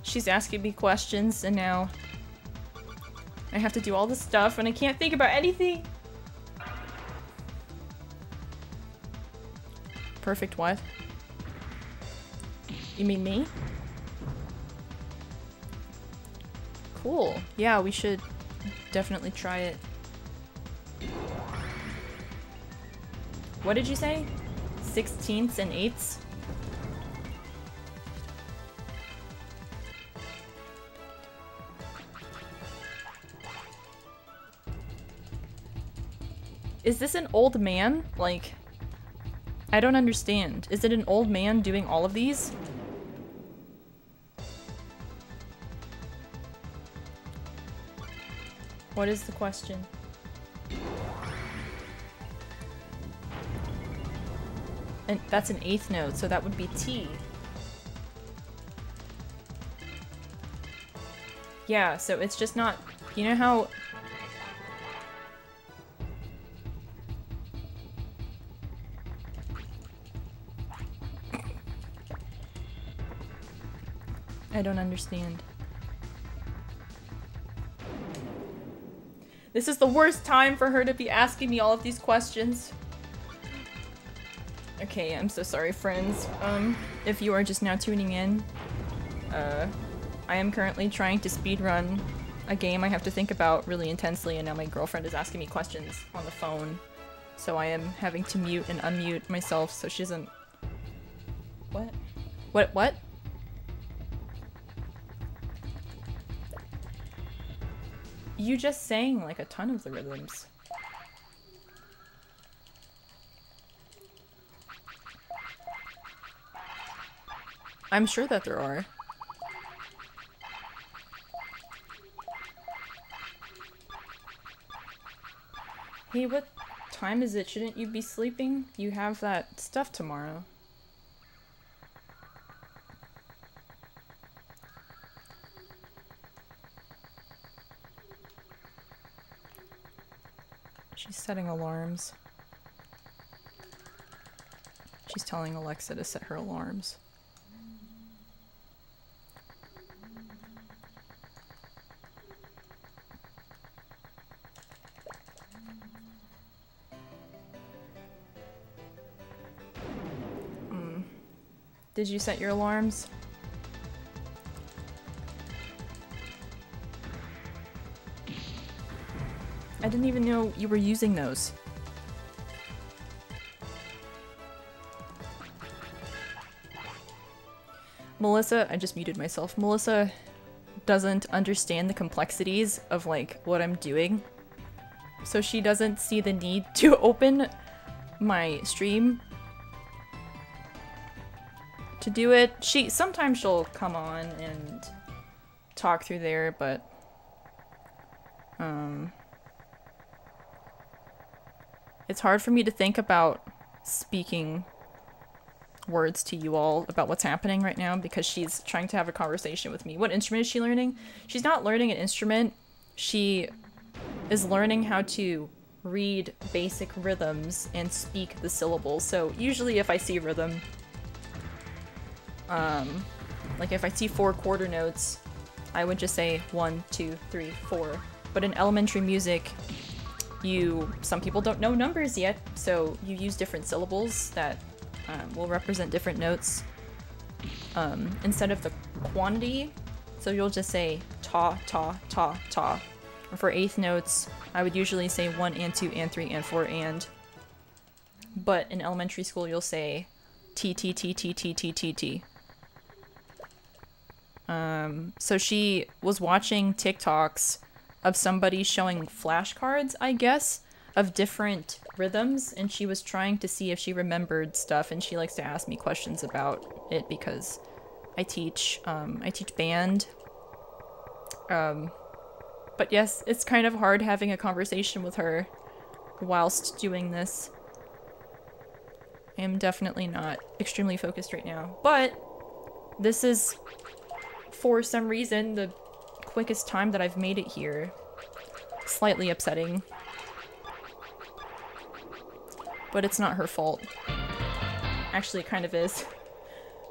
She's asking me questions, and now... I have to do all this stuff, and I can't think about anything! Perfect what? You mean me? Cool. Yeah, we should definitely try it. What did you say? 16ths and 8ths? Is this an old man? Like, I don't understand. Is it an old man doing all of these? What is the question? And that's an 8th note, so that would be T. Yeah, so it's just not... You know how... I don't understand. This is the worst time for her to be asking me all of these questions. Okay, I'm so sorry, friends. If you are just now tuning in, I am currently trying to speedrun a game I have to think about really intensely, and now my girlfriend is asking me questions on the phone. So I am having to mute and unmute myself so she doesn't... What? What? You just sang like a ton of the rhythms. I'm sure that there are. Hey, what time is it? Shouldn't you be sleeping? You have that stuff tomorrow. She's setting alarms. She's telling Alexa to set her alarms. Did you set your alarms? I didn't even know you were using those. Melissa, I just muted myself. Melissa doesn't understand the complexities of like what I'm doing. So she doesn't see the need to open my stream to do it. Sometimes she'll come on and talk through there, but it's hard for me to think about speaking words to you all about what's happening right now because she's trying to have a conversation with me. What instrument is she learning? She's not learning an instrument. She is learning how to read basic rhythms and speak the syllables. So usually if I see rhythm, like if I see 4 quarter notes, I would just say 1, 2, 3, 4. But in elementary music, some people don't know numbers yet, so you use different syllables that will represent different notes instead of the quantity. So you'll just say ta, ta, ta, ta. Or for eighth notes, I would usually say 1 and 2 and 3 and 4 and. But in elementary school, you'll say t, t, t, t, t, t, t, t. So she was watching TikToks of somebody showing flashcards, I guess, of different rhythms, and she was trying to see if she remembered stuff, and she likes to ask me questions about it because I teach band. But yes, it's kind of hard having a conversation with her whilst doing this. I am definitely not extremely focused right now, but this is, for some reason, the quickest time that I've made it here. Slightly upsetting. But it's not her fault. Actually, it kind of is.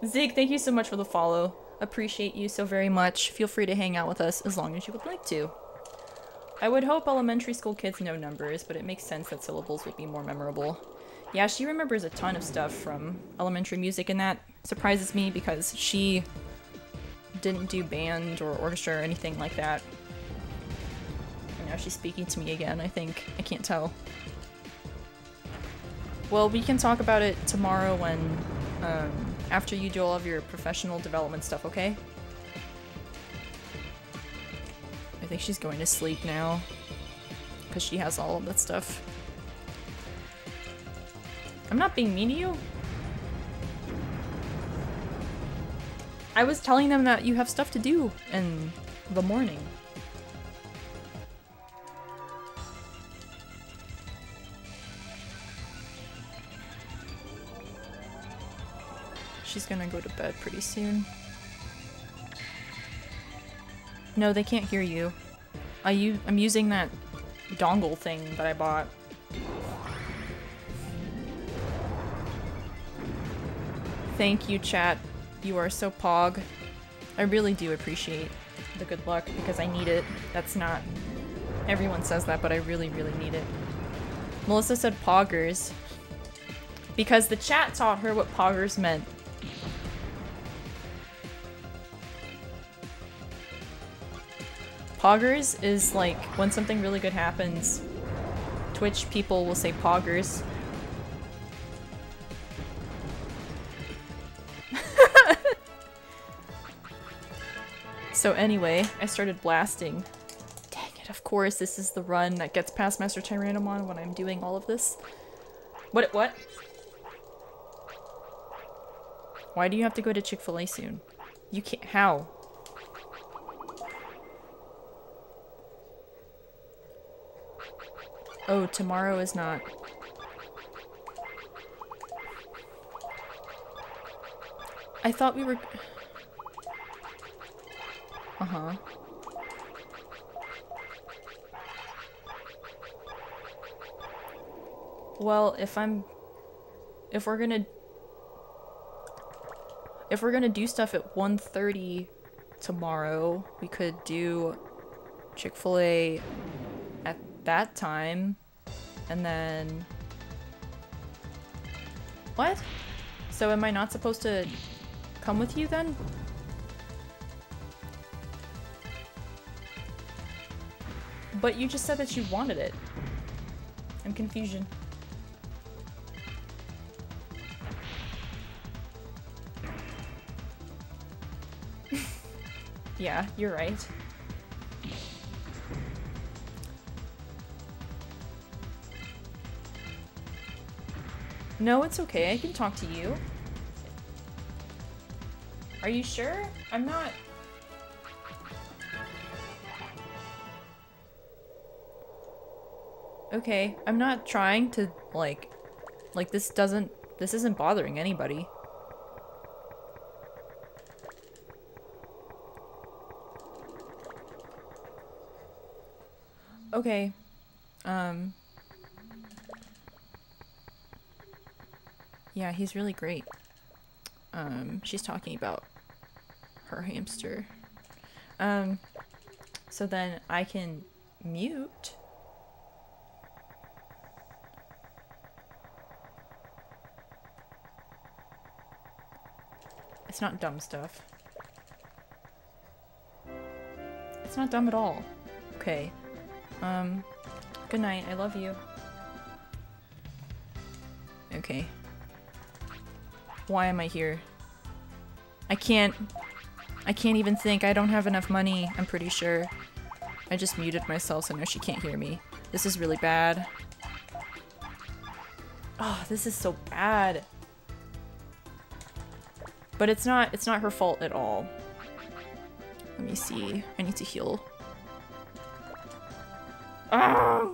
Zig, thank you so much for the follow. Appreciate you so very much. Feel free to hang out with us as long as you would like to. I would hope elementary school kids know numbers, but it makes sense that syllables would be more memorable. Yeah, she remembers a ton of stuff from elementary music, and that surprises me because she didn't do band or orchestra or anything like that. And now she's speaking to me again, I think. I can't tell. Well, we can talk about it tomorrow when, after you do all of your professional development stuff, okay? I think she's going to sleep now, because she has all of that stuff. I'm not being mean to you. I was telling them that you have stuff to do in the morning. She's gonna go to bed pretty soon. No, they can't hear you. I'm using that dongle thing that I bought. Thank you, chat. You are so pog. I really do appreciate the good luck because I need it. That's not Everyone says that, but I really, really need it. Melissa said poggers. Because the chat taught her what poggers meant. Poggers is like when something really good happens. Twitch people will say poggers. So anyway, I started blasting. Dang it, of course, this is the run that gets past Master Tyrannomon when I'm doing all of this. What? Why do you have to go to Chick-fil-A soon? You can't- how? Oh, tomorrow is not. I thought we were... Uh-huh. Well, if we're gonna do stuff at 1:30 tomorrow, we could do Chick-fil-A at that time, and then... What? So am I not supposed to come with you then? But you just said that you wanted it. I'm confusion. Yeah, you're right. No, it's okay. I can talk to you. Are you sure? I'm not... Okay, I'm not trying to, like this isn't bothering anybody. Okay, yeah, he's really great. She's talking about her hamster. So then I can mute. It's not dumb stuff. It's not dumb at all. Okay. Good night. I love you. Okay. Why am I here? I can't even think. I don't have enough money, I'm pretty sure. I just muted myself so now she can't hear me. This is really bad. Oh, this is so bad. But it's not her fault at all. Let me see. I need to heal. Ah!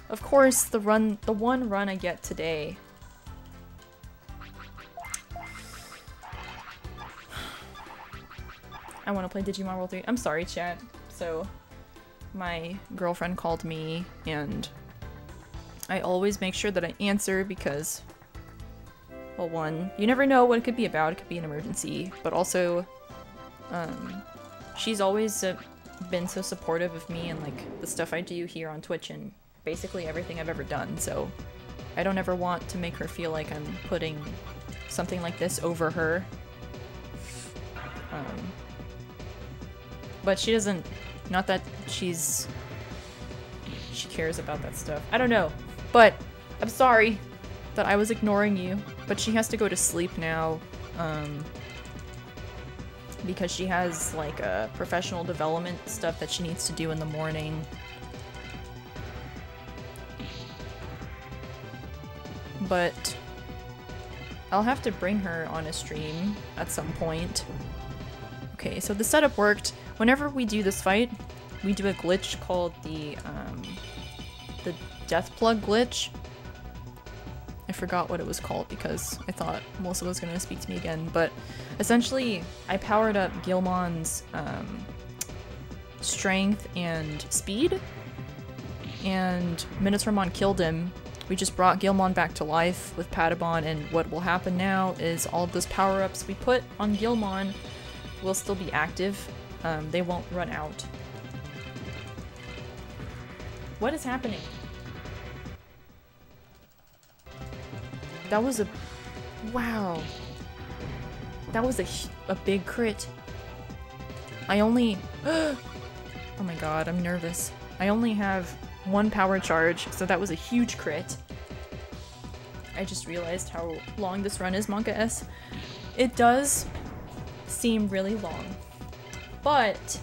Of course, the one run I get today. I want to play Digimon World 3. I'm sorry, chat. So, my girlfriend called me, and I always make sure that I answer because, well, one, you never know what it could be about. It could be an emergency, but also, she's always been so supportive of me and like the stuff I do here on Twitch and basically everything I've ever done. So, I don't ever want to make her feel like I'm putting something like this over her. But she doesn't, not that she cares about that stuff. I don't know, but I'm sorry that I was ignoring you, but she has to go to sleep now, because she has like a professional development stuff that she needs to do in the morning. But I'll have to bring her on a stream at some point. Okay, so the setup worked. Whenever we do this fight, we do a glitch called the death plug glitch. I forgot what it was called because I thought Melissa was gonna speak to me again, but essentially I powered up Gilmon's strength and speed, and Minotaurmon killed him. We just brought Gilmon back to life with Patabon, and what will happen now is all of those power-ups we put on Gilmon will still be active. They won't run out. What is happening? That was a... Wow. That was a big crit. I only... Oh my god, I'm nervous. I only have 1 power charge, so that was a huge crit. I just realized how long this run is, Monka S. It does seem really long, but...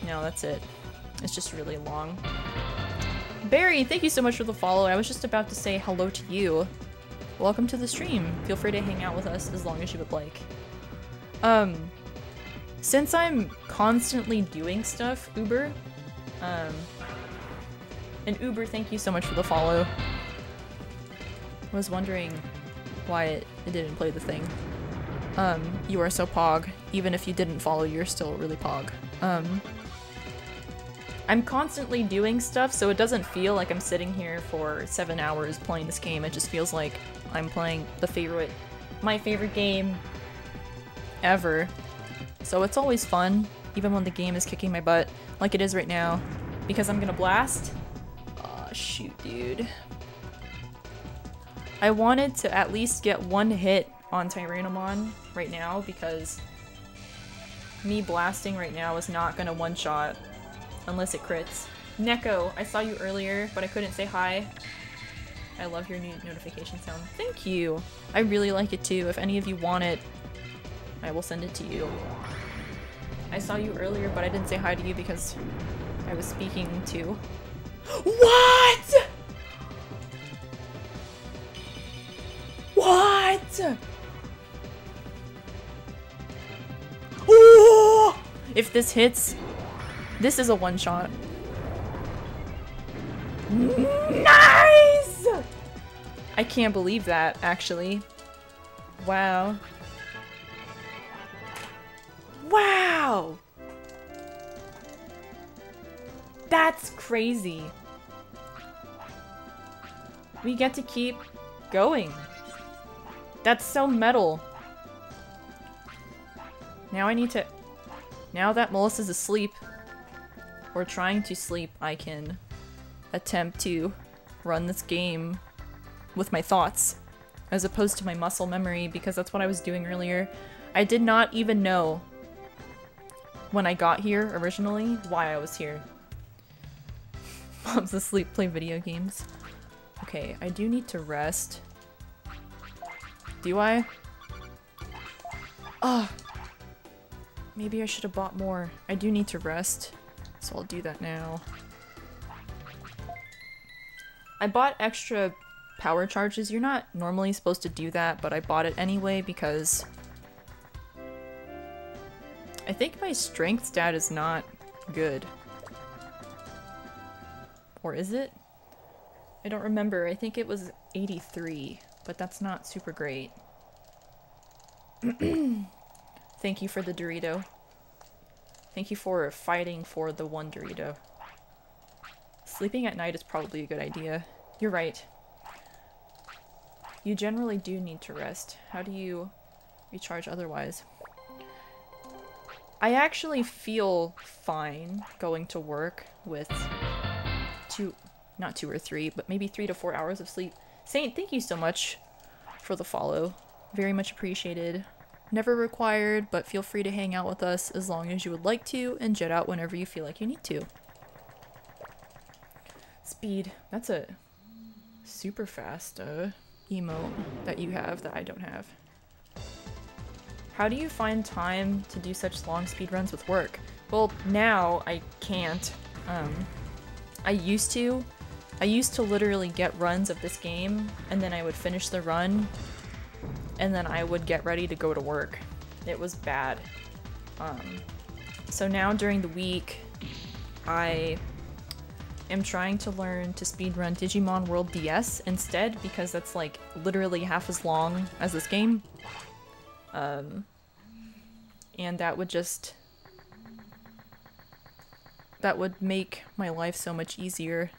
No, that's it. It's just really long. Barry, thank you so much for the follow. I was just about to say hello to you. Welcome to the stream. Feel free to hang out with us as long as you would like. Since I'm constantly doing stuff, Uber, and Uber, thank you so much for the follow. I was wondering why it didn't play the thing. You are so pog. Even if you didn't follow, you're still really pog. I'm constantly doing stuff, so it doesn't feel like I'm sitting here for 7 hours playing this game. It just feels like I'm playing my favorite game ever. So it's always fun, even when the game is kicking my butt, like it is right now. Because I'm gonna blast? Aw, shoot, dude. I wanted to at least get 1 hit on Tyrannomon right now, because me blasting right now is not gonna one-shot unless it crits. Neko, I saw you earlier, but I couldn't say hi. I love your new notification sound. Thank you! I really like it too. If any of you want it, I will send it to you. I saw you earlier, but I didn't say hi to you because I was speaking to... What?! What?! Ooh! If this hits, this is a one-shot. Nice! I can't believe that, actually. Wow. Wow! That's crazy. We get to keep going. That's so metal. Now I need to... Now that Melissa's asleep, or trying to sleep, I can attempt to run this game with my thoughts, as opposed to my muscle memory, because that's what I was doing earlier. I did not even know when I got here originally why I was here. Mom's asleep, play video games. Okay, I do need to rest. Do I? Ugh. Maybe I should have bought more. I do need to rest, so I'll do that now. I bought extra power charges. You're not normally supposed to do that, but I bought it anyway because I think my strength stat is not good. Or is it? I don't remember. I think it was 83, but that's not super great. Thank you for the Dorito. Thank you for fighting for the 1 Dorito. Sleeping at night is probably a good idea. You're right. You generally do need to rest. How do you recharge otherwise? I actually feel fine going to work with not 2 or 3, but maybe 3 to 4 hours of sleep. Saint, thank you so much for the follow. Very much appreciated. Never required, but feel free to hang out with us as long as you would like to, and jet out whenever you feel like you need to. Speed. That's a super fast emote that you have that I don't have. How do you find time to do such long speedruns with work? Well, now I can't. I used to. I used to literally get runs of this game, and then I would finish the run, and then I would get ready to go to work. It was bad. So now during the week, I am trying to learn to speedrun Digimon World DS instead, because that's like literally half as long as this game. And that would make my life so much easier.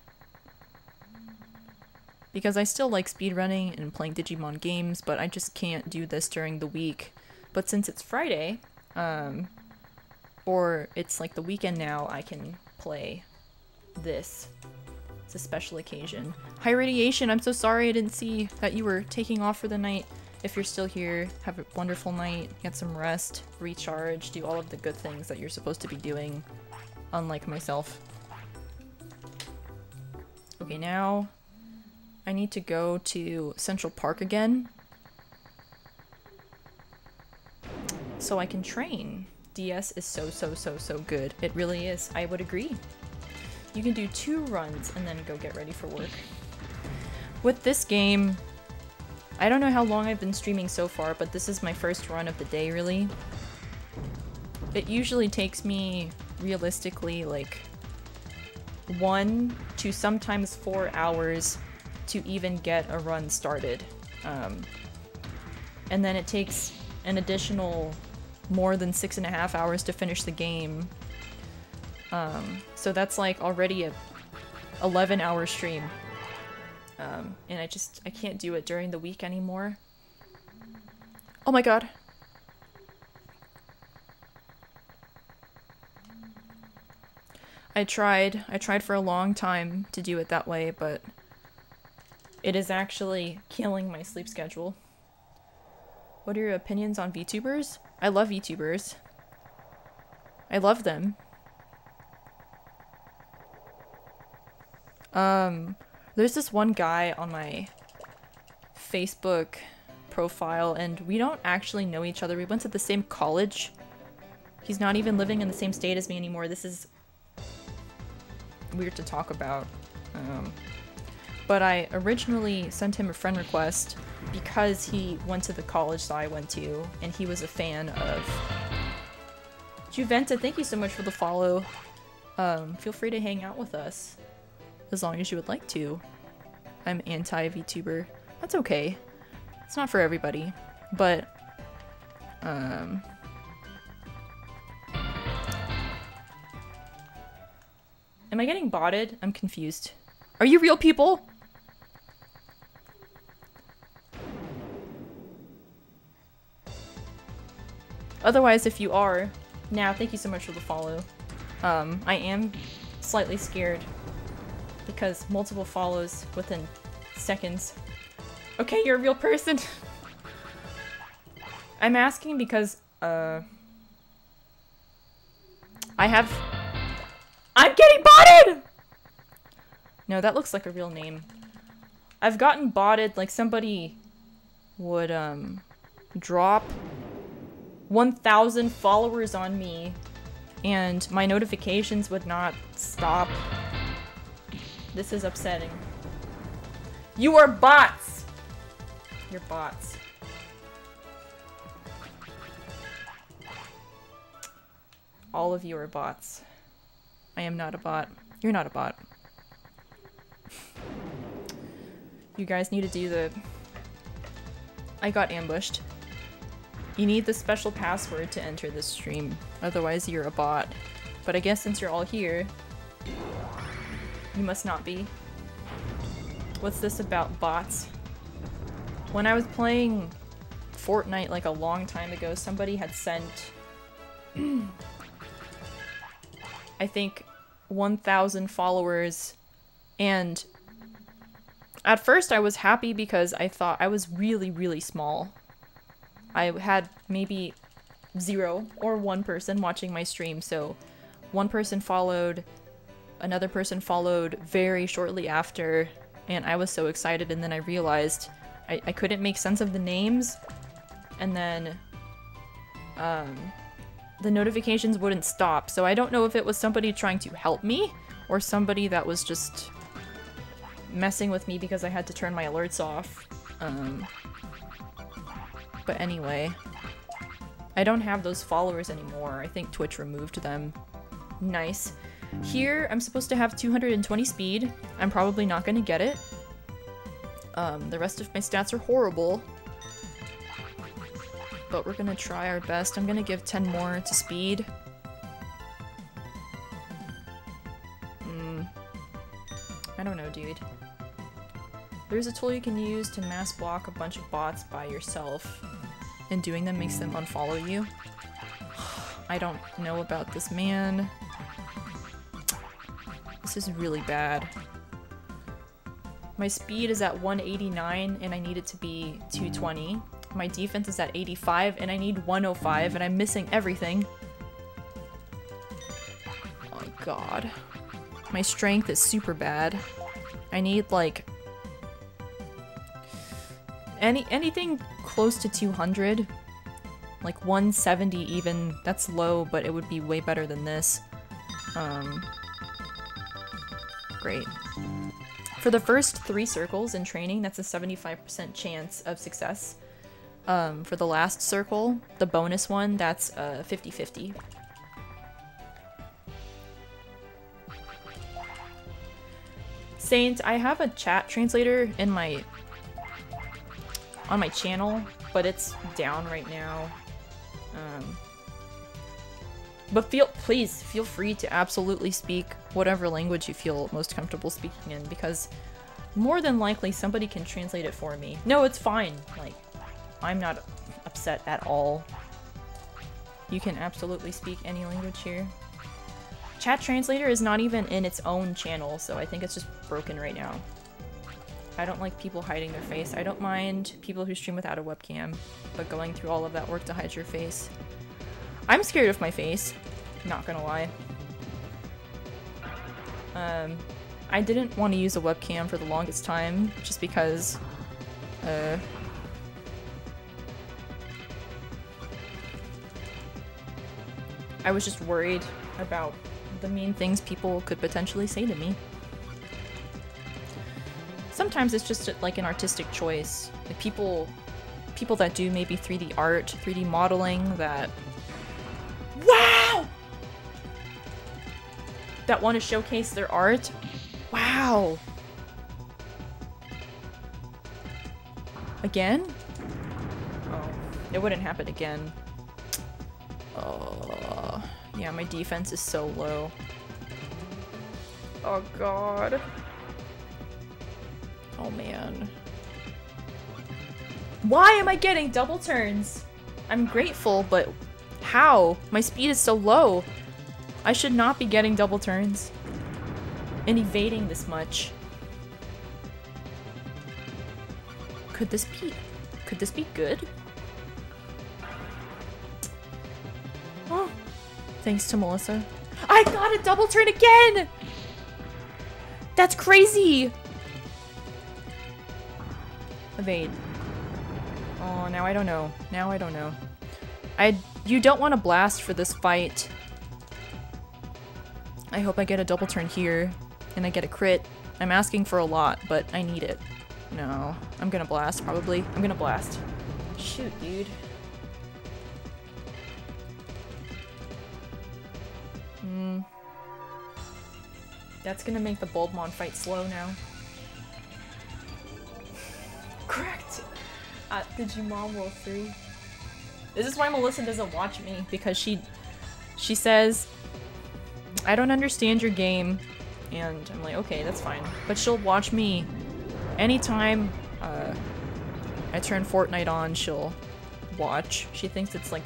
Because I still like speedrunning and playing Digimon games, but I just can't do this during the week. But since it's Friday, or it's like the weekend now, I can play this. It's a special occasion. High Radiation, I'm so sorry I didn't see that you were taking off for the night. If you're still here, have a wonderful night, get some rest, recharge, do all of the good things that you're supposed to be doing, unlike myself. Okay, now I need to go to Central Park again so I can train. DS is so good. It really is. I would agree. You can do 2 runs and then go get ready for work. With this game, I don't know how long I've been streaming so far, but this is my first run of the day, really. It usually takes me, realistically, like 1 to sometimes 4 hours to even get a run started. And then it takes an additional more than 6.5 hours to finish the game. So that's like already a 11-hour stream. And I can't do it during the week anymore. Oh my god. I tried for a long time to do it that way, but it is actually killing my sleep schedule. What are your opinions on VTubers? I love VTubers. I love them. There's this one guy on my Facebook profile, and we don't actually know each other. We went to the same college. He's not even living in the same state as me anymore. This is weird to talk about. But I originally sent him a friend request because he went to the college that I went to, and he was a fan of Juventa. Thank you so much for the follow. Feel free to hang out with us as long as you would like to. I'm anti-VTuber. That's okay. It's not for everybody, but am I getting botted? I'm confused. Are you real people? Otherwise, if you are, now thank you so much for the follow. I am slightly scared because multiple follows within seconds. Okay, you're a real person. I'm asking because I'm getting botted! No, that looks like a real name. I've gotten botted, like somebody would drop 1,000 followers on me and my notifications would not stop. This is upsetting. You are bots! You're bots. All of you are bots. I am not a bot. You're not a bot. You guys need to do the... I got ambushed. You need the special password to enter this stream. Otherwise you're a bot. But I guess since you're all here, you must not be. What's this about bots? When I was playing Fortnite like a long time ago, somebody had sent I think 1,000 followers, and at first I was happy because I thought I was really small. I had maybe 0 or 1 person watching my stream, so one person followed, another person followed very shortly after, and I was so excited, and then I realized I couldn't make sense of the names, and then the notifications wouldn't stop, so I don't know if it was somebody trying to help me or somebody that was just messing with me because I had to turn my alerts off. But anyway, I don't have those followers anymore. I think Twitch removed them. Nice. Here, I'm supposed to have 220 speed. I'm probably not gonna get it. The rest of my stats are horrible. But we're gonna try our best. I'm gonna give 10 more to speed. I don't know, dude. There's a tool you can use to mass block a bunch of bots by yourself, and doing them makes them unfollow you. I don't know about this man. This This is really bad. My speed is at 189 and I need it to be 220. My defense is at 85 and I need 105 and I'm missing everything. Oh my god. My strength is super bad. I need like anything close to 200. Like 170 even. That's low, but it would be way better than this. Great. For the first 3 circles in training, that's a 75% chance of success. For the last circle, the bonus one, that's 50-50. Saint, I have a chat translator in on my channel, but it's down right now. But please feel free to absolutely speak whatever language you feel most comfortable speaking in, because more than likely somebody can translate it for me. No, it's fine. Like, I'm not upset at all. You can absolutely speak any language here. Chat translator is not even in its own channel, so I think it's just broken right now. I don't like people hiding their face. I don't mind people who stream without a webcam, but going through all of that work to hide your face. I'm scared of my face, not gonna lie. I didn't want to use a webcam for the longest time, just because, I was just worried about the mean things people could potentially say to me. Sometimes it's just like an artistic choice. Like people that do maybe 3D art, 3D modeling, that wow! That want to showcase their art. Wow! Again? Oh, it wouldn't happen again. Oh, yeah, my defense is so low. Oh god. Oh man. Why am I getting double turns? I'm grateful, but how? My speed is so low. I should not be getting double turns and evading this much. Could this be good? Oh, thanks to Melissa. I got a double turn again! That's crazy! Evade. Oh, now I don't know. Now I don't know. You don't want to blast for this fight. I hope I get a double turn here, and I get a crit. I'm asking for a lot, but I need it. No, I'm gonna blast, probably. I'm gonna blast. Shoot, dude. That's gonna make the Bulbmon fight slow now. Correct. At Digimon World 3. This is why Melissa doesn't watch me, because she says, I don't understand your game, and I'm like, okay, that's fine. But she'll watch me anytime I turn Fortnite on, she'll watch. She thinks it's like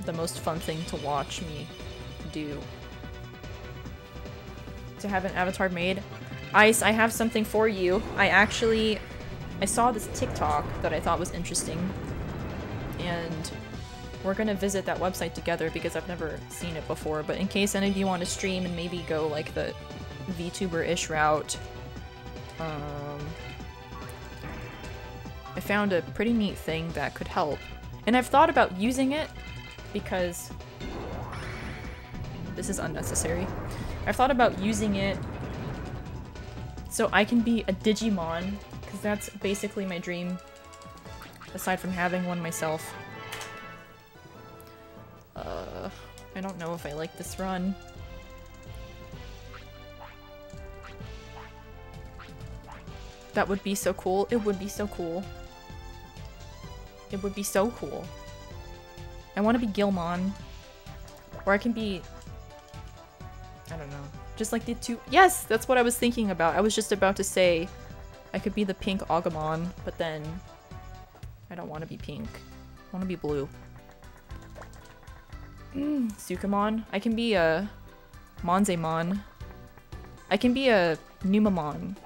the most fun thing to watch me do. To have an avatar made. Ice, I have something for you. I saw this TikTok that I thought was interesting, and we're gonna visit that website together because I've never seen it before, but in case any of you want to stream and maybe go like the VTuber-ish route, I found a pretty neat thing that could help. And I've thought about using it because this is unnecessary. I've thought about using it so I can be a Digimon, because that's basically my dream, aside from having one myself. I don't know if I like this run. That would be so cool. It would be so cool. It would be so cool. I want to be Gilmon. Or I can be... I don't know. Just like the two... Yes! That's what I was thinking about. I was just about to say I could be the pink Agumon, but then I don't want to be pink. I want to be blue. Sukamon. I can be a Monzemon. I can be a Numamon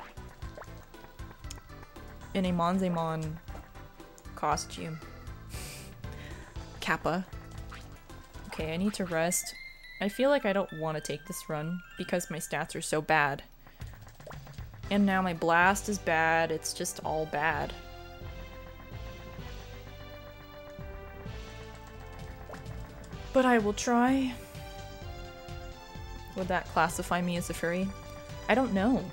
in a Monzemon costume. Kappa. Okay, I need to rest. I feel like I don't want to take this run because my stats are so bad. And now my blast is bad, it's just all bad. But I will try. Would that classify me as a furry? I don't know.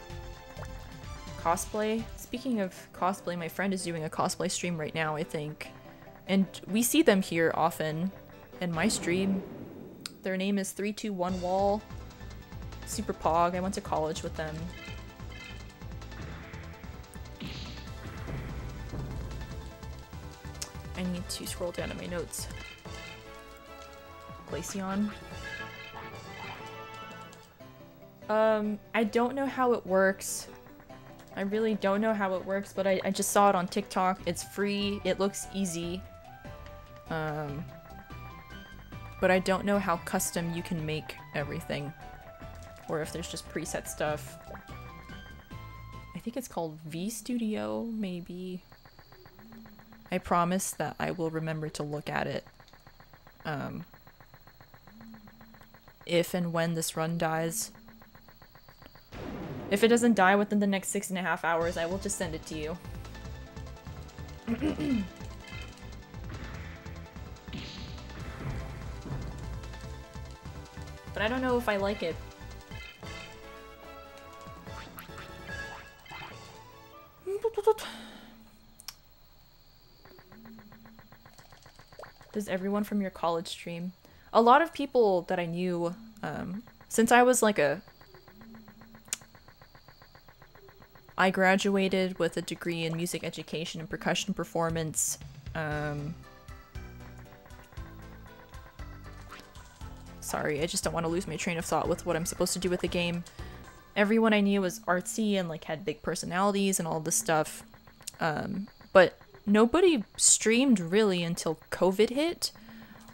Cosplay? Speaking of cosplay, my friend is doing a cosplay stream right now, I think. And we see them here often in my stream. Their name is 321 Wall. Super Pog. I went to college with them. I need to scroll down to my notes. Glaceon. I don't know how it works. I really don't know how it works, but I just saw it on TikTok. It's free. It looks easy. But I don't know how custom you can make everything. Or if there's just preset stuff. I think it's called V-Studio, maybe. I promise that I will remember to look at it. If and when this run dies. If it doesn't die within the next 6.5 hours, I will just send it to you. But I don't know if I like it. Does everyone from your college stream? A lot of people that I knew, since I was like I graduated with a degree in music education and percussion performance. Sorry, I just don't want to lose my train of thought with what I'm supposed to do with the game. Everyone I knew was artsy and like had big personalities and all this stuff. But nobody streamed really until COVID hit.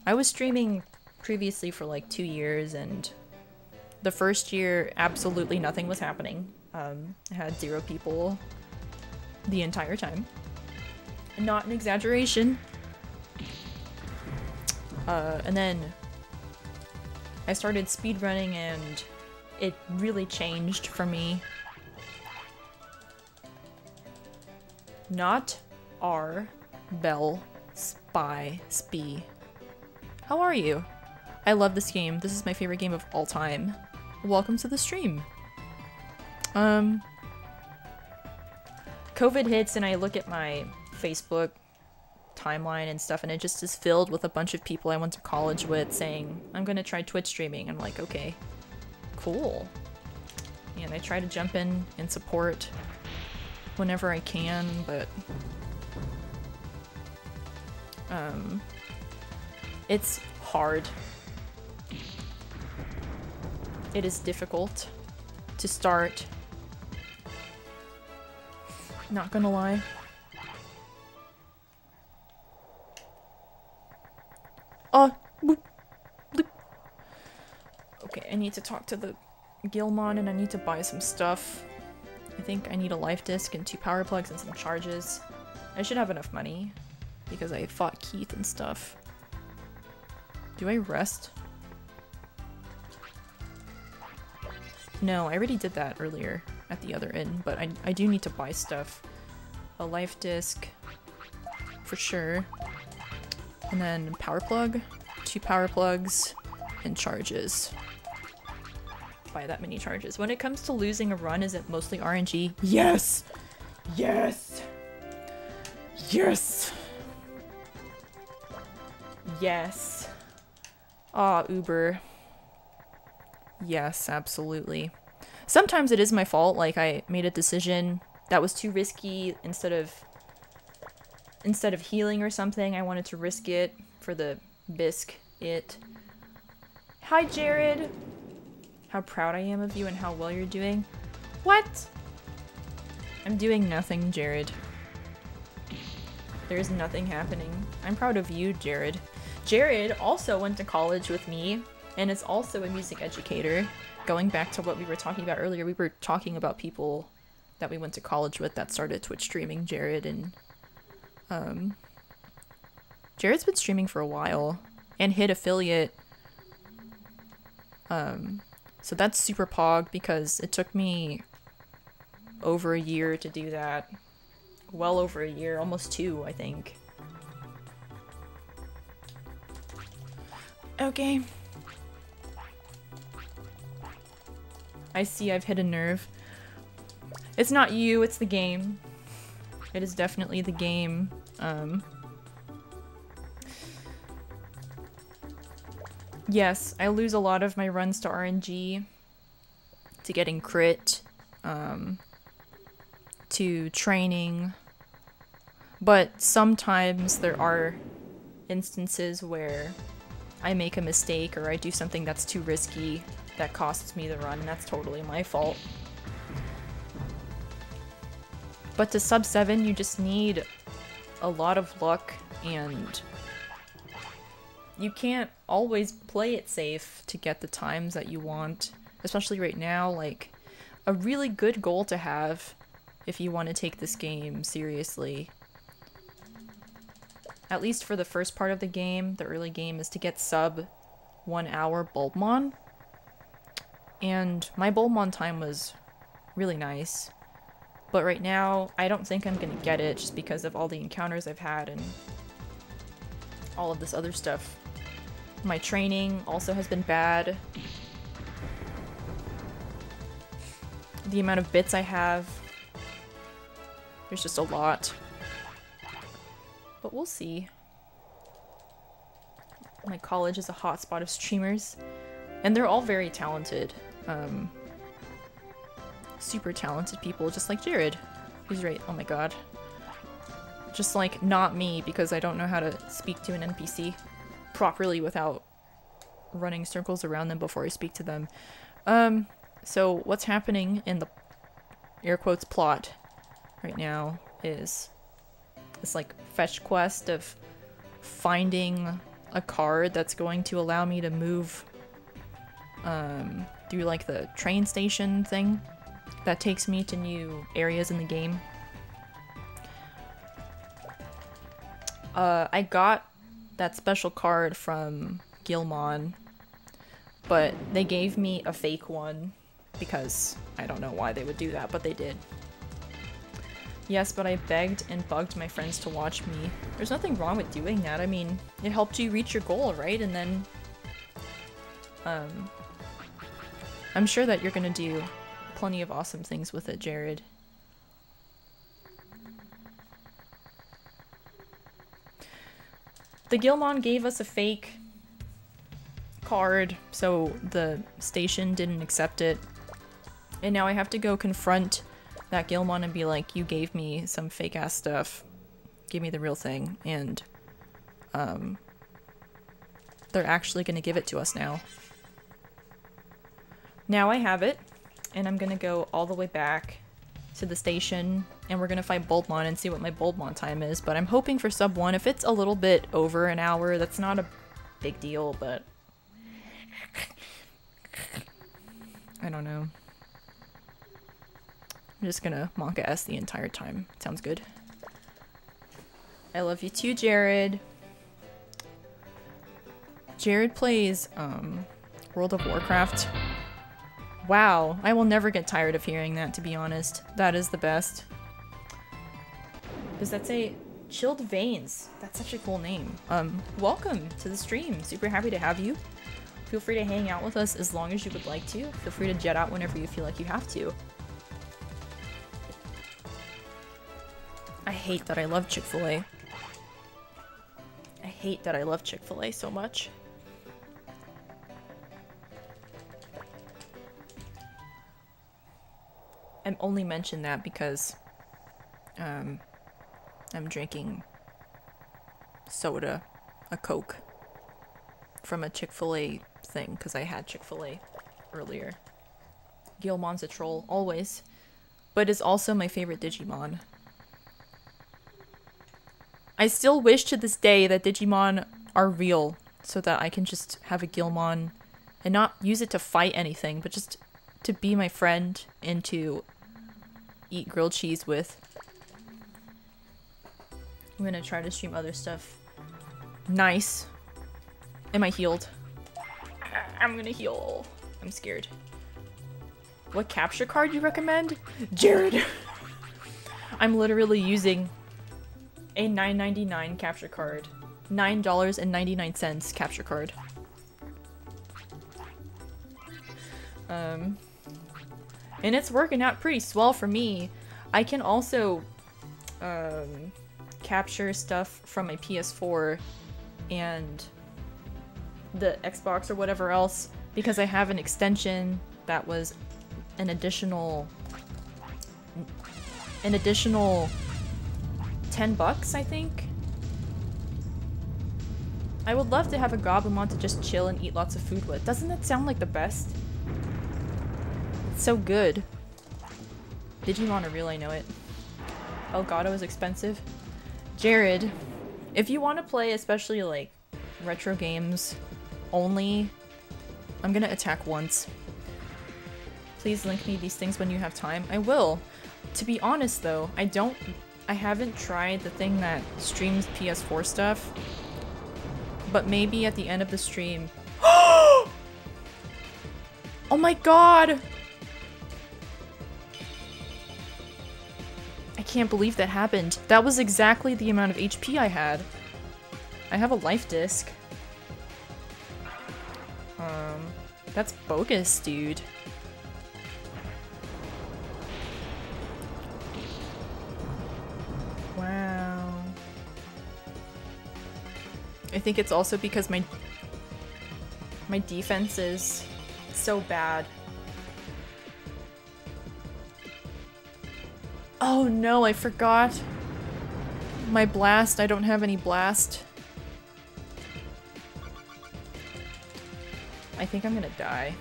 I was streaming previously for like 2 years, and the first year absolutely nothing was happening. I had 0 people the entire time. Not an exaggeration. And then I started speedrunning and it really changed for me. Not R. Bell Spy Spee. How are you? I love this game. This is my favorite game of all time. Welcome to the stream. COVID hits and I look at my Facebook timeline and stuff and it just is filled with a bunch of people I went to college with saying, I'm gonna try Twitch streaming. I'm like, okay, cool. And I try to jump in and support whenever I can, but it's hard. It is difficult to start. Not gonna lie. Boop, bloop. Okay, I need to talk to the Gilmon and I need to buy some stuff. I think I need a life disc and 2 power plugs and some charges. I should have enough money because I fought Keith and stuff. Do I rest? No, I already did that earlier at the other inn, but I do need to buy stuff. A life disc, for sure. And then power plug, 2 power plugs, and charges. Buy that many charges. When it comes to losing a run, is it mostly RNG? Yes! Yes! Yes! Yes! Aw, Uber. Yes, absolutely. Sometimes it is my fault, like I made a decision that was too risky. Instead of healing or something, I wanted to risk it for the biscuit. Hi, Jared! How proud I am of you and how well you're doing. What? I'm doing nothing, Jared. There's nothing happening. I'm proud of you, Jared. Jared also went to college with me and is also a music educator. going back to what we were talking about earlier, we were talking about people that we went to college with that started Twitch streaming. Jared and Jared's been streaming for a while and hit affiliate. So that's super pog because it took me over a year to do that. Well over a year, almost 2, I think. Okay. I see I've hit a nerve. It's not you, it's the game. It is definitely the game. Yes, I lose a lot of my runs to RNG, to getting crit, to training, but sometimes there are instances where I make a mistake or I do something that's too risky that costs me the run, and that's totally my fault. But to sub 7, you just need a lot of luck, and you can't always play it safe to get the times that you want, especially right now. Like, a really good goal to have if you want to take this game seriously, at least for the first part of the game, the early game, is to get sub 1 hour Bulbmon. And my Bulbmon time was really nice. But right now, I don't think I'm gonna get it just because of all the encounters I've had and all of this other stuff. My training also has been bad. The amount of bits I have, there's just a lot. But we'll see. My college is a hotspot of streamers, and they're all very talented. Super talented people, just like Jared. He's right. Oh my god. Just like not me, because I don't know how to speak to an NPC properly without running circles around them before I speak to them. So what's happening in the air quotes plot right now is this like fetch quest of finding a card that's going to allow me to move through like the train station thing that takes me to new areas in the game. I got that special card from Gilmon, but they gave me a fake one because I don't know why they would do that, but they did. Yes, but I begged and bugged my friends to watch me. There's nothing wrong with doing that. I mean, it helped you reach your goal, right? And then I'm sure that you're gonna do plenty of awesome things with it, Jared. The Gilmon gave us a fake card, so the station didn't accept it. And now I have to go confront that Gilmon and be like, you gave me some fake ass stuff. Give me the real thing. And they're actually gonna give it to us now. Now I have it, and I'm gonna go all the way back to the station, and we're gonna fight Bulbmon and see what my Bulbmon time is, but I'm hoping for sub 1. If it's a little bit over an hour, that's not a big deal, but I don't know. I'm just gonna Monka S the entire time. Sounds good. I love you too, Jared. Jared plays World of Warcraft. Wow, I will never get tired of hearing that, to be honest. That is the best. Does that say Chilled Veins? That's such a cool name. Welcome to the stream. Super happy to have you. Feel free to hang out with us as long as you would like to. Feel free to jet out whenever you feel like you have to. I hate that I love Chick-fil-A. I hate that I love Chick-fil-A so much. I only mention that because I'm drinking soda, a Coke, from a Chick-fil-A thing, because I had Chick-fil-A earlier. Gilmon's a troll, always, but is also my favorite Digimon. I still wish to this day that Digimon are real, so that I can just have a Gilmon and not use it to fight anything, but just to be my friend and to eat grilled cheese with. I'm gonna try to stream other stuff. Nice. Am I healed? I'm gonna heal. I'm scared. What capture card you recommend? Jared! I'm literally using a $9.99 capture card. $9.99 capture card. And it's working out pretty swell for me. I can also capture stuff from my PS4 and the Xbox or whatever else because I have an extension that was an additional $10, I think. I would love to have a Goblimon to just chill and eat lots of food with. Doesn't that sound like the best? It's so good. Digimon are real, I know it. Elgato is expensive. Jared, if you want to play especially like retro games only, I'm gonna attack once. Please link me these things when you have time. I will. To be honest though, I haven't tried the thing that streams PS4 stuff, but maybe at the end of the stream. Oh my god! I can't believe that happened. That was exactly the amount of HP I had. I have a life disc. That's bogus, dude. Wow. I think it's also because my defense is so bad. Oh no, I forgot. My blast, I don't have any blast. I think I'm gonna die.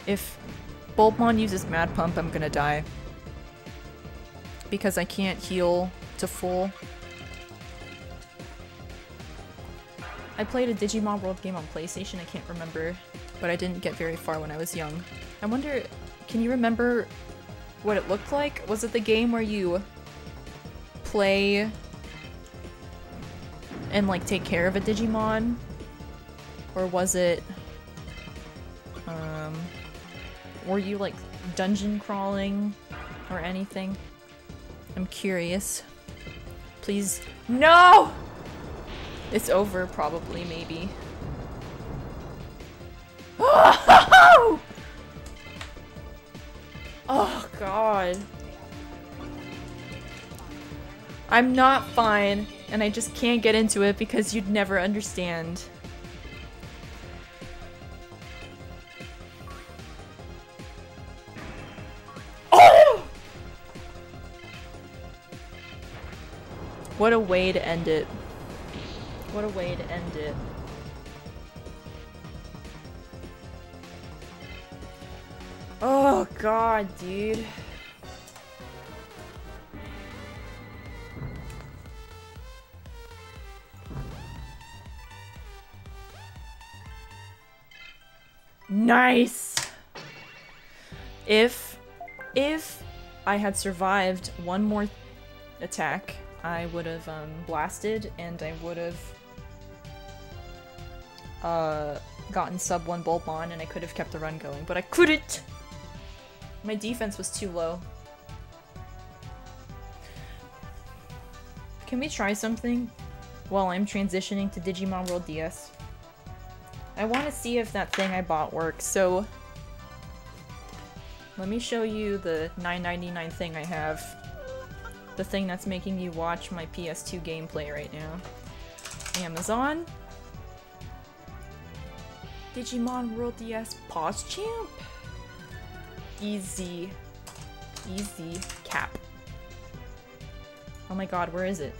If Bulbmon uses Mad Pump, I'm gonna die. Because I can't heal to full. I played a Digimon World game on PlayStation, I can't remember, but I didn't get very far when I was young. I wonder, can you remember what it looked like? Was it the game where you play and like take care of a Digimon? Or was it, were you like dungeon crawling or anything? I'm curious. Please, no! It's over, probably, maybe. Oh! Oh, God. I'm not fine, and I just can't get into it because you'd never understand. Oh! What a way to end it. What a way to end it. Oh god, dude. Nice! If I had survived one more attack, I would have blasted and I would have gotten sub 1 Bulbmon and I could have kept the run going, but I couldn't! My defense was too low. Can we try something while I'm transitioning to Digimon World DS? I want to see if that thing I bought works, so let me show you the $9.99 thing I have. The thing that's making you watch my PS2 gameplay right now. Amazon. Digimon World DS Pause Champ. Easy. Easy cap. Oh my god, where is it?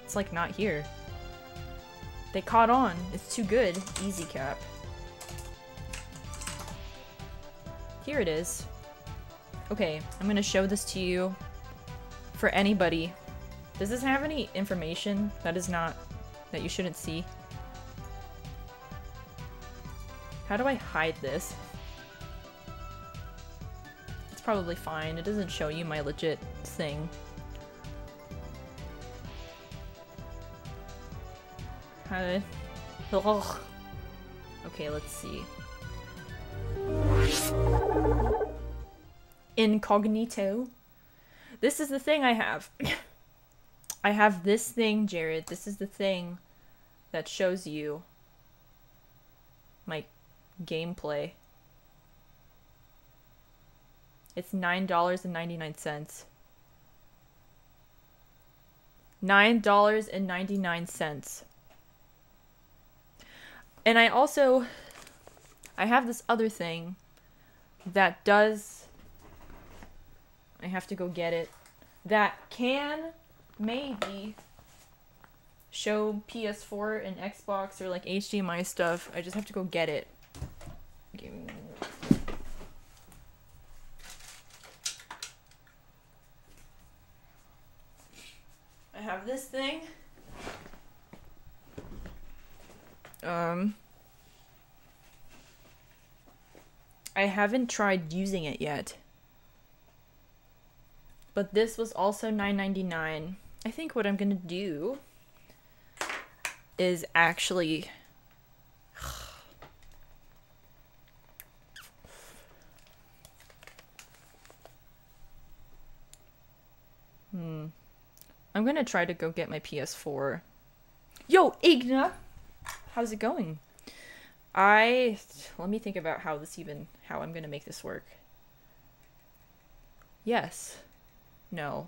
It's like not here. They caught on. It's too good. Easy cap. Here it is. Okay, I'm gonna show this to you for anybody Does this have any information that is not... that you shouldn't see? How do I hide this? It's probably fine. It doesn't show you my legit thing. How do I... Ugh. Okay, let's see. Incognito. This is the thing I have. I have this thing, Jared. This is the thing that shows you my gameplay. It's $9.99. $9.99. And I also... I have this other thing that does... I have to go get it. That can maybe show PS4 and Xbox or like HDMI stuff. I just have to go get it. I have this thing. I haven't tried using it yet. But this was also $9.99. I think what I'm gonna do is actually... I'm gonna try to go get my PS4. Yo, Igna! How's it going? Let me think about how I'm gonna make this work. Yes. No.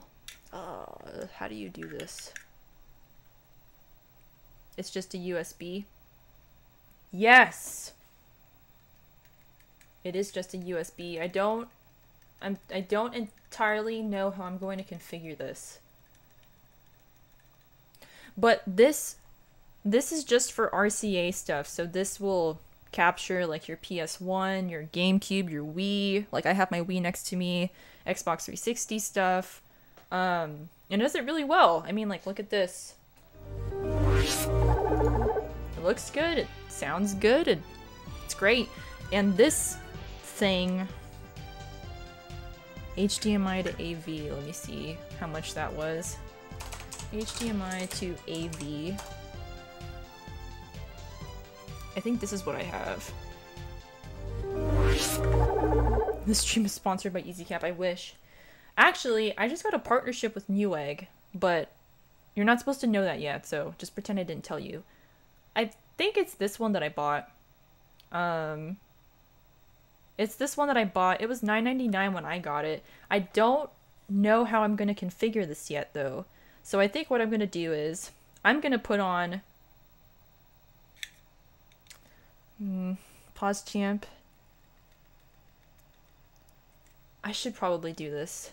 How do you do this? It's just a USB. Yes! It is just a USB. I don't entirely know how I'm going to configure this. But this is just for RCA stuff, so this will capture like your PS1, your GameCube, your Wii. Like I have my Wii next to me, Xbox 360 stuff. And it does it really well. I mean, like, look at this. It looks good, it sounds good, it's great. And this thing, HDMI to AV, let me see how much that was. HDMI to AV. I think this is what I have. This stream is sponsored by EasyCap, I wish. Actually, I just got a partnership with Newegg, but you're not supposed to know that yet, so just pretend I didn't tell you. I think it's this one that I bought. It's this one that I bought. It was $9.99 when I got it. I don't know how I'm going to configure this yet, though. So I think what I'm going to do is, I'm going to put on... pause champ. I should probably do this.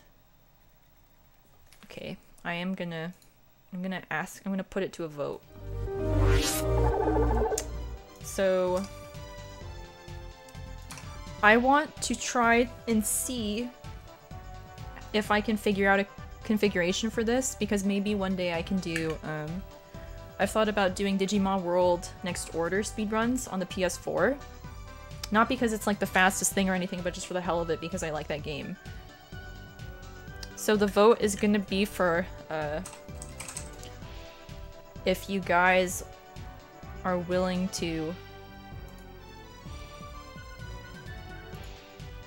Okay, I'm gonna put it to a vote. So I want to try and see if I can figure out a configuration for this, because maybe one day I can do, I've thought about doing Digimon World Next Order speedruns on the PS4. Not because it's like the fastest thing or anything, but just for the hell of it, because I like that game. So the vote is gonna be for, if you guys are willing to...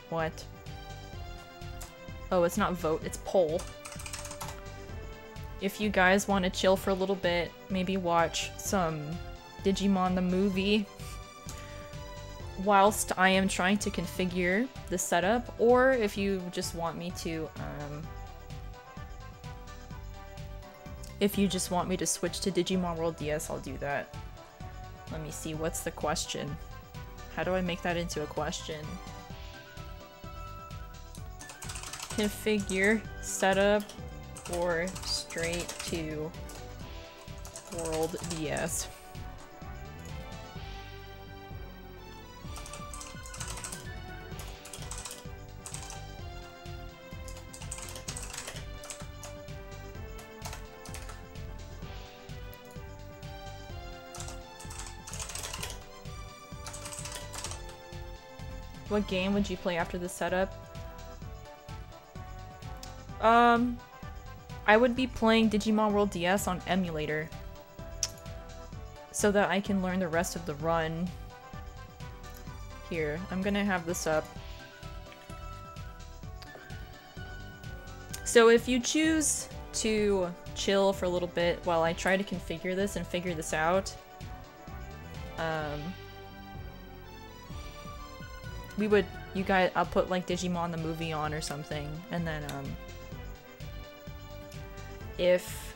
What? Oh, it's not vote, it's poll. If you guys want to chill for a little bit, maybe watch some Digimon the movie whilst I am trying to configure the setup, or if you just want me to, switch to Digimon World DS, I'll do that. Let me see, what's the question? How do I make that into a question? Configure, setup, or straight to World DS. What game would you play after the setup? I would be playing Digimon World DS on emulator so that I can learn the rest of the run. Here, I'm gonna have this up. So if you choose to chill for a little bit while I try to configure this and figure this out, I'll put like Digimon the movie on or something, and then if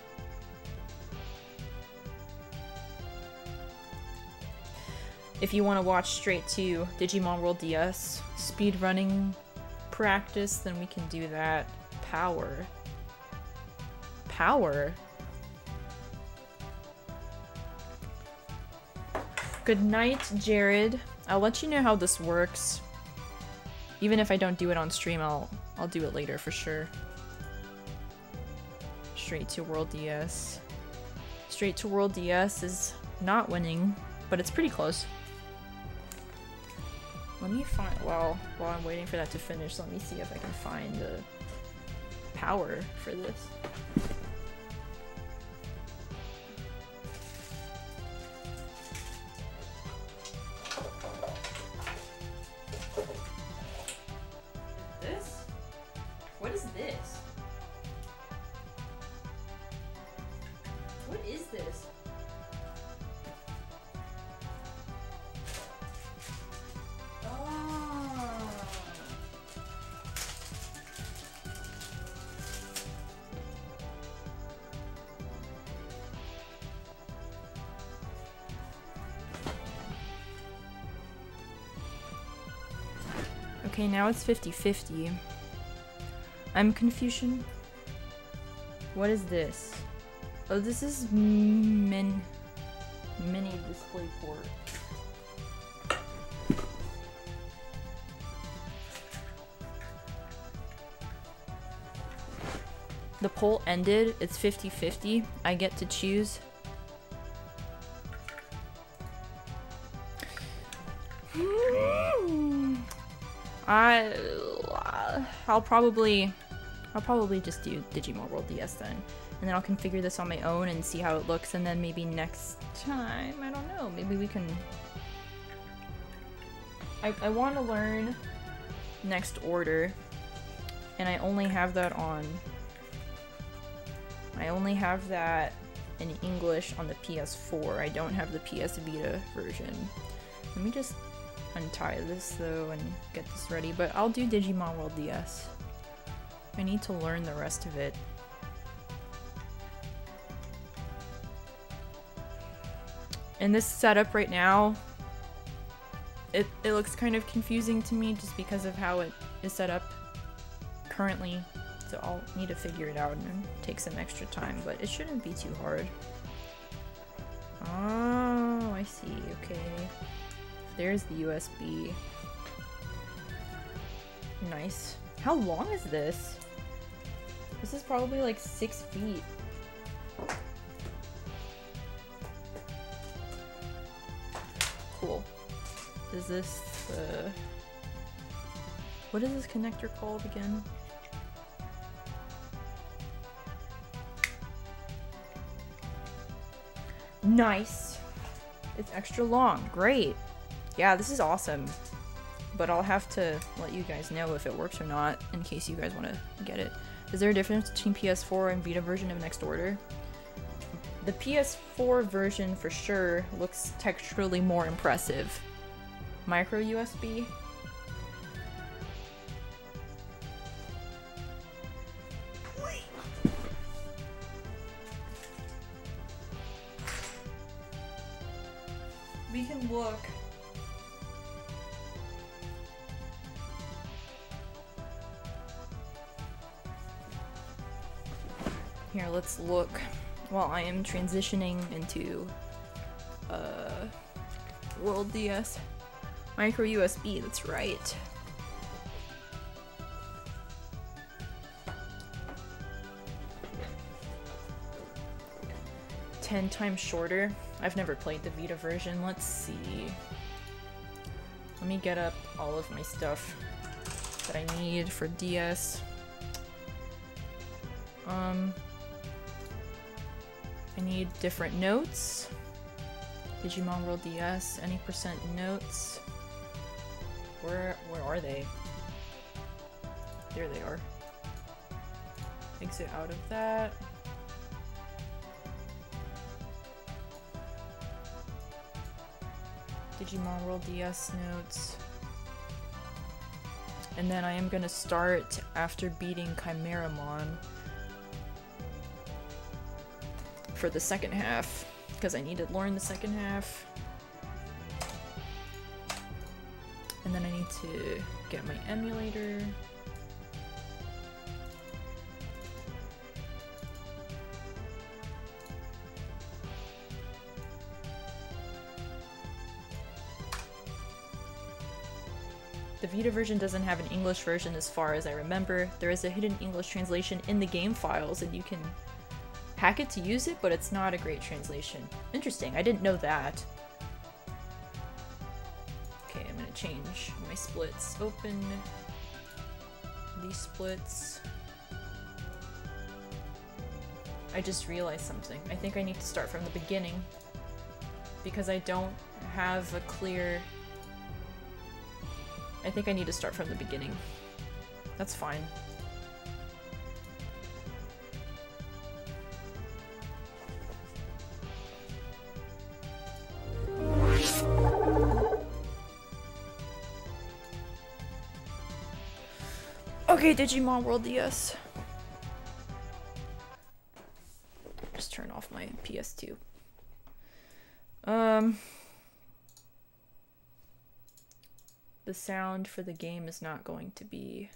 you want to watch straight to Digimon World DS speedrunning practice, then we can do that. Power. Good night, Jared. I'll let you know how this works. Even if I don't do it on stream, I'll do it later for sure. Straight to World DS. Straight to World DS is not winning, but it's pretty close. Let me find, while I'm waiting for that to finish, let me see if I can find the power for this. What is this? What is this? Oh. Okay, now it's 50-50. I'm Confucian. What is this? Oh, this is mini display port. The poll ended. It's 50-50. I get to choose. I'll probably just do Digimon World DS then. And then I'll configure this on my own and see how it looks, and then maybe next time, I don't know, maybe we can... I want to learn Next Order, and I only have that in English on the PS4. I don't have the PS Vita version. Let me just untie this though and get this ready, but I'll do Digimon World DS. I need to learn the rest of it. And this setup right now, it looks kind of confusing to me just because of how it is set up currently. So I'll need to figure it out and take some extra time, but it shouldn't be too hard. Oh, I see. Okay. There's the USB. Nice. How long is this? This is probably like 6 feet. Cool. Is this the... What is this connector called again? Nice. It's extra long. Great. Yeah, this is awesome. But I'll have to let you guys know if it works or not in case you guys want to get it. Is there a difference between PS4 and Vita version of Next Order? The PS4 version for sure looks texturally more impressive. Micro USB? We can look. Here, let's look while I am transitioning into World DS. Micro USB, that's right. $10 times shorter. I've never played the Vita version. Let's see. Let me get up all of my stuff that I need for DS. I need different notes. Digimon World DS, any percent notes. Where are they? There they are. Exit out of that. Digimon World DS notes. And then I am gonna start after beating Chimeramon for the second half, because I needed lore in the second half. And then I need to get my emulator. The Vita version doesn't have an English version as far as I remember. There is a hidden English translation in the game files and you can hack it to use it, but it's not a great translation. Interesting, I didn't know that. Okay, I'm gonna change my splits. Open these splits. I just realized something. I think I need to start from the beginning because I don't have a clear... I think I need to start from the beginning. That's fine. Okay, Digimon World DS. Just turn off my PS2. The sound for the game is not going to be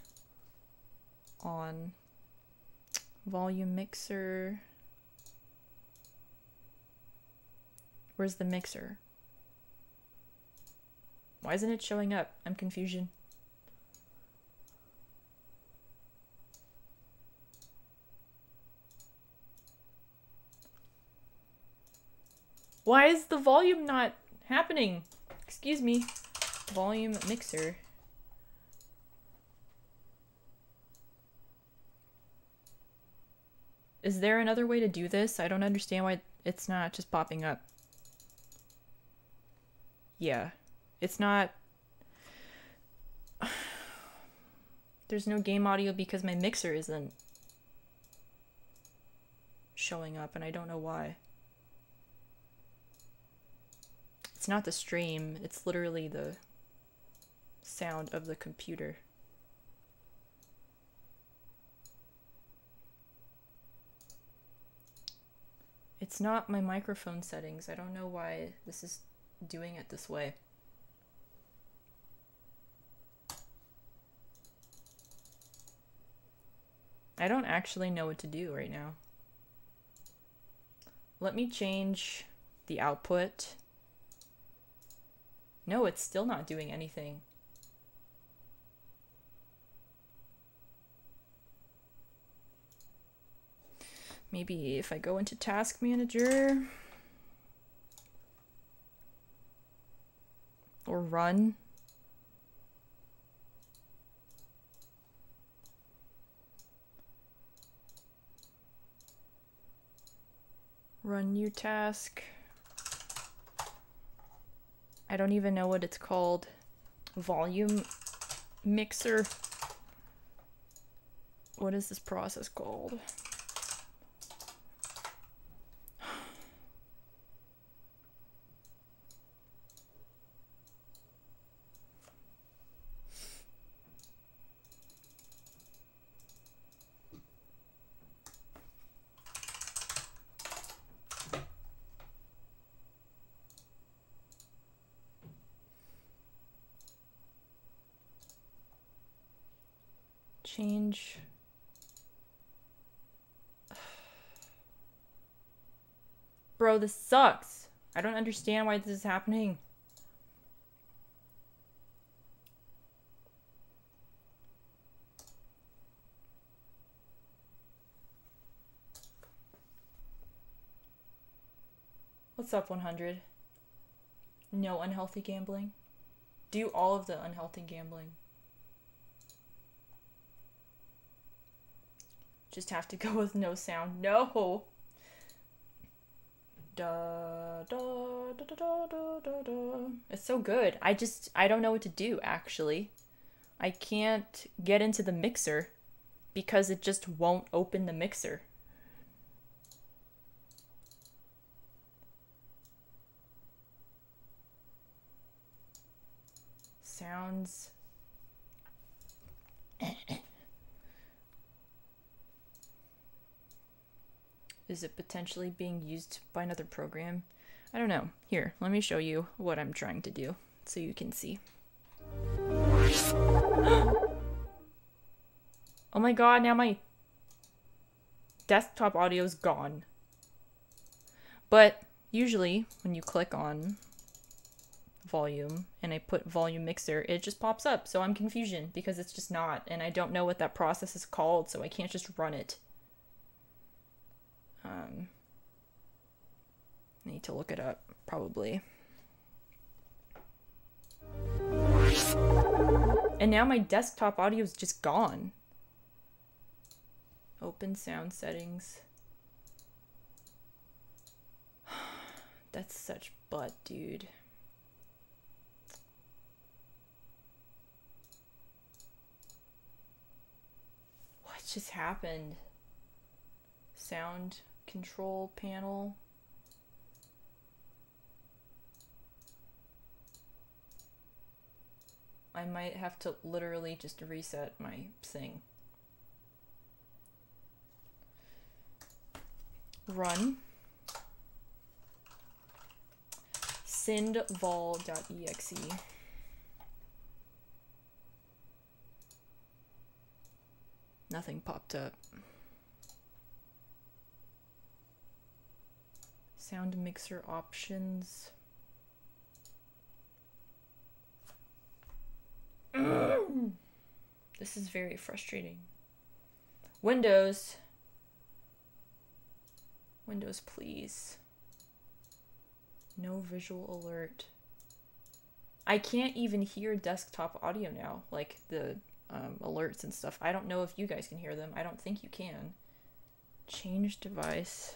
on. Volume mixer. Where's the mixer? Why isn't it showing up? I'm confusion. Why is the volume not happening? Excuse me. Volume mixer. Is there another way to do this? I don't understand why it's not just popping up. Yeah. It's not... There's no game audio because my mixer isn't showing up and I don't know why. It's not the stream, it's literally the sound of the computer. It's not my microphone settings. I don't know why this is doing it this way. I don't actually know what to do right now. Let me change the output. No, it's still not doing anything. Maybe if I go into Task Manager or Run. Run new task. I don't even know what it's called. Volume mixer. What is this process called? Change. Bro, this sucks. I don't understand why this is happening. What's up, 100? No unhealthy gambling? do all of the unhealthy gambling. Just have to go with no sound. No! Da, da, da, da, da, da, da, da. It's so good. I don't know what to do, actually. I can't get into the mixer because it just won't open the mixer. Sounds... Is it potentially being used by another program? I don't know. Here, let me show you what I'm trying to do so you can see. Oh my god, now my desktop audio is gone. But usually when you click on volume and I put volume mixer, it just pops up. So I'm confusion because it's just not, and I don't know what that process is called, so I can't just run it. Need to look it up, probably. And now my desktop audio is just gone. Open sound settings. That's such butt, dude. What just happened? Sound control panel. I might have to literally just reset my thing. Run syndvol.exe. Nothing popped up. Sound mixer options. This is very frustrating. Windows. Windows, please. No visual alert. I can't even hear desktop audio now, like the alerts and stuff. I don't know if you guys can hear them. I don't think you can. Change device.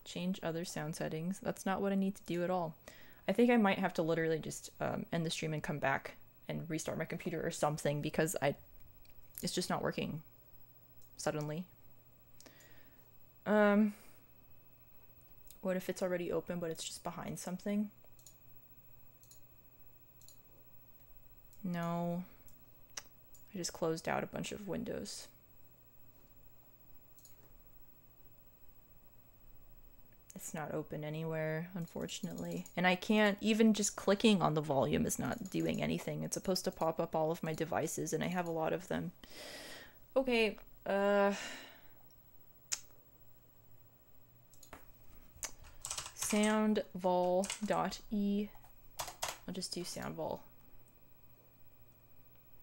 Change other sound settings. That's not what I need to do at all. I think I might have to literally just end the stream and come back and restart my computer or something because it's just not working suddenly. What if it's already open but it's just behind something? No. I just closed out a bunch of windows. It's not open anywhere, unfortunately. And I can't, even just clicking on the volume is not doing anything. It's supposed to pop up all of my devices, and I have a lot of them. Okay, soundvol.e. I'll just do soundvol.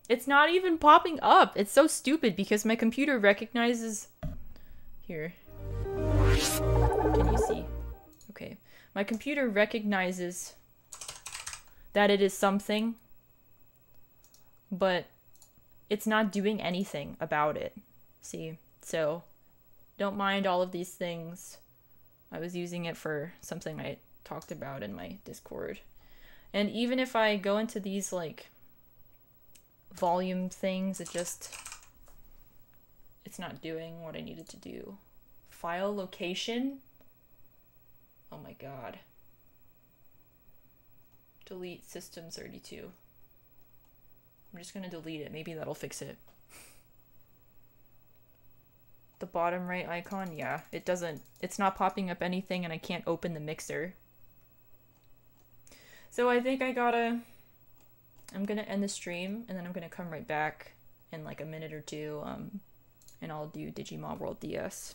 It's not even popping up. It's so stupid because my computer recognizes... Here. Can you see? Okay. My computer recognizes that it is something, but it's not doing anything about it. See? So, don't mind all of these things. I was using it for something I talked about in my Discord. And even if I go into these, like, volume things, it's not doing what I needed to do. File location? Oh my god. Delete system32. I'm just gonna delete it. Maybe that'll fix it. The bottom right icon? Yeah, it's not popping up anything and I can't open the mixer. So I think I'm gonna end the stream and then I'm gonna come right back in like a minute or two, and I'll do Digimon World DS.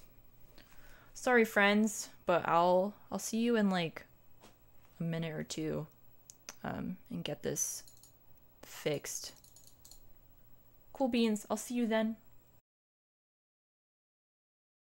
Sorry friends, but I'll see you in like a minute or two, and get this fixed. Cool beans, I'll see you then.